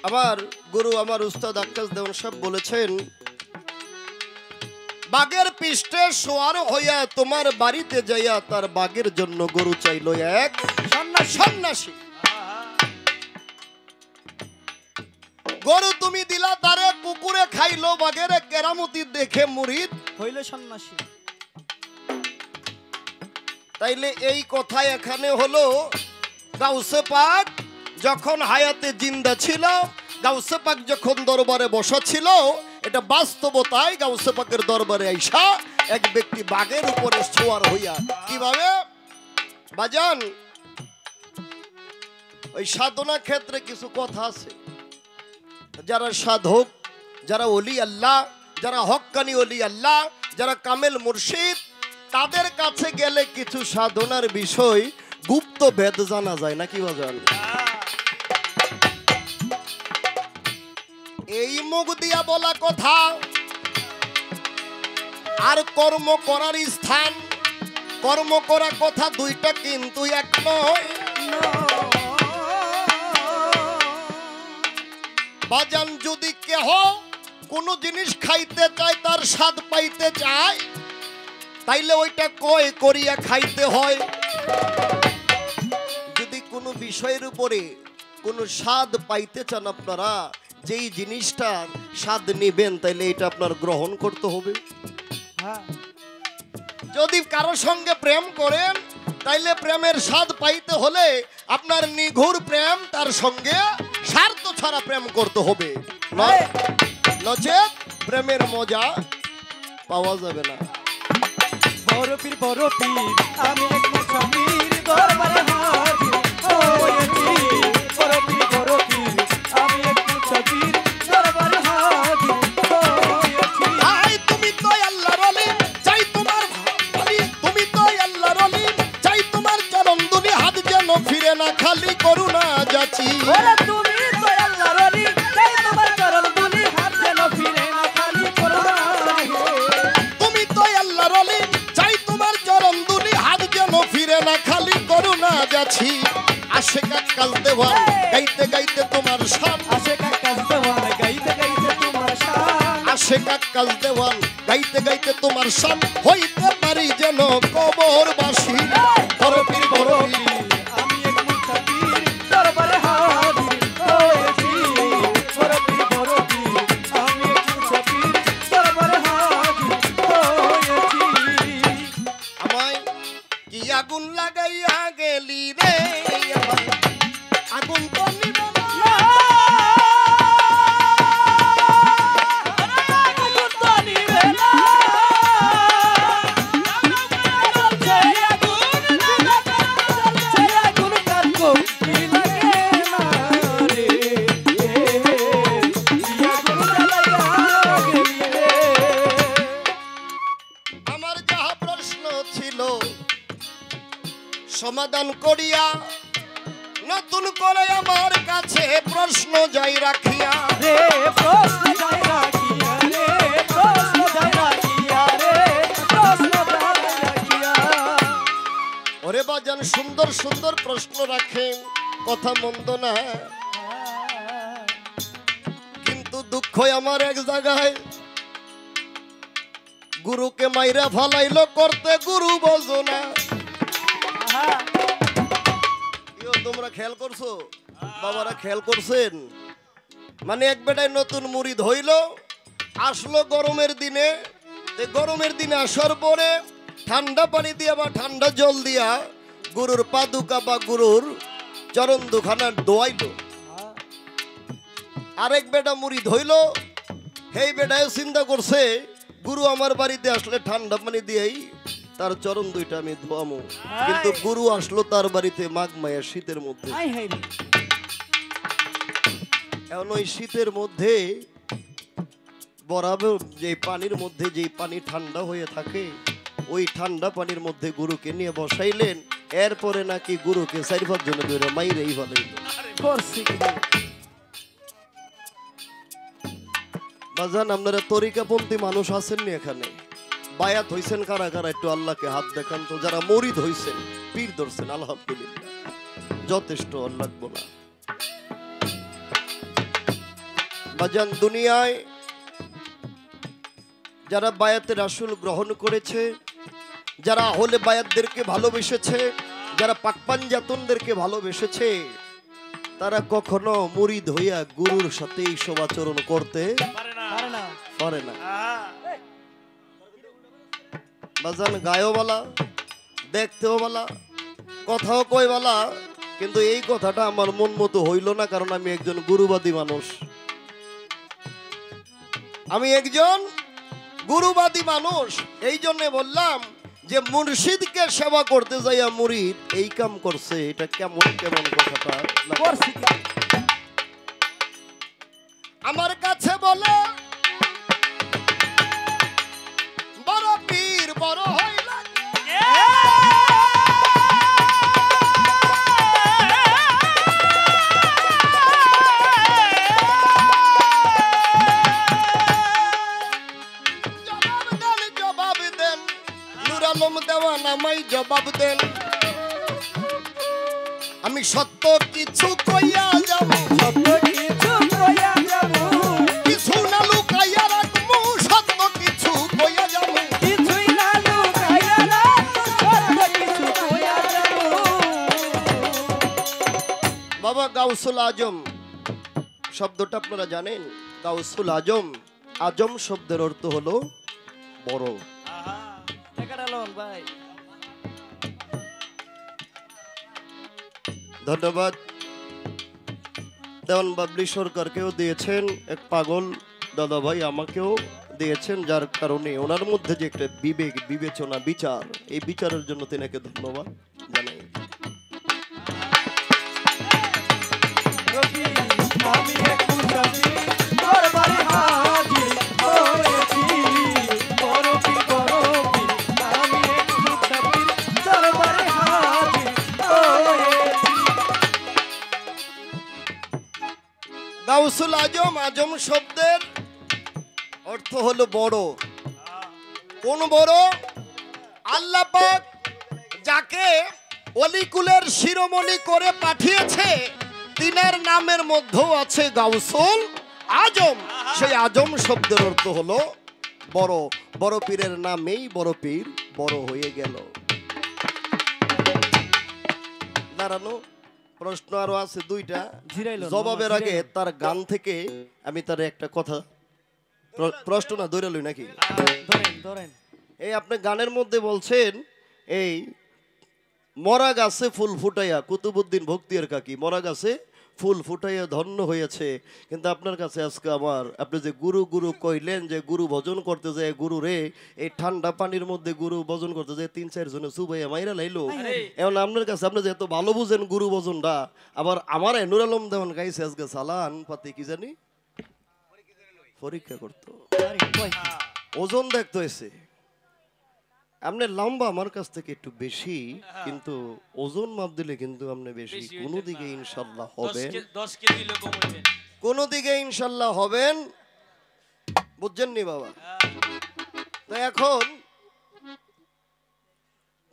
আমার গুরু, আমার উস্তাদ আক্কাস দেওয়ান সাহেব বলেছেন, বাগের পৃষ্ঠে সোয়ার হইয়া তোমার বাড়িতে যাইয়া, তার বাগের জন্য গরু চাইলো এক সন্ন্যাসী। গরু তুমি দিলা তারে, কুকুরে খাইলো বাগের। কেরামতি দেখে মুরিদ হইল সন্ন্যাসী। তাইলে এই কথা এখানে হলো, গাউসে পাক যখন হায়াতে জিন্দা ছিল, গাউসে পাক যখন দরবারে বসা ছিল, এটা বাস্তবতায় গাউসে পাকের দরবারে আইসা এক ব্যক্তি বাঘের উপরে ছোঁয়ার হইয়া। কিভাবে বাজান, ওই সাধনা ক্ষেত্রে কিছু কথা আছে। যারা সাধক, যারা ওলি আল্লাহ, যারা হক্কানি ওলি আল্লাহ, যারা কামেল মুর্শিদ, তাদের কাছে গেলে কিছু সাধনার বিষয় গুপ্ত ভেদ জানা যায় নাকি বাজান? এই মুখ দিয়া বলা কথা আর কর্ম করার স্থান, কর্ম করা কথা দুইটা কিন্তু এক নয়। বাজান যদি কেহ কোনো জিনিস খাইতে চায়, তার স্বাদ পাইতে চায়, তাইলে ওইটা কয় করিয়া খাইতে হয়। যদি কোনো বিষয়ের উপরে কোনো স্বাদ পাইতে চান আপনারা, যেই জিনিসটার স্বাদ নিবেন, তাইলে এটা আপনার গ্রহণ করতে হবে। যদি কারো সঙ্গে প্রেম করেন, তাইলে প্রেমের স্বাদ পাইতে হলে আপনার নিঘুর প্রেম, তার সঙ্গে স্বার্থ ছাড়া প্রেম করতে হবে, নচেত প্রেমের মজা পাওয়া যাবে না। বড় পীর আমি এক মুসাফির দরবারে হাজির হয়েছি। বড় পীর আমি এক মুসাফির দরবারে হাজির হয়েছি। আই তুমি তো আল্লাহর ওলি, চাই তোমার ওলি, তুমি তো আল্লাহর ওলি, চাই তোমার চরণ দুলি, হাত যেন ফিরে না খালি করুণা যাচি। ওরে তুমি তো আল্লাহর ওলি, চাই তোমার চরণ দুলি, হাত যেন ফিরে না খালি করুণা যাচি। তুমি তো আল্লাহর ওলি, চাই তোমার চরণ দুলি, হাত যেন ফিরে না খালি করুণা যাচি। আশেকা কাল দেওয়ান গাইতে গাইতে তোমার শান, আশেকা কাজ দেওয়ান গাইতে গাইতে তোমার শান, আশেকা কাল দেওয়ান গাইতে গাইতে তোমার শান, হইতে পারি যেন কবরবাসী। বড় পীর আমি এক মুসাফির দরবারে হাজির হয়েছি। বড় পীর আমি এক মুসাফির দরবারে হাজির হয়েছি। আমায় কি আগুন লাগাইয়া গেলি রে, আমায় আগুন তো নিব না। আমার যাহা প্রশ্ন ছিল সমাধান করিয়া, নতুন করে আমার কাছে প্রশ্ন যাই রাখিয়া। রে প্রশ্ন যাই রাখিয়া, রে প্রশ্ন যাই রাখিয়া, রে প্রশ্ন যাই রাখিয়া। ওরে বাজান সুন্দর সুন্দর প্রশ্ন রাখেন, কথা মন্দ না, কিন্তু দুঃখ আমার এক জায়গায়, গুরুকে মাইরা ফালাইলো করতে গুরু বোঝো না। তোমরা খেয়াল করছো, বাবারা খেয়াল করছেন? মানে এক বেটায় নতুন মুড়ি ধইল, আসলো গরমের দিনে, গরমের দিনে আসার পরে ঠান্ডা পানি দিয়া বা ঠান্ডা জল দিয়া গুরুর পাদুকা বা গুরুর চরণ দুখানা দোয়াইলো। আরেক বেটা মুড়ি ধইল, সেই বেটায় চিন্তা করছে গুরু আমার বাড়িতে আসলে ঠান্ডা পানি দিয়েই তার চরণ দুইটা আমি ধোয়ামো, কিন্তু গুরু আসলো তার বাড়িতে মাঘ মায়া শীতের মধ্যে। এখন ওই শীতের মধ্যে বরাবর যে পানির মধ্যে যে পানি ঠান্ডা হয়ে থাকে, ওই ঠান্ডা পানির মধ্যে গুরুকে নিয়ে বসাইলেন। এরপরে নাকি গুরুকে 4-5 জন ধরে মাইরেই ফেলাইল। বাজান আপনারা তরিকাপন্থী মানুষ আছেননি এখানে? বায়াত হইছেন কারা কারা? একটু আল্লাহকে হাত দেখান তো। যারা মরিদ হইছেন, পীর ধরছেন, আলহামদুলিল্লাহ, যথেষ্ট, আল্লাহ বলা। বাজান দুনিয়ায় যারা বায়াতের রাসূল গ্রহণ করেছে, যারা আহলে বায়াতদেরকে ভালোবেসেছে, যারা পাকপাঞ্জাতনদেরকে ভালোবেসেছে, তারা কখনো মুরিদ হইয়া গুরুর সাথে এইসব আচরণ করতে পারে না। বাজান গায়ও বলা, দেখতেও বলা, কথাও কই বলা, কিন্তু এই কথাটা আমার মন মতো হইল না, কারণ আমি একজন গুরুবাদী মানুষ। আমি একজন গুরুবাদী মানুষ, এই জন্য বললাম যে মুর্শিদকে সেবা করতে যাইয়া মুরিদ এই কাম করছে, এটা কেমন কেমন কথাটা আমার কাছে বলে বড় হইলা জবাব দেন নূর আলম দেওয়ান আমায় জবাব দেন আমি সত্য কিছু কইয়া যাব সত্য কিছু কইয়া যাব কিছু না লুকাইয়া রাখবো সত্য কিছু কইয়া যাব কিছুই না লুকাইয়া রাখবো সত্য কিছু কইয়া যাব বাবা গাউসুল আজম শব্দটা আপনারা জানেন গাউসুল আজম আজম শব্দের অর্থ হলো বড় টাকাটা লন ভাই ধন্যবাদ দেওয়ান বাবলি সরকারকেও দিয়েছেন এক পাগল দাদা ভাই আমাকেও দিয়েছেন যার কারণে ওনার মধ্যে যে একটা বিবেক বিবেচনা বিচার এই বিচারের জন্য তিনাকে ধন্যবাদ জানাই রবি আমি এক মুসাফির দরবারে হাজির হয়েছি বরফি বরফি আমি এক মুসাফির দরবারে হাজির হয়েছি গাউসুল আজম আজম শব্দের অর্থ হলো বড় কোন বড় আল্লাহ পাক যাকে অলিকুলের শিরোমণি করে পাঠিয়েছে তিনার নামের মধ্যেও আছে গাউসুল আজম সেই আজম শব্দের অর্থ হলো বড় বড় পীরের নামেই বড় পীর বড় হয়ে গেল দাঁড়ানো প্রশ্ন আরো আছে দুইটা জিরাইলো না, জবাবের মামা, আগে জিরাইলো। তার গান থেকে আমি তার একটা কথা প্রশ্ন না দৈরালই নাকি ধরেন ধরেন এই আপনি গানের মধ্যে বলছেন এই মরা গাছে ফুল ফুটাইয়া কুতুবুদ্দিন ভক্তিয়ার কাকি মরা গাছে ফুল ফুটাইয়া ধন্য হয়েছে কিন্তু আপনার কাছে আজকে আমার আপনি যে গুরু গুরু কইলেন যে গুরু ভজন করতে যায় গুরু রে এই ঠান্ডা পানির মধ্যে গুরু ভজন করতে যায় 3-4 জনে সুবাইয়া মাইরা লাইলো এখন আপনার কাছে আপনি যে এত ভালো বুঝেন গুরু ভজনটা আবার আমার নূর আলম দেওয়ান গাইছে আজকে সালান পাতি কি জানি পরীক্ষা করতো আরে কই কি? ওজন দেখতে হয়েছে আপনি লম্বা আমার কাছ থেকে একটু বেশি কিন্তু ওজন মাপ দিলে কিন্তু আপনি বেশি কোনো দিকে ইনশাল্লাহ হবেন 10 কেজি লোক কমাইবেন কোনো দিকে ইনশাল্লাহ হবেন বুঝছেন নি বাবা তো এখন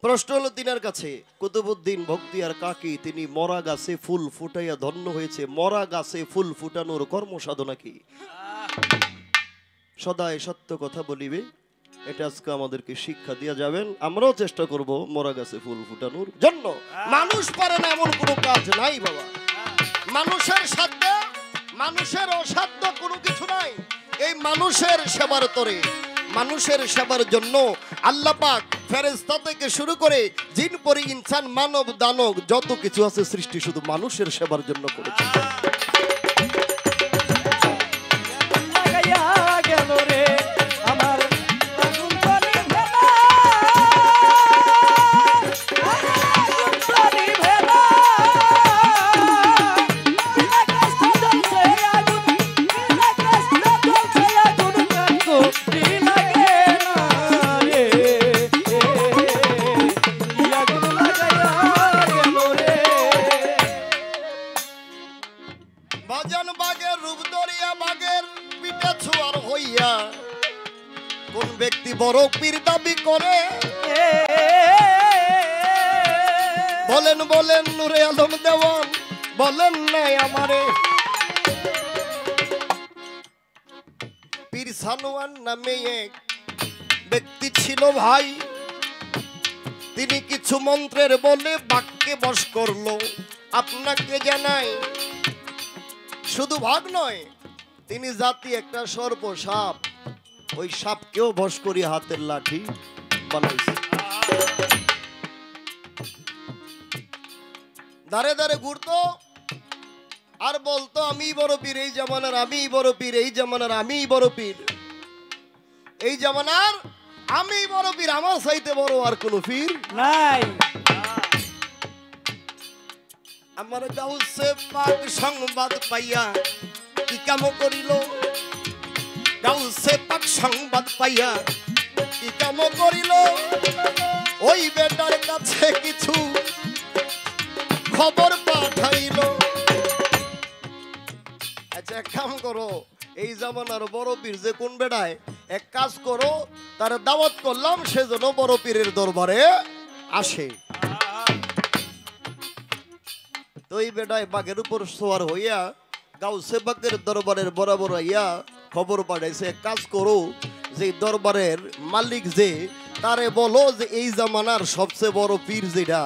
প্রশ্ন হলো তিনার কাছে কুতুবুদ্দিন ভক্তিয়ার কাকি তিনি মরা গাছে ফুল ফুটাইয়া ধন্য হয়েছে মরা গাছে ফুল ফুটানোর কর্ম সাধনা কি সদাই সত্য কথা বলিবে এটা আজকে আমাদেরকে শিক্ষা দিয়ে যাবেন আমরাও চেষ্টা করব মরা গাছে ফুল ফুটানোর জন্য মানুষ পারে না এমন কোনো কাজ নাই বাবা মানুষের সাধ্য মানুষের অসাধ্য কোনো কিছু নাই এই মানুষের সেবার তরে মানুষের সেবার জন্য আল্লাহ পাক ফেরেশতা থেকে শুরু করে জিন পরি ইনসান মানব দানব যত কিছু আছে সৃষ্টি শুধু মানুষের সেবার জন্য করেছে লাগাইয়া গেল রে আমার আগুন পানি ভেলা আগুন পানি ভেলা আকাশ জ্বলছে আগুন আকাশ জ্বলছে আগুন কাকো লাগে না রে কি আগুন লাগাইয়া গেল রে বাজান বাগের রূপ দরিয়া বাগের পিঠে ছোয়ার হইয়া কোন ব্যক্তি বড় পীর দাবি করে বলেন বলেন নূরে আলম দেওয়ান বলেন নাই আমারে পীর সানোয়ার নামে এক ব্যক্তি ছিল ভাই তিনি কিছু মন্ত্রের বলে বাক্যে বশ করলো আপনাকে জানাই শুধু ভাগ নয় তিনি জাতি একটা সর্প সাপ ওই সাপকেও বশ করি হাতের লাঠি বানাইছে দাঁড়ে দাঁড়ে ঘুরতো আর বলতো আমি বড় পীর এই জামানার আমি বড় পীর এই জামানার আমি বড় পীর এই জামানার আমি বড় পীর আমার চাইতে বড় আর কোনো পীর নাই আমার গাউসে পাক সংবাদ পাইয়া কি কাম করিল গাউসে পাক সংবাদ পাইয়া কি কাম করিল ওই বেটার কাছে কিছু খবর পাঠাইল। আচ্ছা এক কাম করো, এই জামানার বড় পীর যে কোন বেড়ায়, এক কাজ করো, তার দাওয়াত করলাম সেজন্য বড় পীরের দরবারে আসে। তো এই বেড়ায় বাঘের উপর সোয়ার হইয়া গাউসে বাগের দরবারের বরাবর আইয়া খবর পাঠাইছে, এক কাজ করো, যে দরবারের মালিক যে তারে বলো যে এই জামানার সবচেয়ে বড় পীর যেটা,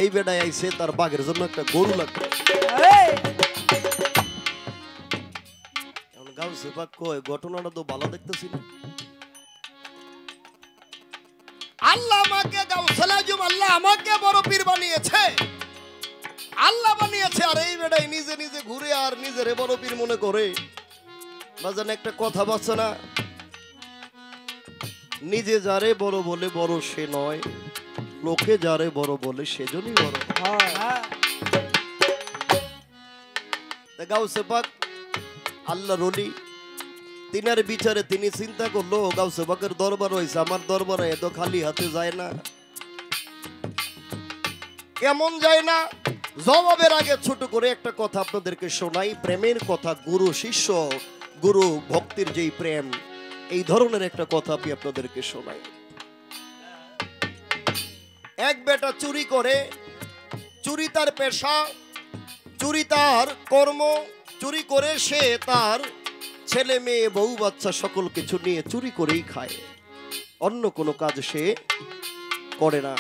এই বেড়ায় আইছে, তার বাঘের জন্য একটা গরু লাগবে। গাউসে বাগ কয় ঘটনাটা তো ভালো দেখতেছি না। আল্লাহ আমাকে গাউসুল আজম, আল্লাহ আমাকে বড় পীর বানিয়েছে, আল্লাহ বানিয়েছে, আর এই বেটাই নিজে নিজে ঘুরে আর নিজের বড় পীর মনে করে। বাজান একটা কথা বাঁচে না, নিজে যারে বড় বলে বড় সে নয়, লোকে যারে বড় বলে সেজনই বড়। গাউসে পাক আল্লাহর ওলি, তিনার বিচারে তিনি চিন্তা করলো গাউসে পাকের দরবার হয়েছে, আমার দরবারে এত খালি হাতে যায় না। কেমন যায় না? জবাবের আগে ছোট করে একটা কথা আপনাদেরকে শোনাই, প্রেমের কথা, গুরু শিষ্য, গুরু ভক্তির যেই প্রেম, এই ধরনের একটা কথা আমি আপনাদেরকে শোনাই। এক বেটা চুরি করে, চুরি তার পেশা, চুরি তার কর্ম, চুরি করে সে তার ছেলে মেয়ে বউ বাচ্চা সকল কিছু নিয়ে চুরি করেই খায়, অন্য কোনো কাজ সে করে না।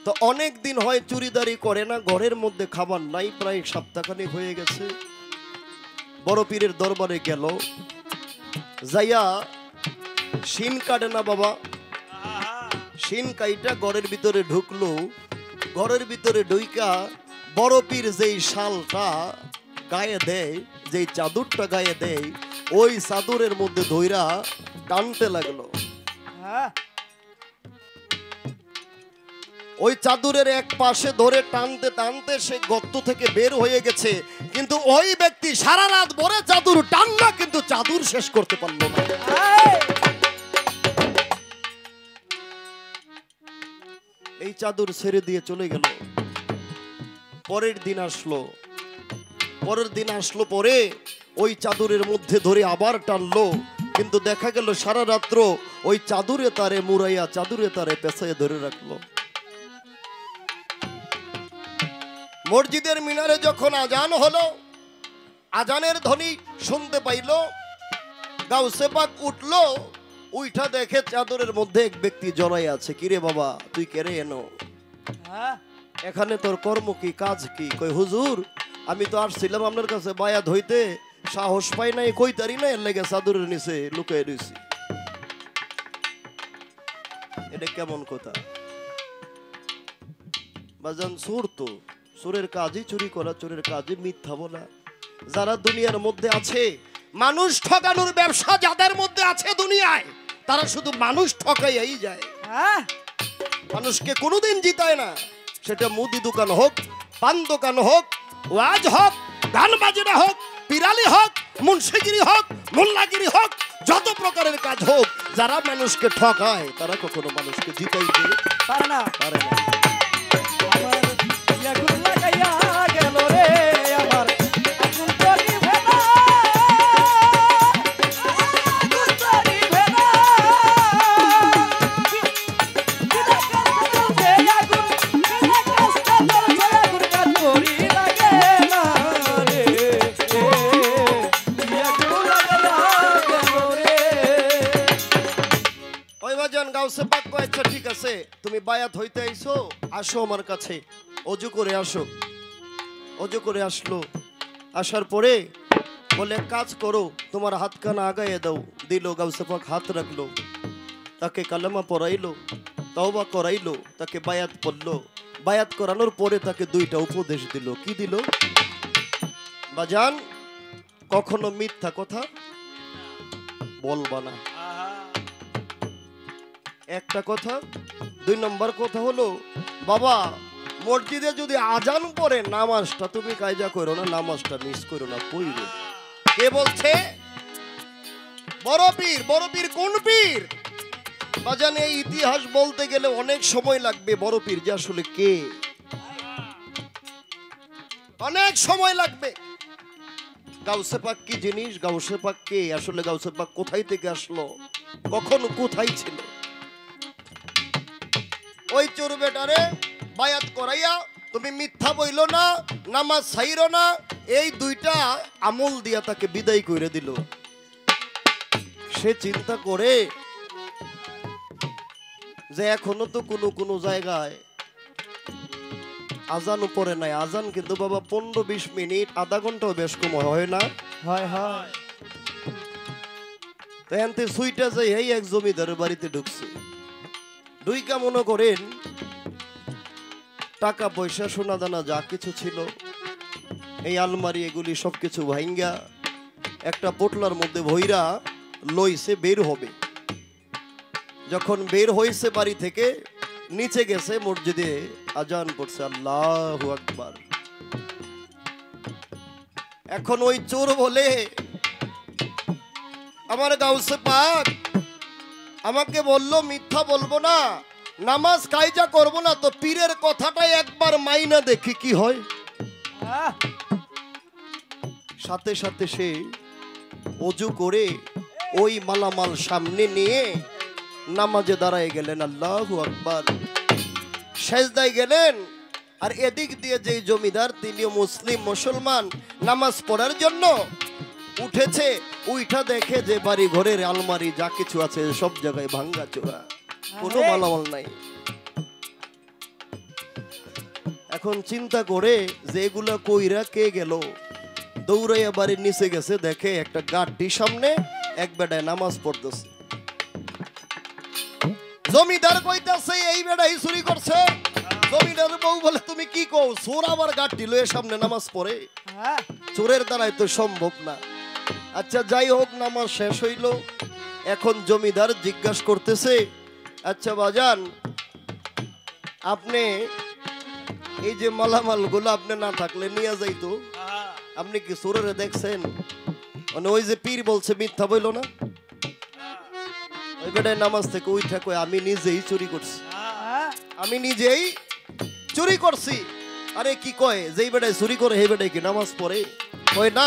তো অনেক দিন হয় চুরিদারি করে না, ঘরের মধ্যে খাবার নাই, প্রায় সপ্তাহখানেক হয়ে গেছে। বড় পীরের দরবারে গেল, যাইয়া শিন কাটে না বাবা, শিন কাইটা ঘরের ভিতরে ঢুকলো, ঘরের ভিতরে ঢুইকা বড় পীর যেই শালটা গায়ে দেয়, যেই চাদরটা গায়ে দেয়, ওই চাদরের মধ্যে ধইরা টানতে লাগলো। ওই চাদরের এক পাশে ধরে টানতে টানতে সে গর্ত থেকে বের হয়ে গেছে, কিন্তু ওই ব্যক্তি সারা রাত ভরে চাদর টানলো, কিন্তু চাদর শেষ করতে পারলো না। এই চাদর ছেড়ে দিয়ে চলে গেল। পরের দিন আসলো, পরের দিন আসলো, পরে ওই চাদরের মধ্যে ধরে আবার টানলো, কিন্তু দেখা গেল সারা রাত্র ওই চাদরে তারে মুড়াইয়া, চাদরে তারে পেছাইয়া ধরে রাখলো। মসজিদের মিনারে যখন আজান হলো, আজানের ধ্বনি শুনতে পাইল, গাউসে পাক উঠলো, উইঠা দেখে চাদরের মধ্যে এক ব্যক্তি জড়াই আছে। কিরে বাবা, তুই কেড়ে এনো, এখানে তোর কর্ম কি, কাজ কি? কই হুজুর, আমি তো আসছিলাম আপনার কাছে বায়াত হইতে, সাহস পাই নাই, কই তারি না, এর লেগে চাদরের নিচে লুকিয়ে রয়েছি। এটা কেমন কথা বাজান? চোর তো, চোরের কাজই চুরি করা, চোরের কাজই মিথ্যা বলা। যারা দুনিয়ার মধ্যে আছে, মানুষ ঠকানোর ব্যবসা যাদের মধ্যে আছে দুনিয়ায়, তারা শুধু মানুষ ঠকাইয়াই যায়, মানুষকে কোনোদিন জিতায় না। সেটা মুদি দোকান হোক, পান দোকান হোক, ওয়াজ হোক, গান বাজনা হোক, পিরালি হোক, মুন্সিগিরি হোক, মোল্লাগিরি হোক, যত প্রকারের কাজ হোক, যারা মানুষকে ঠকায় তারা কখনো মানুষকে জিতাইতে পারে না। পারে না। আমার আগুন লাগাইয়া গেল রে, আমার আগুন তরি ভেলা, আগুন তরি ভেলা, কিনা কাজ চলছে আগুন, কিনা কাজ চলছে আগুন, কাজ করি লাগে না রে, আগুন লাগাইয়া গেল রে। ওই বাজান গাউসে পাক কয়, আচ্ছা ঠিক আছে, তুমি বায়াত হইতে আইছো, আসো আমার কাছে, অজু করে আসো। অজু করে আসলো, আসার পরে বলে এক কাজ করো, তোমার হাতখানা আগাইয়ে দাও। দিল, গাউসে পাক হাত রাখলো, তাকে কালেমা পড়াইলো, তওবা করাইলো, তাকে বায়াত পড়লো। বায়াত করানোর পরে তাকে দুইটা উপদেশ দিল। কি দিল বাজান? কখনো মিথ্যা কথা বলবা না, একটা কথা। দুই নম্বর কথা হলো, বাবা মসজিদে যদি আজান পড়ে, নামাজটা তুমি কায়দা করো না, নামাজটা মিস করো না, পড়বে। কে বলছে? বড় পীর। বড় পীর কোন পীর? বাজান এই ইতিহাস বলতে গেলে অনেক সময় লাগবে। বড় পীর যে আসলে কে, অনেক সময় লাগবে। গাউসে পাক কি জিনিস, গাউসে পাক কে, আসলে গাউসে পাক কোথায় থেকে আসলো, কখন কোথায় ছিল। ওই চোর বেটারে বায়াত করাইয়া তুমি মিথ্যা বইলো না, নামাজ ছাইরো না, এই দুইটা আমল দিয়া তাকে বিদায় করে দিল। সে চিন্তা করে যে এখনো তো কোনো কোনো জায়গায় আজানও পড়ে নাই। আজান কিন্তু বাবা 15-20 মিনিট, আধা ঘন্টাও বেশ কম হয় না। হয় হয়। তাই সুইটা যাই এই এক জমিদারের বাড়িতে ঢুকছে। ঢুইকা মনে করেন টাকা পয়সা সোনা দানা যা কিছু ছিল, এই আলমারি এগুলি সবকিছু ভাঙ্গা একটা পোটলার মধ্যে ভইরা লইছে, বের হবে। যখন বের হয়েছে বাড়ি থেকে, নিচে গেছে মসজিদে, আজান পড়ছে, আল্লাহু আকবার। এখন ওই চোর বলে, আমার গাউসে পাক আমাকে বললো মিথ্যা বলবো না, নামাজ কায়জা করবো না, তো পীরের কথাটাই একবার মাইনা দেখি কি হয়। সাথে সাথে সে ওযু করে ওই মালামাল সামনে নিয়ে নামাজে দাঁড়ায় গেলেন, আল্লাহু আকবার। সেজদায় গেলেন। আর এদিক দিয়ে যেই জমিদার, তিনিও মুসলিম মুসলমান, নামাজ পড়ার জন্য উঠেছে। উইঠা দেখে যে বাড়ি ঘরের আলমারি যা কিছু আছে সব জায়গায় ভাঙ্গা চোরা, কোনো মালামাল নাই। এখন চিন্তা করে যে এগুলা কইরা কে গেল, দৌড়াইয়া বাড়ির নিচে গেছে, দেখে একটা গাড়ি সামনে এক বেটায় নামাজ পড়তেছে। জমিদার কইতাছে এই বেটাই চুরি করছে। জমিদার বউ বলে, তুমি কি কও, চোর আবার গাড়ি লয়ে সামনে নামাজ পড়ে? চোরের দ্বারাই তো সম্ভব না। আচ্ছা যাই হোক, নামাজ শেষ হইল। এখন জমিদার জিজ্ঞাসা করতেছে, আচ্ছা বাজান, আপনি এই যে মালামাল গুলো আপনি না থাকলে নিয়ে যাইতো, আপনি কি চোরের দেখছেন? মানে ওই যে পীর বলছে মিথ্যা বইল না, ওই বেটায় নামাজ থেকে উঠা কই, আমি নিজেই চুরি করছি, আমি নিজেই চুরি করছি। আরে কি কয়, যেই বেটায় চুরি করে সেই বেটায় কি নামাজ পড়ে? কয় না,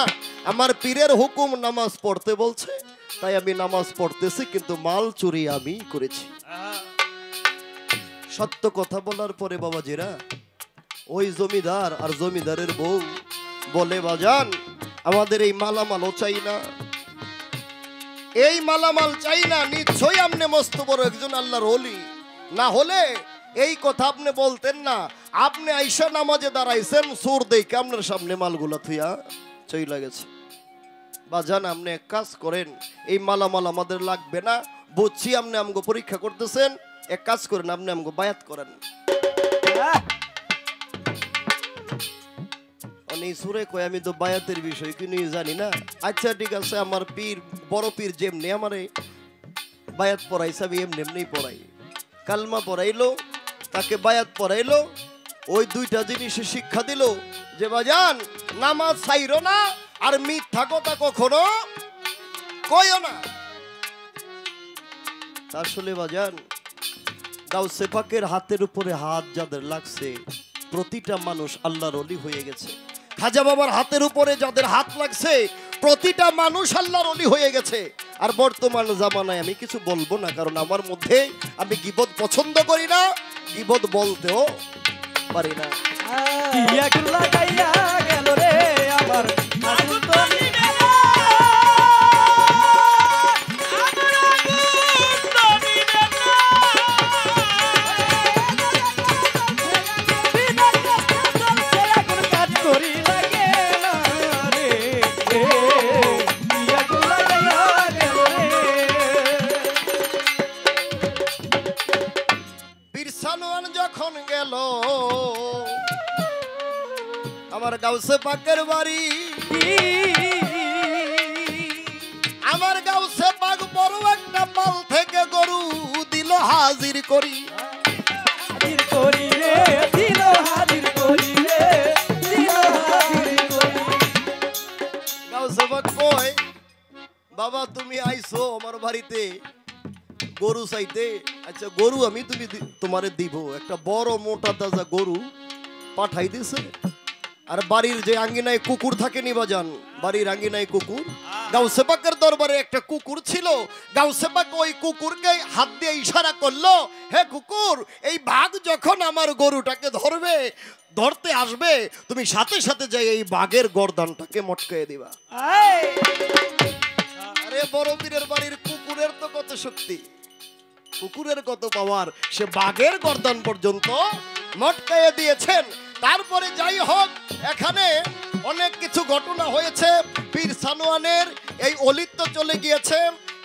আমার পীরের হুকুম নামাজ পড়তে বলছে, তাই আমি নামাজ পড়তেছি, কিন্তু মাল চুরি আমি করেছি। সত্য কথা বলার পরে বাবাজিরা, ওই জমিদার আর জমিদারের বউ বলে, বাজান আমাদের এই মালামালও চাই না, এই মালামাল চাই না, নিশ্চয়ই আপনি মস্ত বড় একজন আল্লাহর ওলি, না হলে এই কথা আপনি বলতেন না। আপনি আইসা নামাজে দাঁড়াইছেন, চোর দেখে আপনার সামনে মালগুলা থুইয়া চইলা গেছে। বাজান আপনি এক কাজ করেন, এই মালামাল আমাদের লাগবে না, বুঝছি আপনি আমগো পরীক্ষা করতেছেন, এক কাজ করেন, আপনি আমগো বায়াত করেন। সুরে কয়, আমি তো বায়াতের বিষয় কিনি জানি না। আচ্ছা ঠিক আছে, আমার পীর, বড় পীর যেমনি আমারে বায়াত পড়াইছে, আমি এমনি এমনি পড়াই। কালমা পড়াইলো, তাকে বায়াত পড়াইলো, ওই দুইটা জিনিসে শিক্ষা দিল যে বাজান নামাজ ছাইরো না, আর মিথ্যা কথা কখনো কইও না। আসলে বাজান গাউসে পাকের হাতের উপরে হাত যাদের লাগছে, প্রতিটা মানুষ আল্লাহর ওলি হয়ে গেছে। খাজা বাবার হাতের উপরে যাদের হাত লাগছে, প্রতিটা মানুষ আল্লাহর ওলি হয়ে গেছে। আর বর্তমান জামানায় আমি কিছু বলবো না, কারণ আমার মধ্যে, আমি গীবত পছন্দ করি না, গীবত বলতেও পারি না। যখন গেল আমার গাউসে পাকের বাড়ি, আমার গাউসে পাক বড় একটা পাল থেকে গরু দিল হাজির করি, গাউসে পাক কয়, বাবা তুমি আইছো আমার বাড়িতে, গরু চাইতে, আচ্ছা গরু আমি তোমারে দিব, একটা বড় মোটা তাজা গরু পাঠাই দিছে। আর বাড়ির যে আঙ্গিনায় কুকুর থাকে নিবাজান, বাড়ির আঙ্গিনায় কুকুর, গাউসে পাকের দরবারে একটা কুকুর ছিল। গাউসে পাক ওই কুকুরকে হাত দিয়ে ইশারা করলো, হে কুকুর, এই বাঘ যখন আমার গরুটাকে ধরতে আসবে, তুমি সাথে সাথে যাই এই বাঘের গর্দানটাকে মটকাইয়ে দিবা। আরে বড় পীরের বাড়ির কুকুরের তো কত শক্তি, কুকুরের কত পাওয়ার, সে বাঘের গর্দান পর্যন্ত মটকাইয়ে দিয়েছেন। তারপরে যাই হোক, এখানে অনেক কিছু ঘটনা হয়েছে। পীর সানোয়ানের এই অলিত্য চলে গিয়েছে,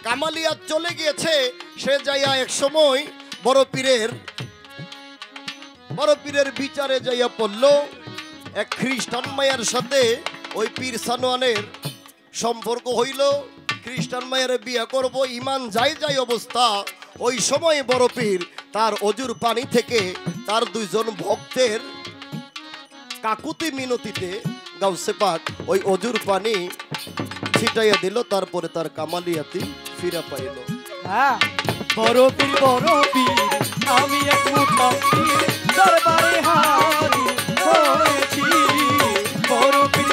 কামালিয়াত চলে গিয়েছে। সে যাইয়া এক সময় বড় পীরের বিচারে যাইয়া পড়ল। এক খ্রিস্টান মায়ের সাথে ওই পীর সানোয়ানের সম্পর্ক হইল। খ্রিস্টান মায়ের বিয়ে করব, ইমান যাই অবস্থা। ওই সময় বড় পীর তার অজুর পানি থেকে তার দুইজন ভক্তের কাকুতি মিনতিতে গাউসে পাক ওই অজুর পানি ছিটাইয়া দিল। তারপরে তার কামালিয়াতি ফিরা পাইল। বড় পীর আমি এক মুসাফির দরবারে হাজির হয়েছি। বড় পীর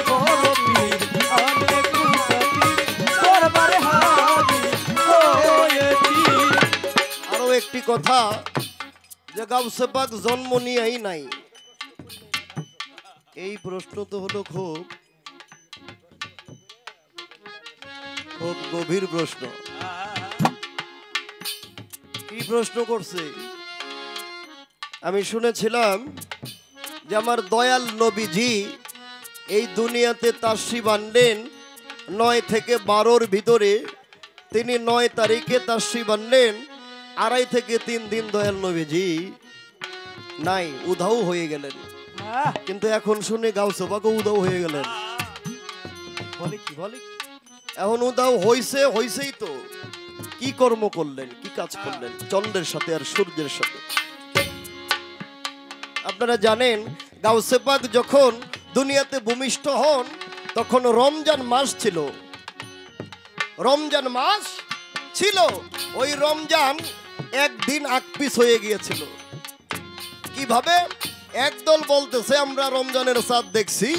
আমি এক মুসাফির দরবারে হাজির হয়েছি। আরো একটি কথা, যে গাউসে পাক জন্ম নিয়েই নাই, এই প্রশ্ন তো হলো খুব গভীর প্রশ্ন। কি প্রশ্ন করছে? আমি শুনেছিলাম যে আমার দয়াল নবীজি এই দুনিয়াতে তাশরিফ আনলেন 9 থেকে 12-র ভিতরে। তিনি 9 তারিখে তাশরিফ আনলেন, 2.5 থেকে 3 দিন দয়াল নবীজি নাই, উধাও হয়ে গেলেন। কিন্তু এখন শুনে গাউসে পাকও উধাও হয়ে গেলেন। বলে কি এখন উধাও হইছেই তো, কি কর্ম করলেন, কি কাজ করলেন চন্দ্রের সাথে আর সূর্যের সাথে? আপনারা জানেন, গাউসে পাক যখন দুনিয়াতে ভূমিষ্ঠ হন তখন রমজান মাস ছিল। ওই রমজান একদিন আকপিস হয়ে গিয়েছিল। কিভাবে? একদল বলতেছে আমরা রমজানের চাঁদ দেখছি,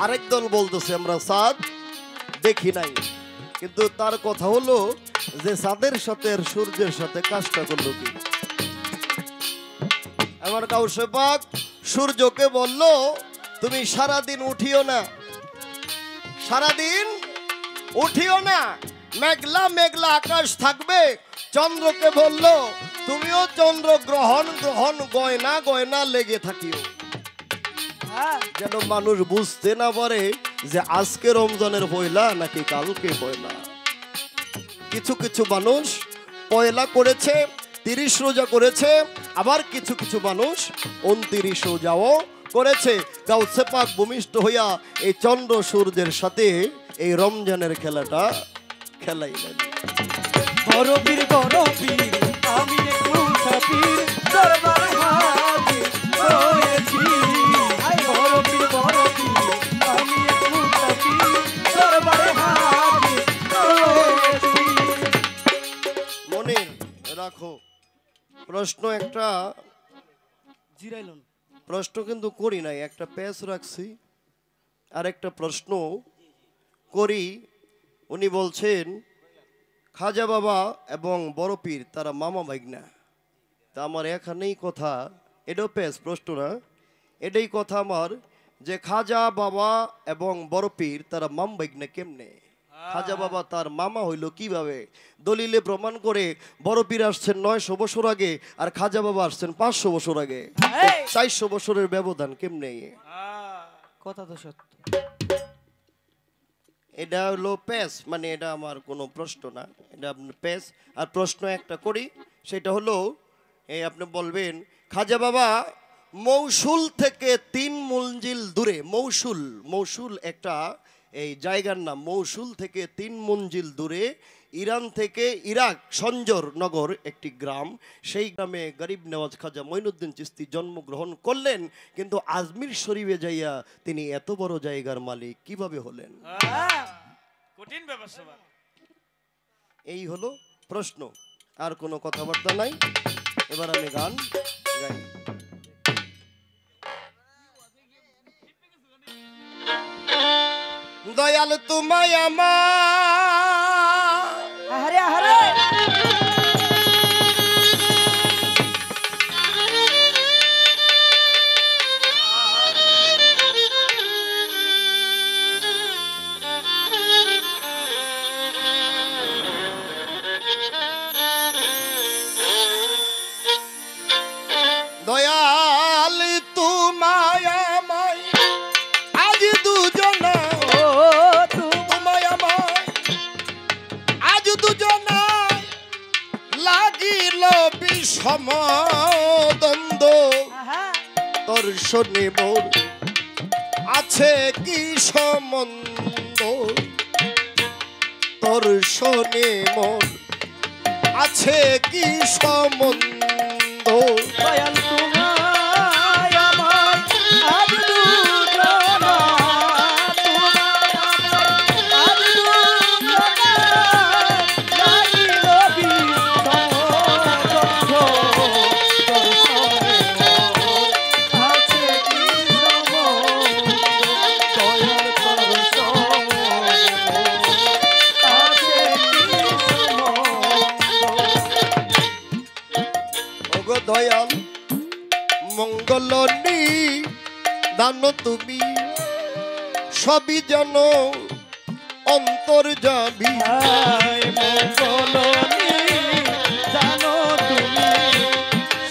আরেক দল বলতেছে আমরা চাঁদ দেখি নাই। কিন্তু তার কথা হলো যে চাঁদের সাথে আর সূর্যের সাথে কাজটা করলো কি? আমার গাউসে পাক সূর্যকে বলল, তুমি সারাদিন উঠিও না, মেঘলা আকাশ থাকবে। চন্দ্রকে বলল, তুমিও চন্দ্র গ্রহণ গয়না লেগে থাকিও, যেন মানুষ বুঝতে না পারে যে আজকে রমজানের পয়লা নাকি কালকে পয়লা। কিছু মানুষ পয়লা করেছে, 30 রোজা করেছে, আবার কিছু মানুষ 29 রোজাও করেছে। গাউসে পাক ভূমিষ্ঠ হইয়া এই চন্দ্র সূর্যের সাথে এই রমজানের খেলাটা খেলাইলেন। বড় পীর আমি এক মুসাফির দরবারে হাজির হয়েছি। বড় পীর আমি এক মুসাফির দরবারে হাজির হয়েছি। মনে রাখো, প্রশ্ন একটা জিরাইলন প্রশ্ন কিন্তু করি নাই, একটা পেজ রাখছি। আর একটা প্রশ্ন করি। উনি বলছেন খাজা বাবা এবং বড় পীর তারা মামা ভাইগনা। তা আমার এখানেই কথা, এটাও পেজ প্রশ্ন না, এটাই কথা আমার, যে খাজা বাবা এবং বড় পীর তারা মাম ভাইগনা কেমনে? খাজা বাবা তার মামা হইল কিভাবে? দলিলে প্রমাণ করে বড় পীর আসছেন 900 বছর আগে, আর খাজা বাবা আসছেন 500 বছর আগে। 400 বছরের ব্যবধান কেমনে? কথা তো সত্য। এটা হলো পেস, মানে এটা আমার কোনো প্রশ্ন না, এটা আপনার পেস। আর প্রশ্ন একটা করি, সেটা হলো এই আপনি বলবেন খাজা বাবা মৌসুল থেকে 3 মঞ্জিল দূরে, মৌসুল একটা এই জায়গার নাম, মৌসুল থেকে 3 মঞ্জিল দূরে ইরান থেকে ইরাক সঞ্জর নগর একটি গ্রাম, সেই গ্রামে গরিব নওয়াজ খাজা মঈনুদ্দিন চিশতি জন্মগ্রহণ করলেন। কিন্তু আজমির শরীফে যাইয়া তিনি এত বড় জায়গার মালিক কিভাবে হলেন? কঠিন ব্যাপার। এই হলো প্রশ্ন। আর কোনো কথাবার্তা নাই, এবার আমি গান গাই। দয়াল তোমায় আমার আহারে আহারে দয়াল তোমায় আমায় আজ দুজনা ও তুমি তোমায় আমায় আজ দুজনা লাগিল বিষম দ্বন্দ্ব আহা তোর শনি মোর আছে কি সম্বন্ধ তোর শনি মোর আছে কি সম্বন্ধ দয়াল তোমায় আমার আজ দুজনা তোমায় আমার আজ দুজনা লাগিল বিষম দ্বন্দ্ব আছে কি সম্বন্ধ দয়াল তোর আছে কি সম্বন্ধ ওগো দয়াল মঙ্গলনি দান তুমি সবই জানো অন্তর যাবি হায় মঙ্গলনি জানো তুমি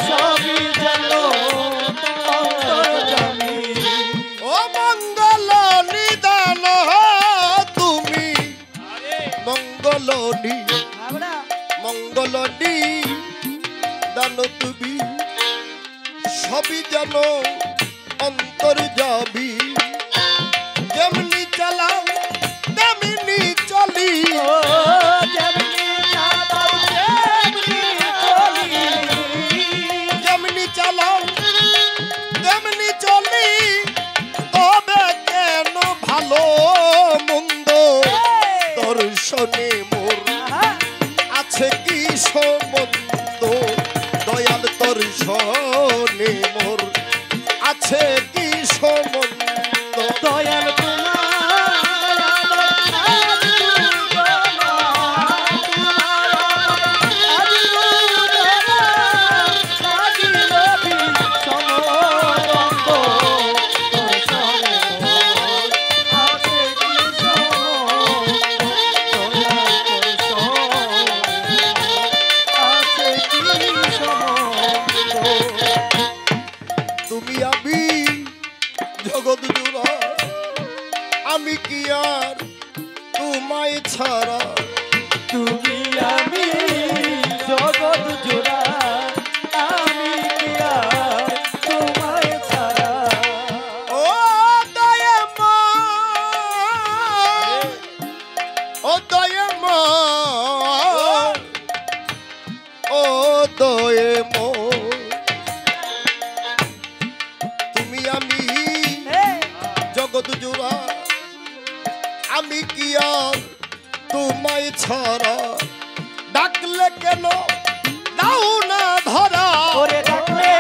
সবই জানো অন্তর্যামী ও মঙ্গলনি দান তুমি মঙ্গলনি আমরা মঙ্গলনি দান তুমি সবই জানো অন্তর যাবি যেমনি চালাও তেমনি চলি ও যেমনি চালাও তেমনি চলি যেমনি চালাও তেমনি চলি তবে কেন ভালো মন্দ দর্শনে মোর আহা আছে কি সম্বন্ধ দয়াল দর্শনে মোর আছে কি সম্বন্ধ দয়াল তোমার আজ দুজনা আজ দুজনা লাগিল বিষম দ্বন্দ্ব তোর সনে মোর আছে কি সম্বন্ধ দয়াল তোর সনে আছে কি সম্বন্ধ তুমি আমি জগৎ জোড়া আমি কি আর তোমায় ছাড়া তুমি আমি জগৎ জোড়া আমি কি আর তোমায় ছাড়া ও দয়ামা ও দয়ামা ও দয়ামা তুমি আমি জগৎ জোড়া আমি কি আর তোমায় ছাড়া ডাকলে কেন দাও না ধরা ওরে ডাকলে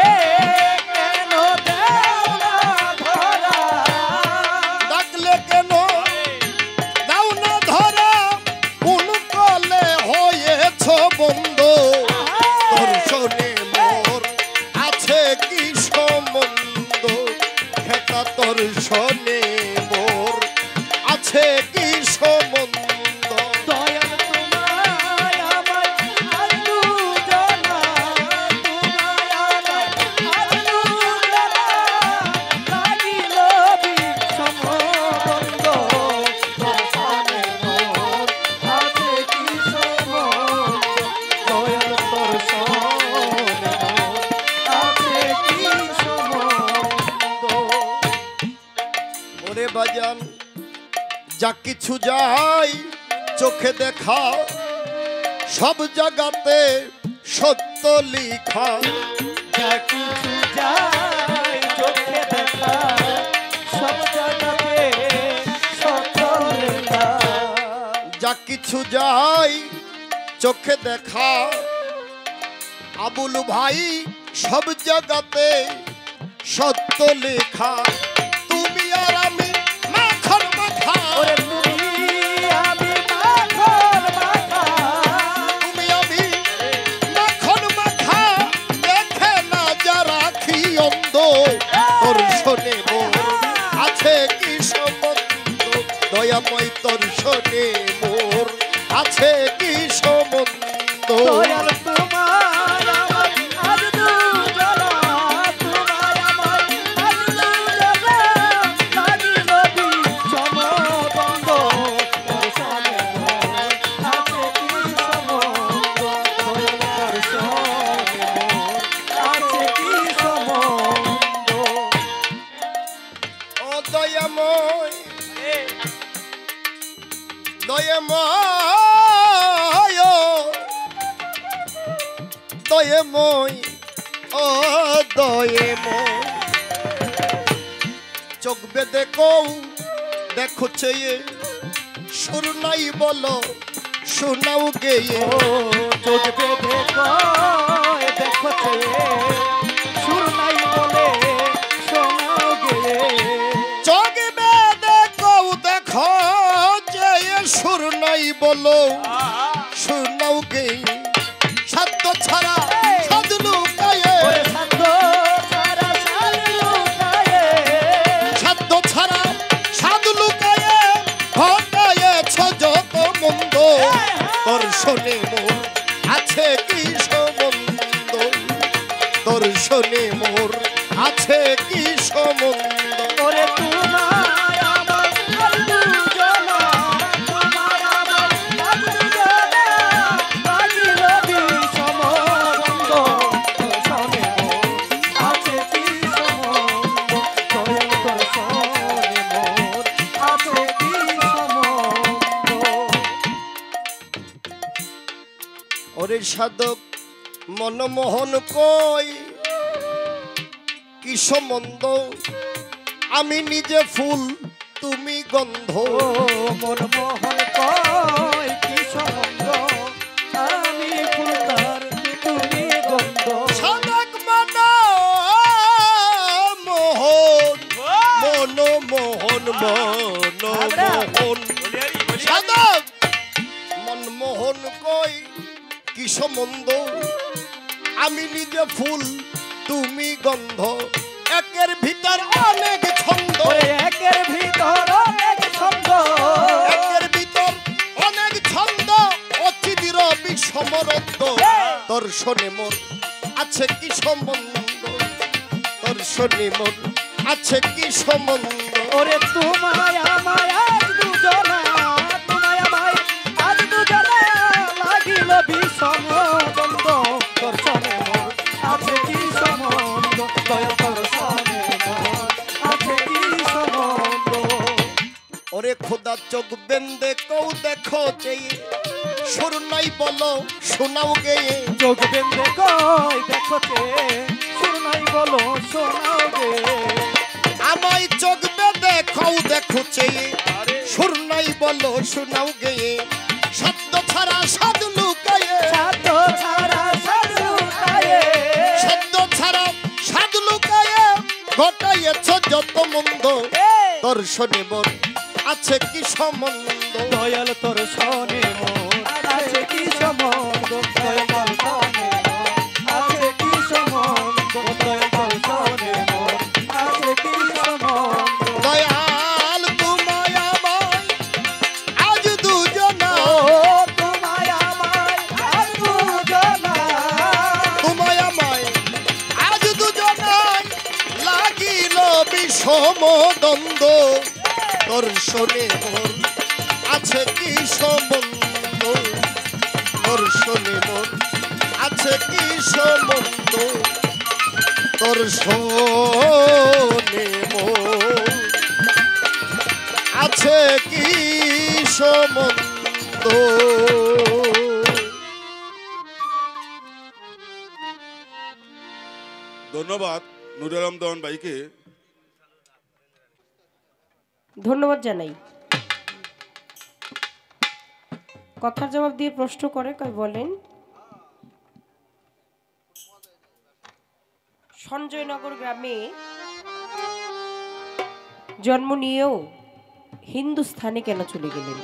কেন দেও না ধরা ডাকলে কেন দাও না ধরা কোন কলে হয়েছ বন্ধ দর্শনে মোর আছে কি সম্বন্ধ খেতা দর্শনে মোর আছে কি সম্বন্ধ দয়াল তোমায় আমার আজ দুজনা তোমায় আমার আজ দুজনা লাগিল বিষম দ্বন্দ্ব তোর সনে মোর আছে কি সম্বন্ধ দয়াল তোর সনে মোর আছে কি সম্বন্ধ ওরে বাজান যা কিছু যাই চোখে দেখা সব জায়গাতে সত্য লিখা যা কিছু যায় চোখে দেখা সব জায়গাতে সফল লেখা যা কিছু যাই চোখে দেখা বাবুল ভাই সব জায়গাতে সত্য লেখা, তুমি আর আমি মাখন মাখা, ওরে তুমি আমি মাখন মাখা, তুমি আমি মাখন মাখা, দেখে না যারা কি অন্ধ, তোর শোনে মোর আছে কি সম্বন্ধ, দয়াময় তোর শোনে মোর আছে কি সম্বন্ধ। দয়াল তোমার আমার আজ দুজনা, তোমার আমার আজ দুজনা, লাগিল বিষমদ্বন্দ্ব, তোর সনে মোর আছে কি সম্বন্ধ, দয়াল তোর সনে মোর আছে কি সম্বন্ধ। ও দয়াময় দয়াময় দয়াময় ও দয়াময়, চোখ বেঁধে কও দেখো চেয়ে, সুর নাই বলো শোনাও গেয়ে, ও চোখ বেঁধে কয় দেখো চেয়ে, সুর নাই বলে শোনাও গে, চোখ বেঁধে কও দেখো চেয়ে, সুর নাই বলো শোনাও গেয়ে, সাধ্য ছাড়া সাধু লুকায়ে, ওরে সাধ্য ছাড়া সাধু লুকায়ে, সাধ্য ছাড়া সাধু লুকায়ে, ঘটায়েছ যত মন্দ, তোর শোনে মোর আছে কি সম্বন্ধ, তোর শোনে মোর আছে কি সম্বন্ধ। ওরে তোমার আমার আজ দুজনা, তোমার আমার আজ দুজনা, লাগিল বিষমদ্বন্দ্ব, তোর সনে মোর আছে কি সম্বন্ধ, দয়াল তোর সনে মোর আছে কি সম্বন্ধ। ওরে সাধক মনমোহন কই কি সম্বন্ধ, আমি নিজে ফুল তুমি গন্ধ, ও মন মোহন কয় কি সম্বন্ধ, আমি ফুল তার তুমি গন্ধ। সাধক মনমোহন মনমোহন মনমোহন, সাধক মনমোহন কই কি সম্বন্ধ, আমি নিজে ফুল তুমি গন্ধ, একের ভিতর অনেক ছন্দ, ওরে একের ভিতর অনেক ছন্দ, একের ভিতর অনেক ছন্দ, অচিদির বিষমরত্ব, দর্শনে মোর আছে কি সম্বন্ধ, দর্শনে মোর আছে কি সম্বন্ধ। ওরে তোমায় আমায় আজ দুজনা, তোমায় আমায় আজ দুজনা, লাগিল বিষমদ্বন্দ্ব, দর্শনে মোর আছে কি সম্বন্ধ, দয়া দর্শনে মোর আছে কি সম্বন্ধ। ওরে খোদা চোখ বেন্দে কৌ দেখো চেয়ে, সুর নাই বলো শোনাও গেয়ে, চোখ বেঁধে কয় দেখো চেয়ে, সুর নাই বলো শোনাও গে, আমায় চোখ বেঁধে কৌ দেখো চেয়ে, সুর নাই বলো শোনাও গেয়ে, শব্দ ছাড়া সাধু লুকায়ে, সাধ্য ছাড়া সাধু লুকায়ে, শব্দ ছাড়া সাধু লুকায়ে, ঘটাইয়েছ যত মন্দ, দর্শনে মোর আছে কি সম্বন্ধ, দয়াল তোর সনে মোর আছে কি সম্বন্ধ, দয়াল তোর সনে মোর আছে কি সম্বন্ধ, দয়াল তোর সনে মোর আছে কি সম্বন্ধ। দয়াল তোমায় আমায় আজ দুজনা, ও তোমায় আমায় আজ দুজনা, তোমায় আমায় আজ দুজনায় লাগিল বিষম দ্বন্দ্ব, দর্শনে মোর আছে কি সম্বন্ধ, দর্শনে মোর আছে কি সম্বন্ধ, দর্শনে মোর আছে কি সম্বন্ধ। ধন্যবাদ নুর আলম দেওয়ান ভাইকে। ধন্যবাদ জানাই। কথার জবাব দিয়ে প্রশ্ন করে কই বলেন সঞ্জয়নগর গ্রামে জন্ম নিয়েও হিন্দুস্থানে কেন চলে গেলেন?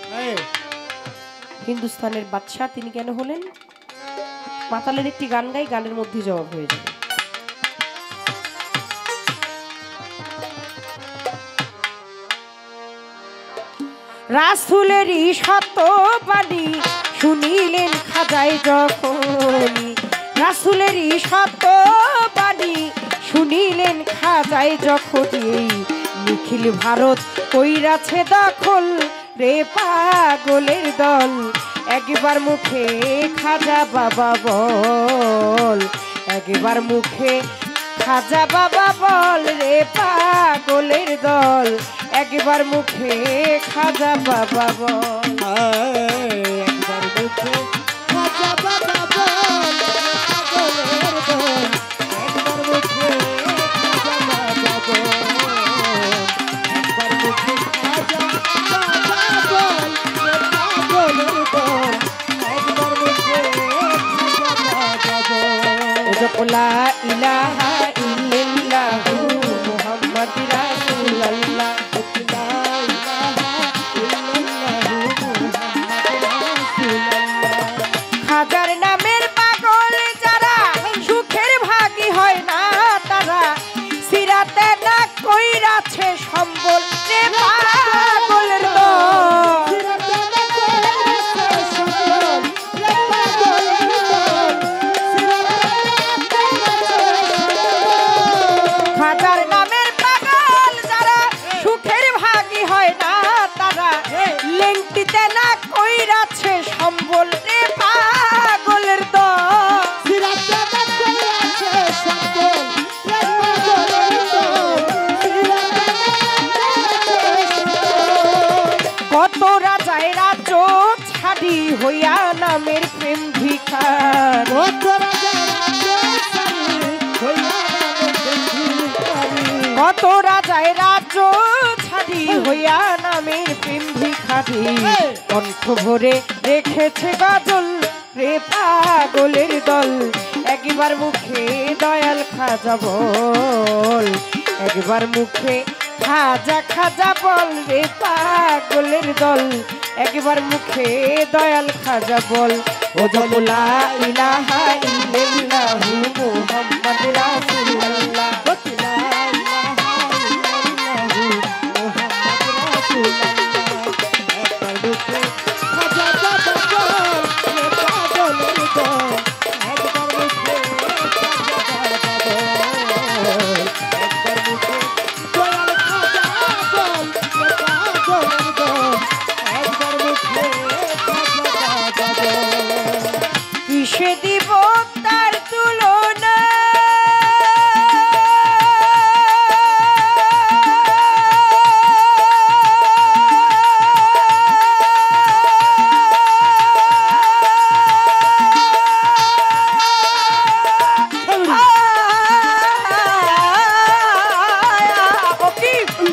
হিন্দুস্থানের বাদশাহ তিনি কেন হলেন? মাতালের একটি গান গাই, গানের মধ্যে জবাব হয়ে যাবে। রাসূলেরই শত বাণী শুনিলেন খাজায় যখনই, রাসূলেরই শত বাণী শুনিলেন খাজায় যখনই, নিখিল ভারত কইরাছে দখল রে পাগলের দল, একবার মুখে খাজা বাবা বল, একবার মুখে খাজা বাবা বল রে পাগলের দল, একবার মুখে খাজা বাবা বল। একবার মুখে খাজা বাবা বল পাগলের দল, একবার মুখে খাজা বাবা বল, একবার মুখে খাজা বাবা বল পাগলের দল, একবার মুখে খাজা বাবা বল। লা ইলাহা ইল্লাল্লাহু মুহাম্মাদুর রাসূলুল্লাহ, খাজার নামের পাগল যারা সুখের ভাগী হয় না তারা, সিরাতে না কইরাছে সম্বল রে পাগলের দল, খাজার নামের পাগল যারা সুখের ভাগী হয় না তারা, লেংটিতে না কইরাছে সম্বল রে পাগলের দল, কত রাজায় রাজ্য ছাড়ি হইয়া নামের প্রেম ভিখার, কত রাজায় রাজ্য ছাড়ি হইয়া নামের প্রেম ভিখারি, কণ্ঠ ভরে রেখেছে গজল রে পাগলের দল, একবার মুখে দয়াল খাজা বল, একবার মুখে খাজা খাজা বল রে পাগলের দল, একবার মুখে দয়াল খাজা বল। ও লা ইলাহা ইল্লাল্লাহু মুহাম্মাদুর রাসূলুল্লাহ, কিসে দিব তার তুলনা,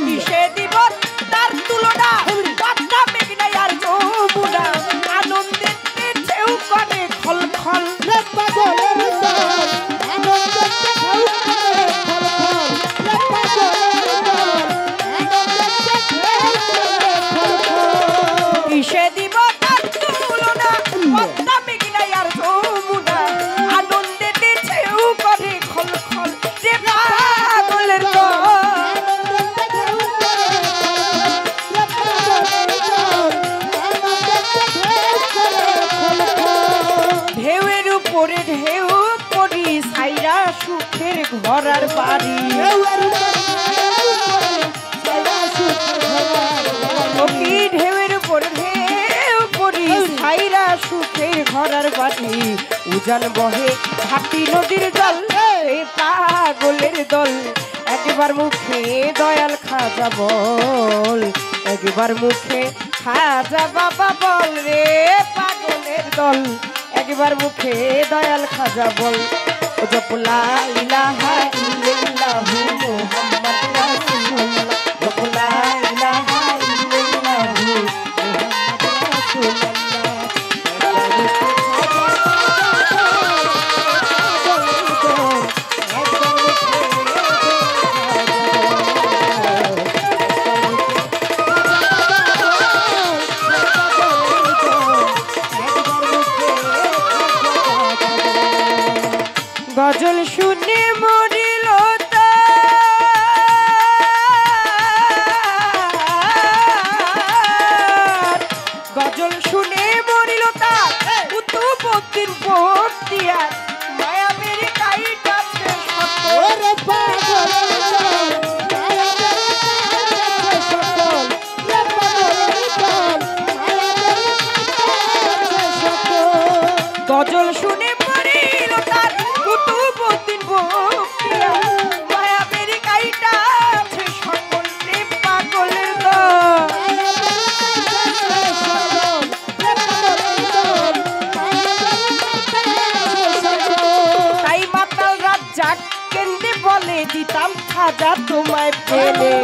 কিসে দিব তার তুলনা, পদ্মা মেঘনা আর যমুনা, আনন্দের ঢেউ করে খল খল রে পাগলের দল, আনন্দের ঢেউ করে খল খল রে পাগলের দল, আনন্দের ঢেউ করে খল খল, কিসে দিব তার তুলনা, পদ্মা মেঘনা আর যমুনা, আনন্দের ঢেউ করে খল খল রে পাগলের দল, ঢেউয়ের উপরে ঢেউ পড়ি সাইরা সুখের ঘর আর বাড়ি, ঢেউয়ের উপরে ঢেউ পড়ি সাইরা সুখের ঘর আর বাড়ি, উজান বহে ঘাটি নদীর জল রে পাগলের দল, একবার মুখে দয়াল খাজা বল, একবার মুখে খাজা বাবা বল রে পাগলের দল, একবার মুখে দয়াল খাজা বল। ও লা ইলাহা ইল্লাল্লাহু মুহাম্মাদুর রাসূলুল্লাহ, লা ইলাহা ইল্লাল্লাহু মুহাম্মাদুর রাসূলুল্লাহ, একবার মুখে গজল শুনে মরিল তার, গজল শুনে মরিল তার কুতুবউদ্দিন বখতিয়ার মায়াবের কাইটাছে ওরে পাগল গজল শুনে মরিল তার কুতুবউদ্দিন বখতিয়ার মায়াবের কাইটাছে সকল রে পাগলের দল। তাই মাতাল রাত জাগ কেন্দ্রে বলে দিতাম খাজা তোমায় পেলে,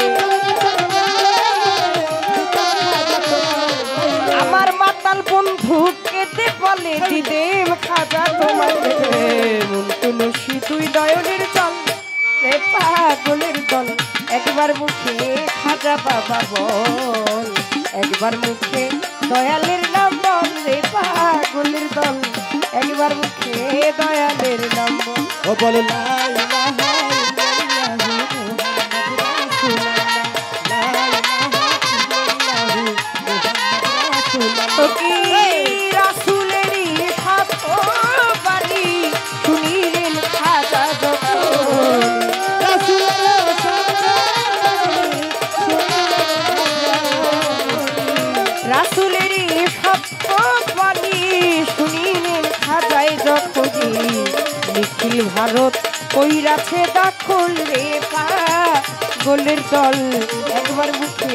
আমার মাতাল বন্ধু কেঁদে বলে দিদেম খাজা তোমায় পেলে। মন তুলসী তুই নয়নের জল রে পাগলের দল, একবার মুখে খাজা বাবা বল, একবার মুখে দয়ালের নাম বল রে পাগলের দল, একবার মুখে দয়ালের নাম বল। ও বলো লা ইলাহা ইল্লাল্লাহু মুহাম্মাদুর রাসূলুল্লাহ, লা ইলাহা ইল্লাল্লাহু মুহাম্মাদুর রাসূলুল্লাহ। তো কি রাসূলেরই সাত বাণী শুনিলেন খাজা যখন, রাসূলের সাথে রাসূলেরই সত্য বাণী শুনিলেন খাজাই যখন, নিখিল ভারত কইরাছে দাখল রে পাগলের দল, একবার মুখে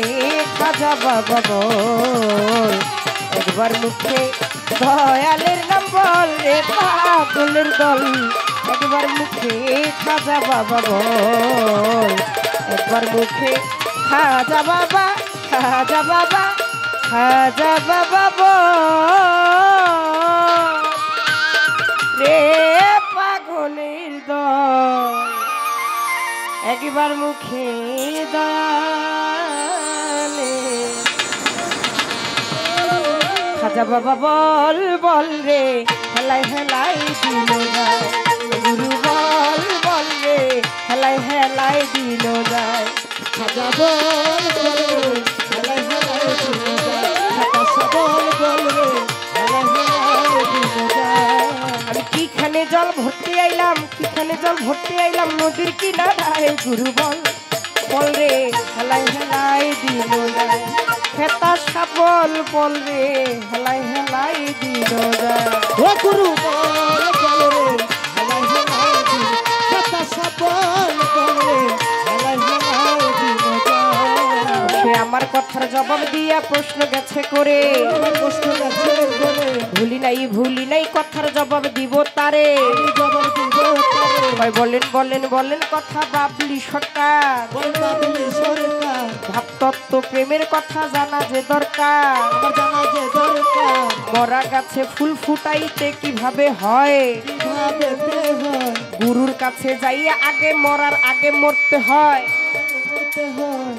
খাজা বাবা বল, একবার মুখে দয়ালের নাম বল রে পাগলের দল, একবার মুখে খাজা বাবা বল, একবার মুখে খাজা বাবা, খাজা বাবা, খাজা বাবা বল রে পাগলের দল, একবার মুখে দয়ালে খাজা বাবা বল বল রে, হেলাই হেলাই দিল যায় গুরু বল বল রে, হেলাই হেলাই দিল যায় খাজা বল বল রে, হেলাই হেলাই দিল যায়, খাজা বল বল রে, হেলাই হেলাই দিল যায়। আমি কিখানে জল ভর্তি আইলাম, কিখানে জল ভর্তি আইলাম নদীর কিনারায় গুরু বল বল রে, হেলাই হেলাই দিল যায়, খেতা সাবল বল রে, হেলাই হেলাই দিল যায়। ও গুরু বল বল রে, হেলাই হেলাই দিল, কথা সবল বল রে, হেলাই হেলাই দিল যায়। সে আমার কথার জবাব দিয়া প্রশ্ন গেছে করে, আমার কষ্ট গেছে বলে ভুলি নাই কথার জবাব দিব তারে। আমি জবাব দিব তারে, ভাই বলেন বলেন বলেন কথা বাবলি সরকার, বল বাবলি সরকার, ভাবতত্ত্ব প্রেমের কথা জানা যে দরকার। আমার জানা যে দরকার, মরা গাছে ফুল ফুটাইতে কিভাবে হয়, কিভাবে তে হয়, গুরুর কাছে যাইয়া আগে মরার আগে মরতে হয়। করতে হয়।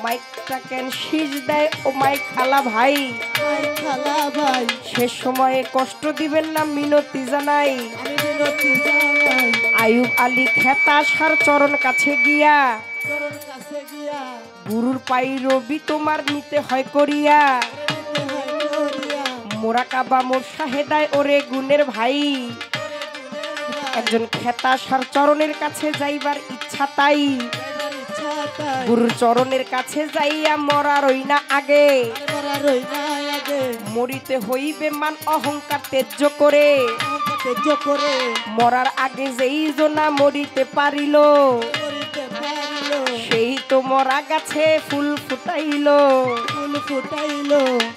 মাইকটা কেন শীষ দেয় ও মাইক খালা ভাই, ভাই খালা ভাই, শেষ সময়ে কষ্ট দিবেন না মিনতি জানাই। আমি বিনতি জানাই, আয়ুব আলী খেতা সার চরণ কাছে গিয়া, চরণ কাছে গিয়া, গুরুর পাই রবি তোমার নিতে হয় করিয়া। নিতে হয় করিয়া, মোরাকাবা মোর শাহেদায় ওরে গুণের ভাই, একজন খেতা সার চরণের কাছে যাইবার ইচ্ছা তাই। যাইবার ইচ্ছা তাই, গুরুর চরণের কাছে যাইয়া মরা রই না আগে, মরা রই না আগে, মরিতে হইবে মান অহংকার তেজ্য করে। তেজ করে মরার আগে যেই জনা মরিতে পারিল, করিতে পারিল, সেই তো মরা গাছে ফুল ফুটাইল। ফুল ফুটাইল,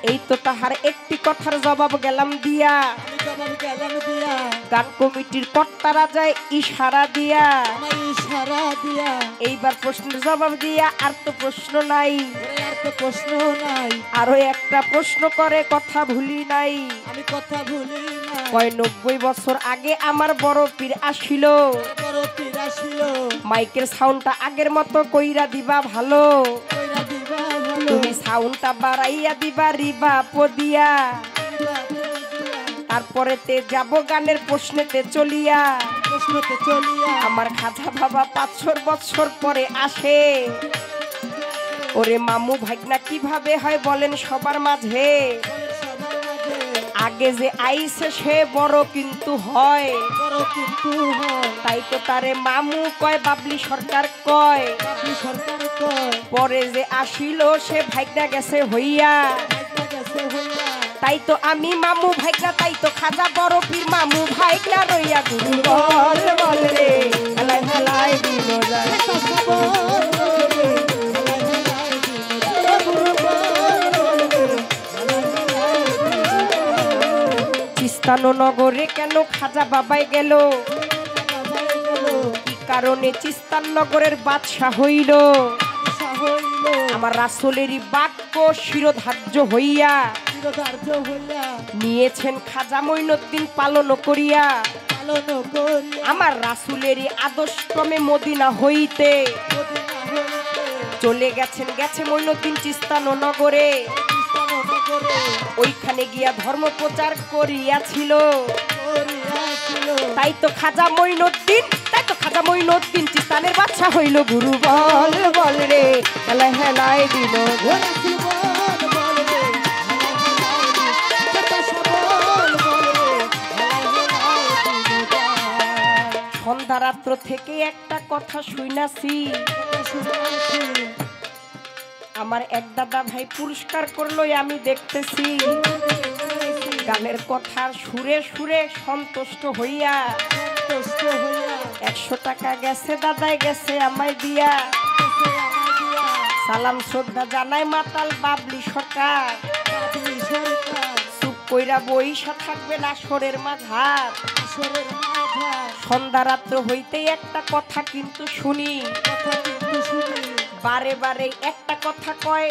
এই তো তাহার একটি কথার জবাব গেলাম দিয়া, আমি জবাব গেলাম দিয়া, গান কমিটির কর্তারা যায় ইশারা দিয়া। আমার ইশারা দিয়া, এইবার প্রশ্নের জবাব দিয়া আর তো প্রশ্ন নাই, ওরে আর তো প্রশ্ন নাই, আরো একটা প্রশ্ন করে কথা ভুলি নাই। আমি কথা ভুলি না, কয় 90 বছর আগে আমার বড় পীর আসিল, বড় পীর আসিল, মাইকের সাউন্ডটা আগের মতো কইরা দিবা ভালো, কইরা দিবা ভালো, তুমি সাউন্ডটা বাড়াইয়া দিবা রিবা পদিয়া। তারপরেতে যাব গানের প্রশ্নেতে চলিয়া, প্রশ্নতে চলিয়া আমার খাজা বাবা 500 বছর পরে আসে। ওরে মামু ভাগনা কিভাবে হয় বলেন সবার মাঝে, সবার মাঝে আগে যে আইছে সে বড় কিন্তু হয়, বড় কিন্তু হয়। তাই তো তারে মামু কয় বাবলি সরকার কয়। বাবলি সরকার কয় পরে যে আসিল সে ভাগনা গেছে হইয়া, ভাগ্য গেছে হইয়া। তাই তো আমি মামু ভাইগনা, তাই তো খাজা বড় পীর মামু ভাইগনা রইয়া গুরু বল বল রে হেলাই হেলাই দিল যায়। এটা সবার বলে, হেলাই হেলাই দিল যায়। গুরু বলে, হেলাই হেলাই দিল যায়। চিস্তানো নগরে কেন খাজা বাবাই গেল, বাবাই গেল, কি কারণে চিস্তান নগরের বাদশাহ হইল। আশা হইল, আমার রাসূলেরই বাক্য শিরোধার্য হইয়া, চিরধার্য হইয়া নিয়েছেন খাজা মঈনুদ্দিন পালন করিয়া। পালন করিয়া। আমার রাসূলেরই আদর্শ ক্রমে মদিনা হইতে মদিনা হইতে চলে গেছে মঈনুদ্দিন চিস্তানো নগরে। খ্রিস্টান নগরে ওইখানে গিয়া ধর্ম প্রচার করিয়াছিল। করিয়াছিল। তাই তো খাজা মঈনুদ্দিন চিস্তানের বাদশা হইল গুরু বল বল রে হেলাই হেলাই দিল। ও রাসূল বল বল রে, হেলাই হেলাই দিল। এটা সবার বলে, হেলাই হেলাই দিল যায়। সন্ধ্যা রাত্র থেকে একটা কথা শুনাছি, এটা শুনাছি, আমার এক দাদা ভাই পুরস্কার করলো আমি দেখতেছি। গানের কথার সুরে সুরে সন্তুষ্ট হইয়া সন্তুষ্ট হইয়া 100 টাকা গেছে দাদাই গেছে আমায় দিয়া। গেছে আমায় দিয়া। সালাম শ্রদ্ধা জানাই মাতাল বাবলি সরকার, বাবলি সরকার চুপ কইরা বইসা থাকবে না সরের মাঝার। ঈশ্বরের মাঝার সন্ধ্যা রাত্র হইতেই একটা কথা কিন্তু শুনি, কথা কিন্তু শুনি। বারে বারে একটা কথা কয়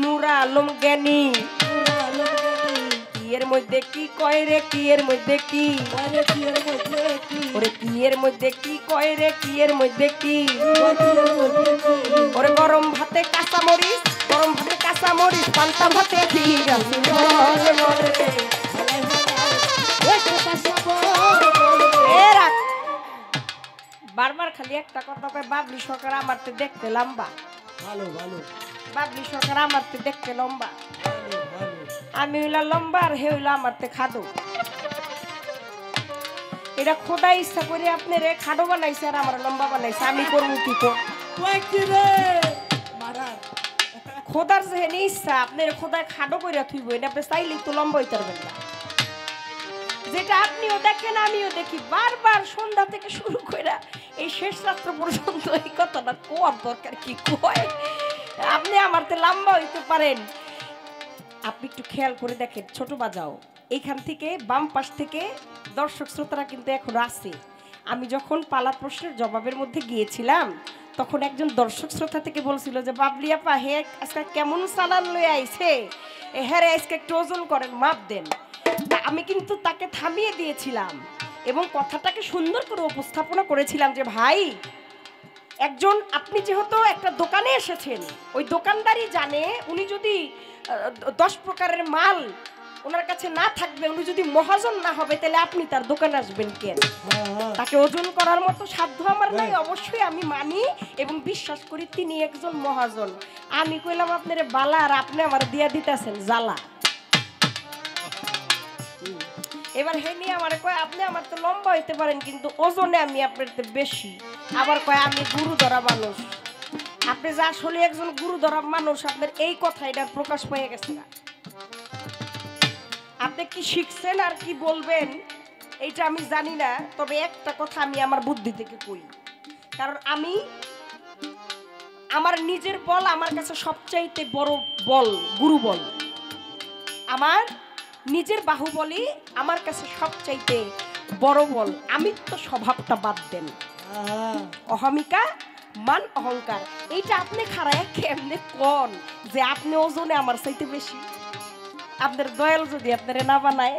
নূরা আলম জ্ঞানী। পুরা লোকগানি, কি এর মধ্যে কি কয় রে, কি এর মধ্যে কি, বাইরে কিয়ের মধ্যে কি, ওরে কি এর মধ্যে কি কয় রে, কি এর মধ্যে কি। কিয়ের মধ্যে কি। ওরে গরম ভাতে কাঁচা মরিচ, গরম ভাতে কাঁচা মরিচ, পান্তা ভাতে কি রাসূল বল বল রে। হেলাই হেলাই, এটা সবার বলে। এ রাখ। বারবার খালি একটা কথা কয় বাবলি সরকার আমার তো দেখতে লম্বা, ভালো ভালো বাবলি সরকার আমার তো দেখতে লম্বা। ভালো ভালো। আমি হইলা লম্বা আর হে হইলা আমার তে খাদো। এটা খোদা ইচ্ছা করে আপনার খাদো বানাইছে আর আমার লম্বা বানাইছে, আমি করবো কি কর। কয়েকটি রে মারা খোদার যেহেনে ইচ্ছা আপনার খোদায় খাদো করে থুইব, এটা আপনি চাইলেই তো লম্বা হইতে পারবেন না। যেটা আপনিও দেখেন আমিও দেখি, বারবার সন্ধ্যা থেকে শুরু করে এই শেষ রাত্র পর্যন্ত এই কথাটা কোয়ার দরকার কি কয়। আপনি আমার তে লম্বা হইতে পারেন, আপনি একটু খেয়াল করে দেখেন ছোট বাজাও এইখান থেকে বাম পাশ থেকে দর্শক শ্রোতারা কিন্তু এখন আছে। আমি যখন পালা প্রশ্নের জবাবের মধ্যে গিয়েছিলাম তখন একজন দর্শক শ্রোতা থেকে বলছিল যে বাবলি আপা হে আজকে কেমন সালান লয়ে আইছে, হ্যাঁ রে আজকে একটু ওজন করেন মাপ দেন। তা আমি কিন্তু তাকে থামিয়ে দিয়েছিলাম এবং কথাটাকে সুন্দর করে উপস্থাপনা করেছিলাম যে ভাই একজন আপনি যেহেতু একটা দোকানে এসেছেন, ওই দোকানদারই জানে উনি যদি 10 প্রকারের মাল ওনার কাছে না থাকবে, উনি যদি মহাজন না হবে তাহলে আপনি তার দোকানে আসবেন কেন? তাকে ওজন করার মতো সাধ্য আমার নাই, অবশ্যই আমি মানি এবং বিশ্বাস করি তিনি একজন মহাজন। আমি কইলাম আপনারে বালা আর আপনি আমার দিয়া দিতেছেন জ্বালা। এবার হে নিয়ে আমার কয় আপনি আমার তো লম্বা হইতে পারেন কিন্তু ওজনে আমি আপনার তো বেশি। আবার কয় আমি গুরু ধরা মানুষ। আপনি যে আসলে একজন গুরু ধরা মানুষ, আপনার এই কথা এটার প্রকাশ পেয়ে গেছে না। আপনি কি শিখছেন আর কি বলবেন এইটা আমি জানি না, তবে একটা কথা আমি আমার বুদ্ধি থেকে কই, কারণ আমি আমার নিজের বল আমার কাছে সবচাইতে বড় বল গুরু বল। আমার নিজের বাহুবলই আমার কাছে সবচাইতে বড় বল। আমি তো স্বভাবটা বাদ দেন, অহমিকা মান অহংকার এইটা আপনি খারায় কেমনে কোন যে আপনি ওজনে আমার চাইতে বেশি। আপনার দয়াল যদি আপনারে না বানায়,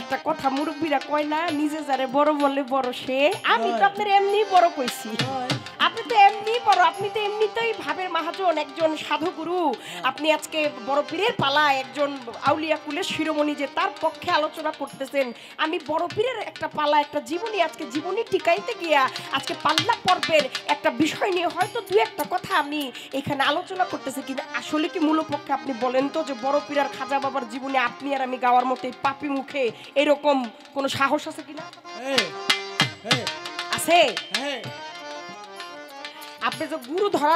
একটা কথা মুরব্বীরা কয় না নিজে যারে বড় বলে বড় সে, আমি তো আপনার এমনি বড় কইছি। আপনি তো এমনি বড়, আপনি তো এমনিতেই ভাবের মহাজন, একজন সাধুগুরু। আপনি আজকে বড় পীরের পালায় একজন আউলিয়া কুলের শিরোমণি যে তার পক্ষে আলোচনা করতেছেন। আমি বড় পীরের একটা পালা, একটা জীবনী, আজকে জীবনী টিকাইতে গিয়া আজকে পাল্লা পর্বের একটা বিষয় নিয়ে হয়তো দু একটা কথা আমি এখানে আলোচনা করতেছি, কিন্তু আসলে কি মূলপক্ষে আপনি বলেন তো যে বড় পীর আর খাজা বাবার জীবনী আপনি আর আমি গাওয়ার মতো এই পাপি মুখে এরকম কোনো সাহস আছে কিনা? আছে? আপনি যে গুরু ধরা